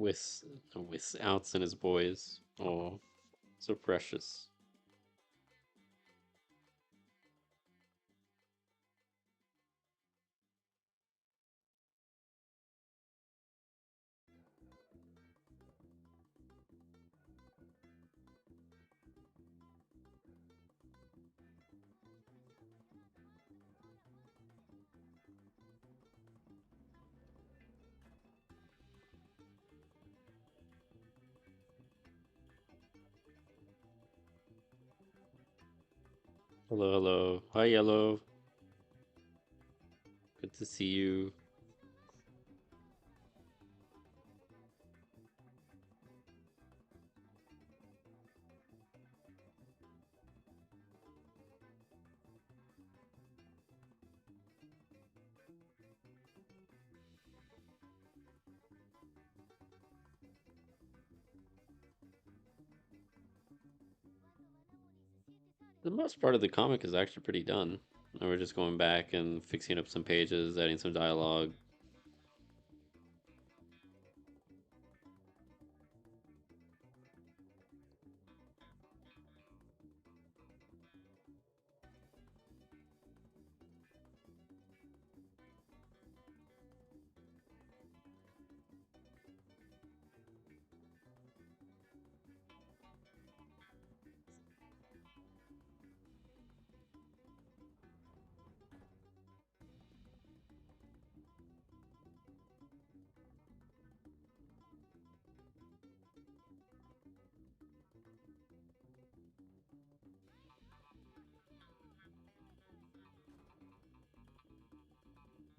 With outs and his boys. Oh, so precious. Hello, hello. Hi, Yellow. Good to see you. The most part of the comic is actually pretty done. And we're just going back and fixing up some pages, adding some dialogue.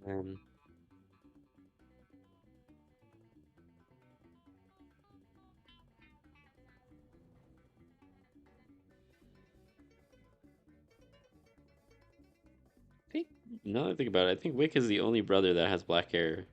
Um, I think, now that I think about it, I think Wick is the only brother that has black hair.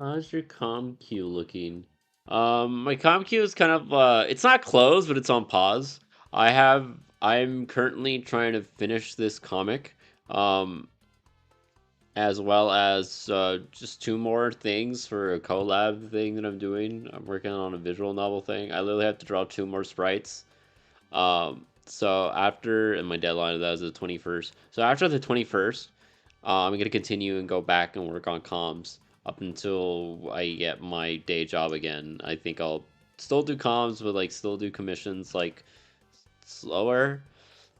How's your com queue looking? My com queue is kind of it's not closed, but it's on pause. I'm currently trying to finish this comic, um, as well as just two more things for a collab thing that I'm doing. I'm working on a visual novel thing. I literally have to draw two more sprites. So after, and my deadline of that is the 21st. So after the 21st, I'm gonna continue and go back and work on comms up until I get my day job again. I think I'll still do comms, but like still do commissions like slower.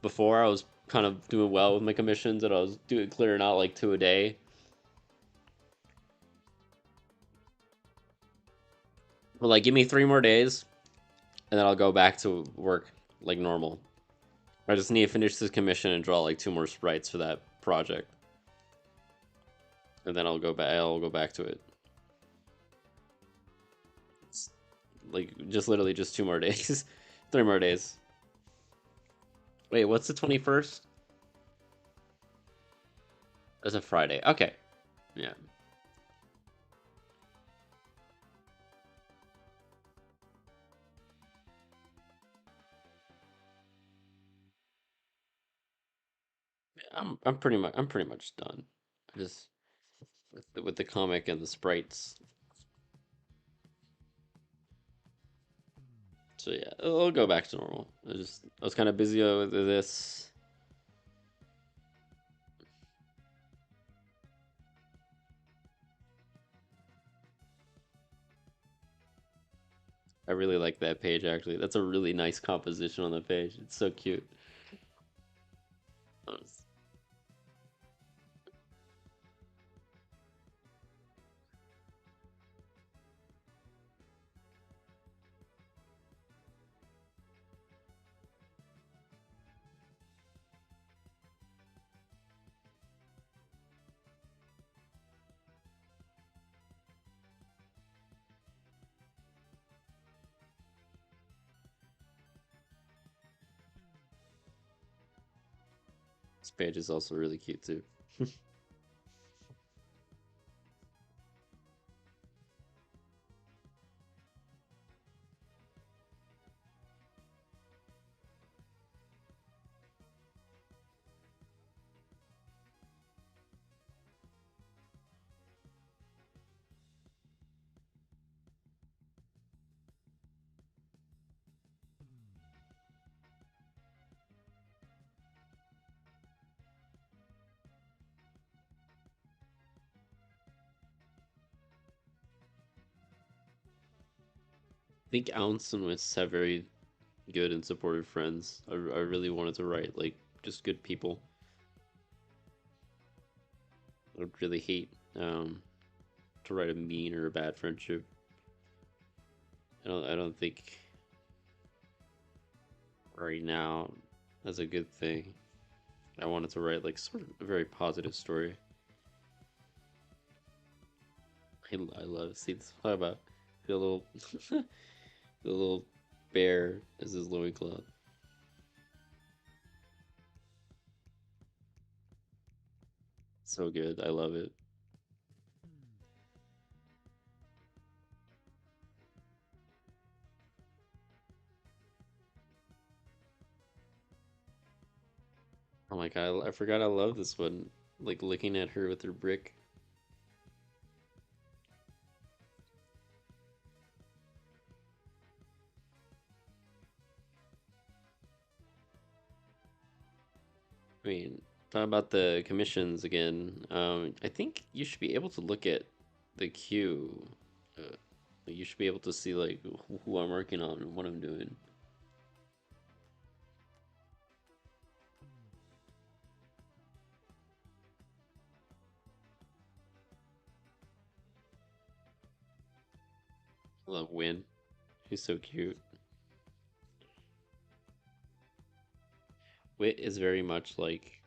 Before I was kind of doing well with my commissions, and I was doing clearing out like two a day. But like, give me 3 more days, and then I'll go back to work like normal. I just need to finish this commission and draw like two more sprites for that project, and then I'll go back. I'll go back to it. It's like just literally just 2 more days, 3 more days. Wait, what's the 21st? That's a Friday. Okay, yeah. I'm pretty much done. I just with the comic and the sprites. So yeah, I'll go back to normal. I was kind of busy with this. I really like that page actually. That's a really nice composition on the page. It's so cute. This page is also really cute too. I think Ounce and Wits have very good and supportive friends. I really wanted to write like just good people. I would really hate to write a mean or a bad friendship. I don't think right now that's a good thing. I wanted to write like sort of a very positive story. I love see this what about the little the little bear as his loincloth. So good. I love it. Oh my god, I forgot I love this one. Like looking at her with her brick. I mean, talking about the commissions again. I think you should be able to look at the queue. Uh, you should be able to see like who I'm working on and what I'm doing. I love Win. He's so cute. Wit is very much like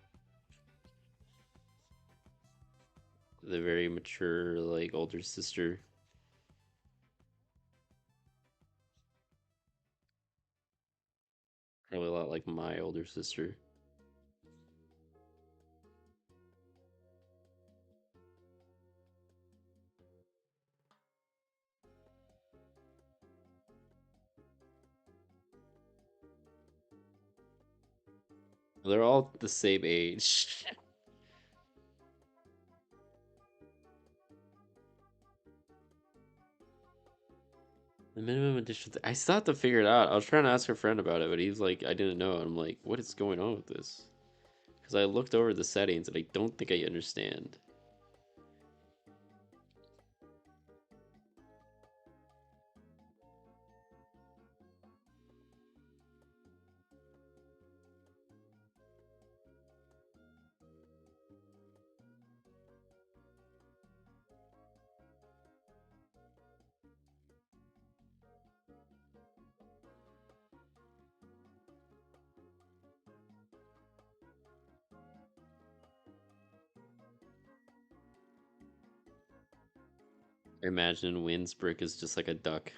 the very mature, like older sister. Probably a lot like my older sister. They're all the same age. The minimum edition. I still have to figure it out. I was trying to ask a friend about it, but he's like, I didn't know. I'm like, what is going on with this? Because I looked over the settings and I don't think I understand. I imagine Winsbrick is just like a duck.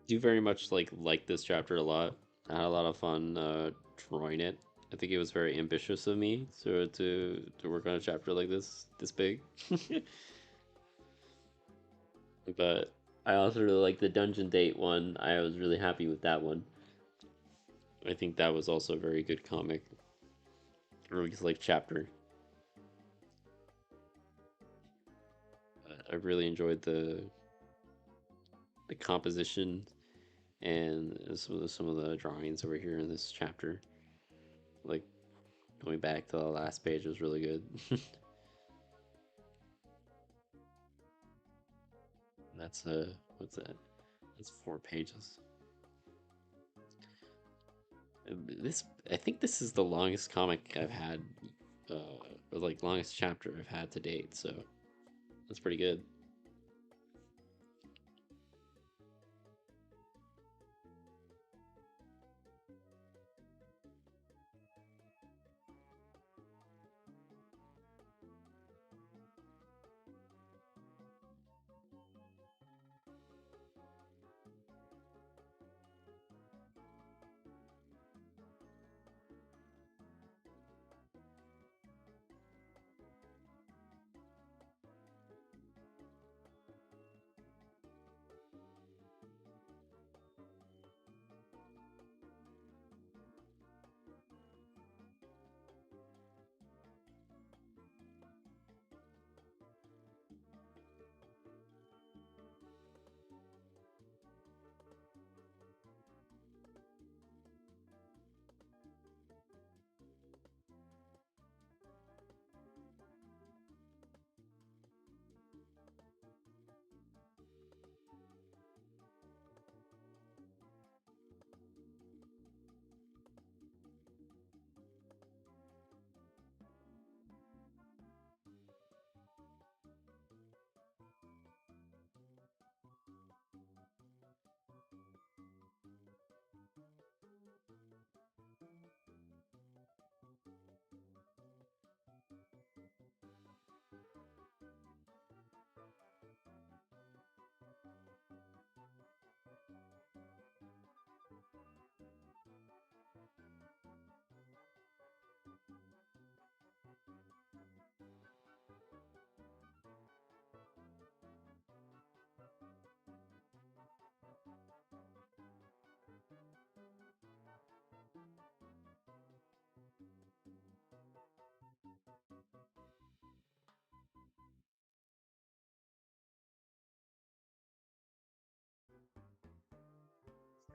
Do very much like this chapter a lot. I had a lot of fun drawing it. I think it was very ambitious of me to work on a chapter like this big. But I also really like the dungeon date one. I was really happy with that one. I think that was also a very good comic, or at least like chapter. I really enjoyed the composition and some of the drawings over here in this chapter. Like going back to the last page was really good. That's what's that? That's 4 pages. This I think this is the longest comic I've had, or like longest chapter I've had to date. So that's pretty good.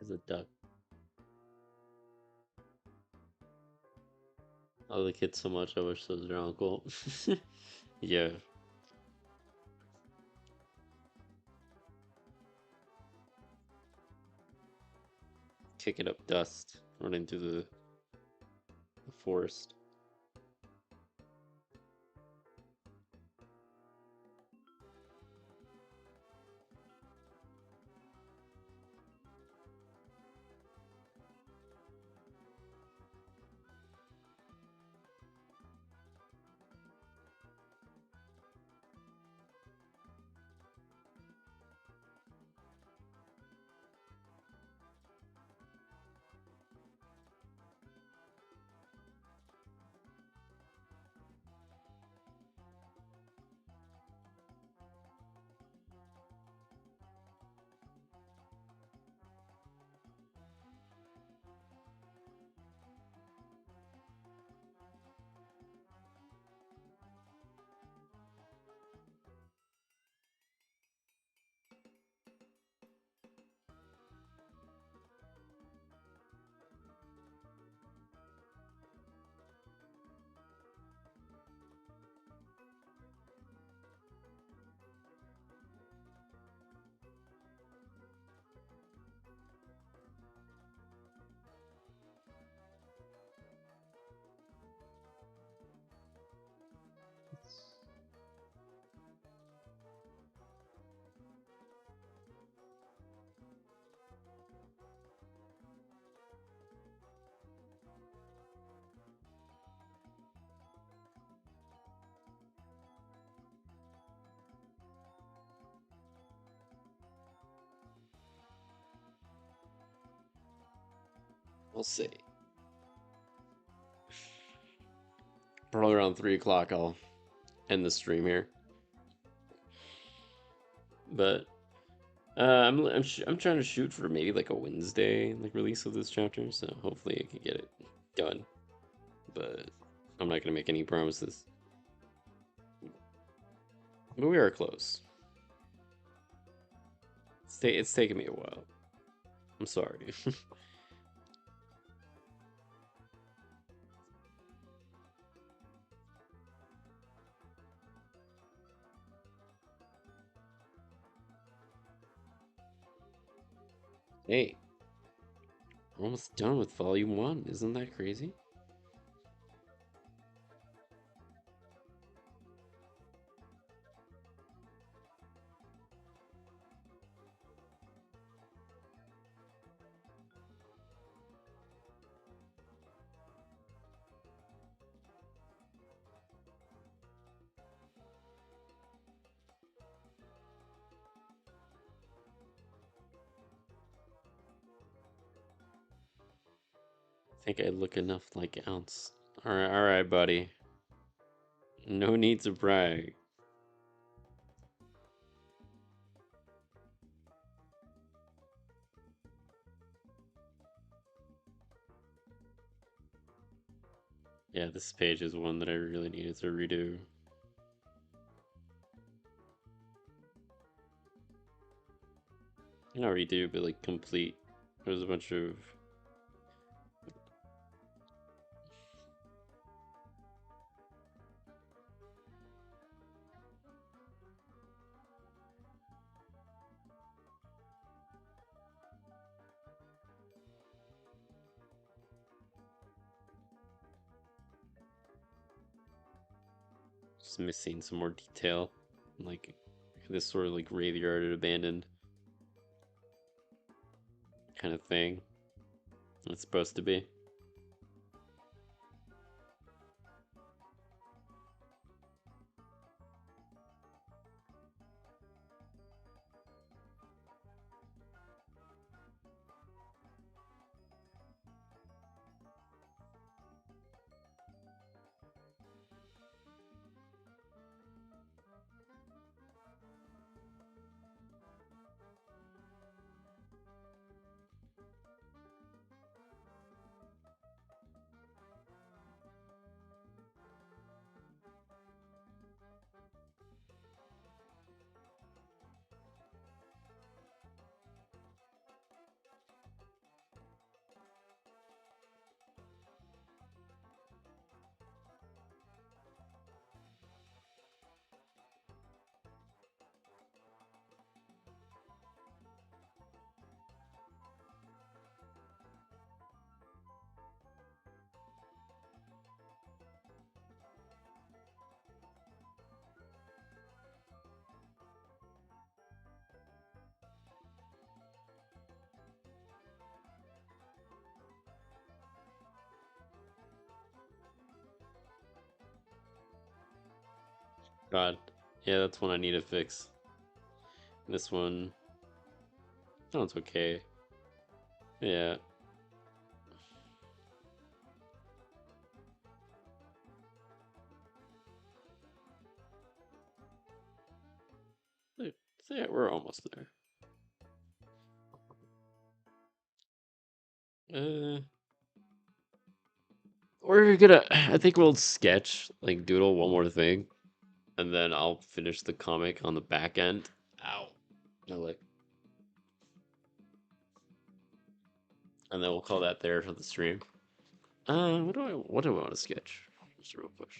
There's a duck. I like it so much, I wish that was your uncle. Yeah. Kicking up dust, running through the forest. We'll see. Probably around 3 o'clock I'll end the stream here. But I'm trying to shoot for maybe like a Wednesday like release of this chapter, so hopefully I can get it done. But I'm not gonna make any promises. But we are close. It's taken me a while. I'm sorry. Hey, we're almost done with volume 1. Isn't that crazy? I think I look enough like Ounce. Alright, buddy. No need to brag. Yeah, this page is one that I really needed to redo. Not redo, but like complete. There's a bunch of just missing some more detail. Like this sort of like graveyard abandoned kind of thing. It's supposed to be. God. Yeah, that's one I need to fix. This one, oh, it's okay. Yeah. So yeah, we're almost there. Uh, we're gonna. I think we'll sketch like doodle one more thing, and then I'll finish the comic on the back end. Ow. No, like, and then we'll call that there for the stream. What do I want to sketch? Just a real push.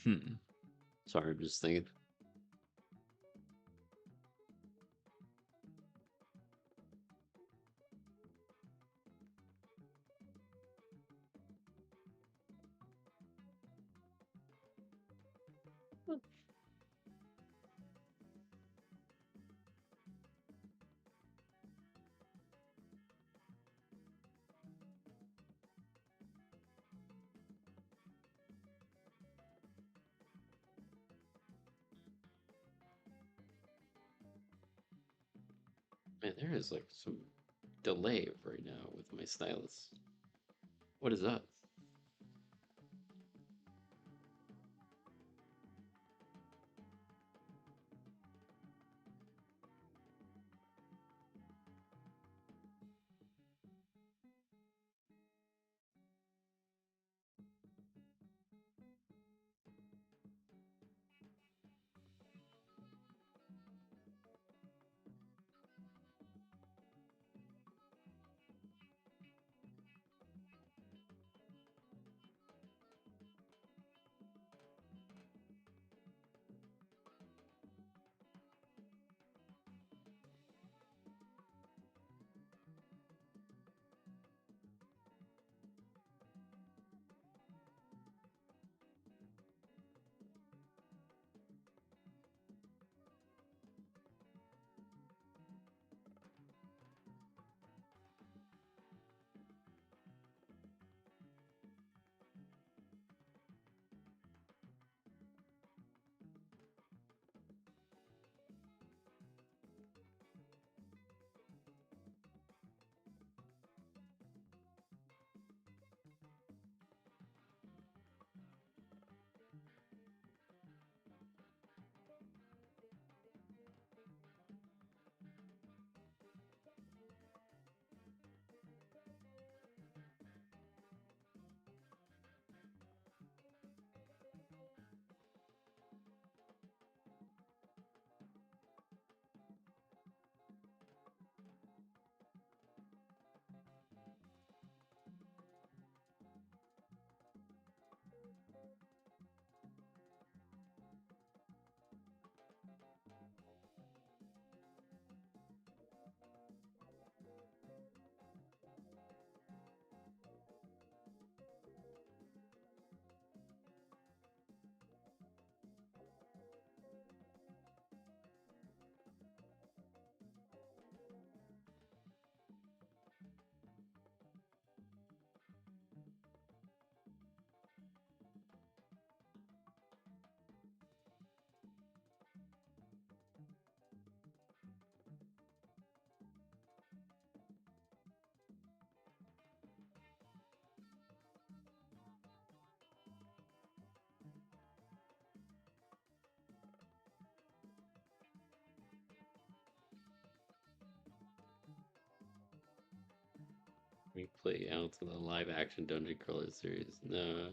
Hmm. Sorry, I'm just thinking. Man, there is like some delay right now with my stylus. What is that? We play out to the live action Dungeon Crawler series. No.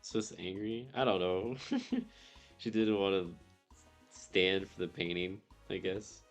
So it's angry. I don't know. She didn't want to stand for the painting, I guess.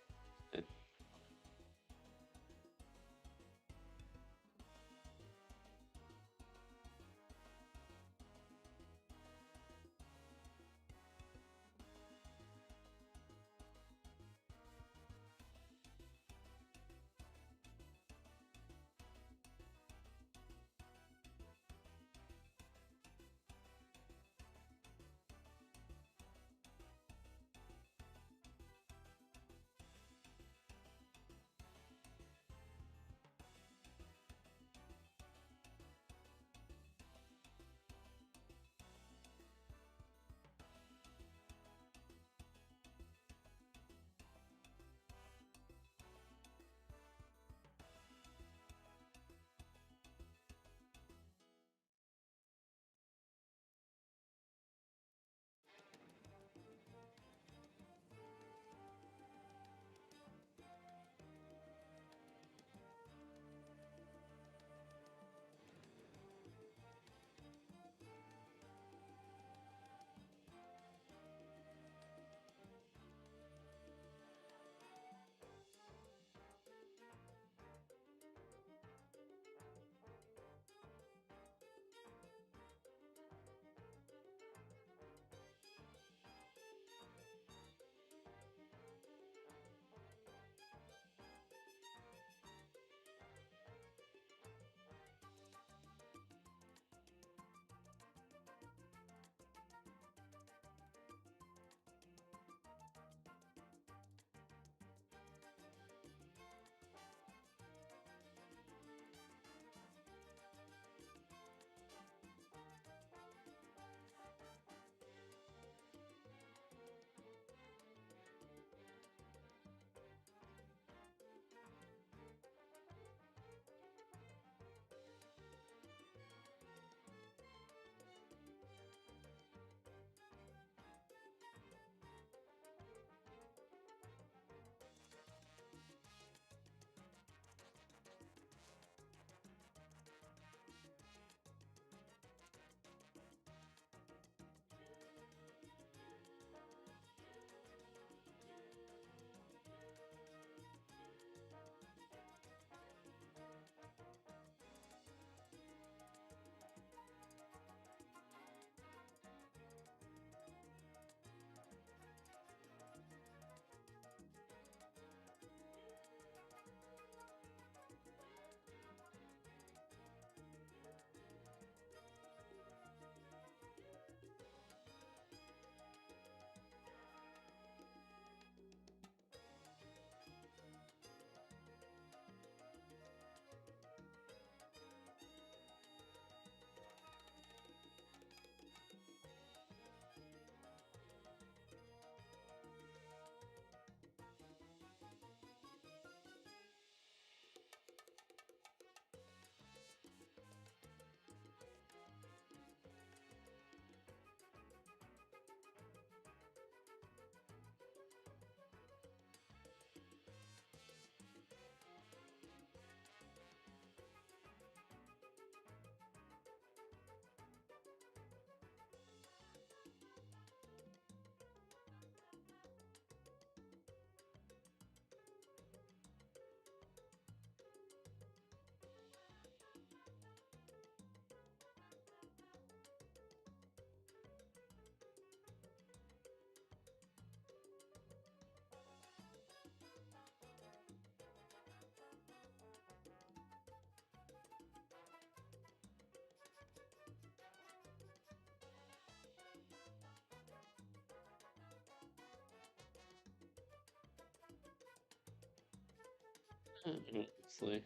Honestly,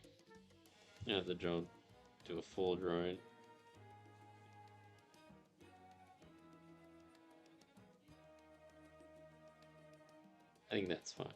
yeah, the drone do a full drawing. I think that's fine.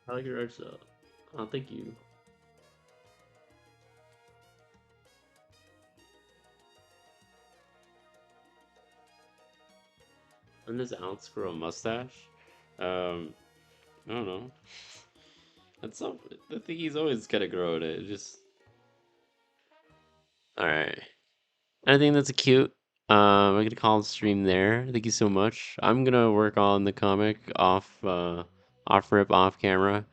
I like your art style. Oh, thank you. And this outgrow mustache. I don't know. That's some. I think he's always gotta grow it. It just. All right. I think that's cute. I'm gonna call the stream there. Thank you so much. I'm gonna work on the comic off rip, off camera,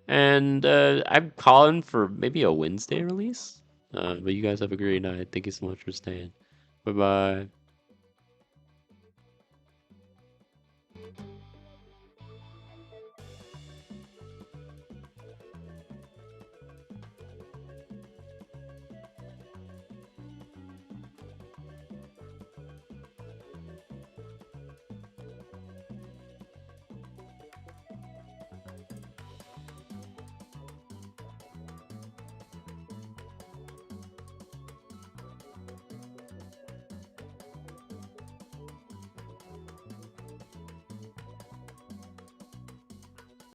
and I'm calling for maybe a Wednesday release. But you guys have a great night. Thank you so much for staying. Bye bye.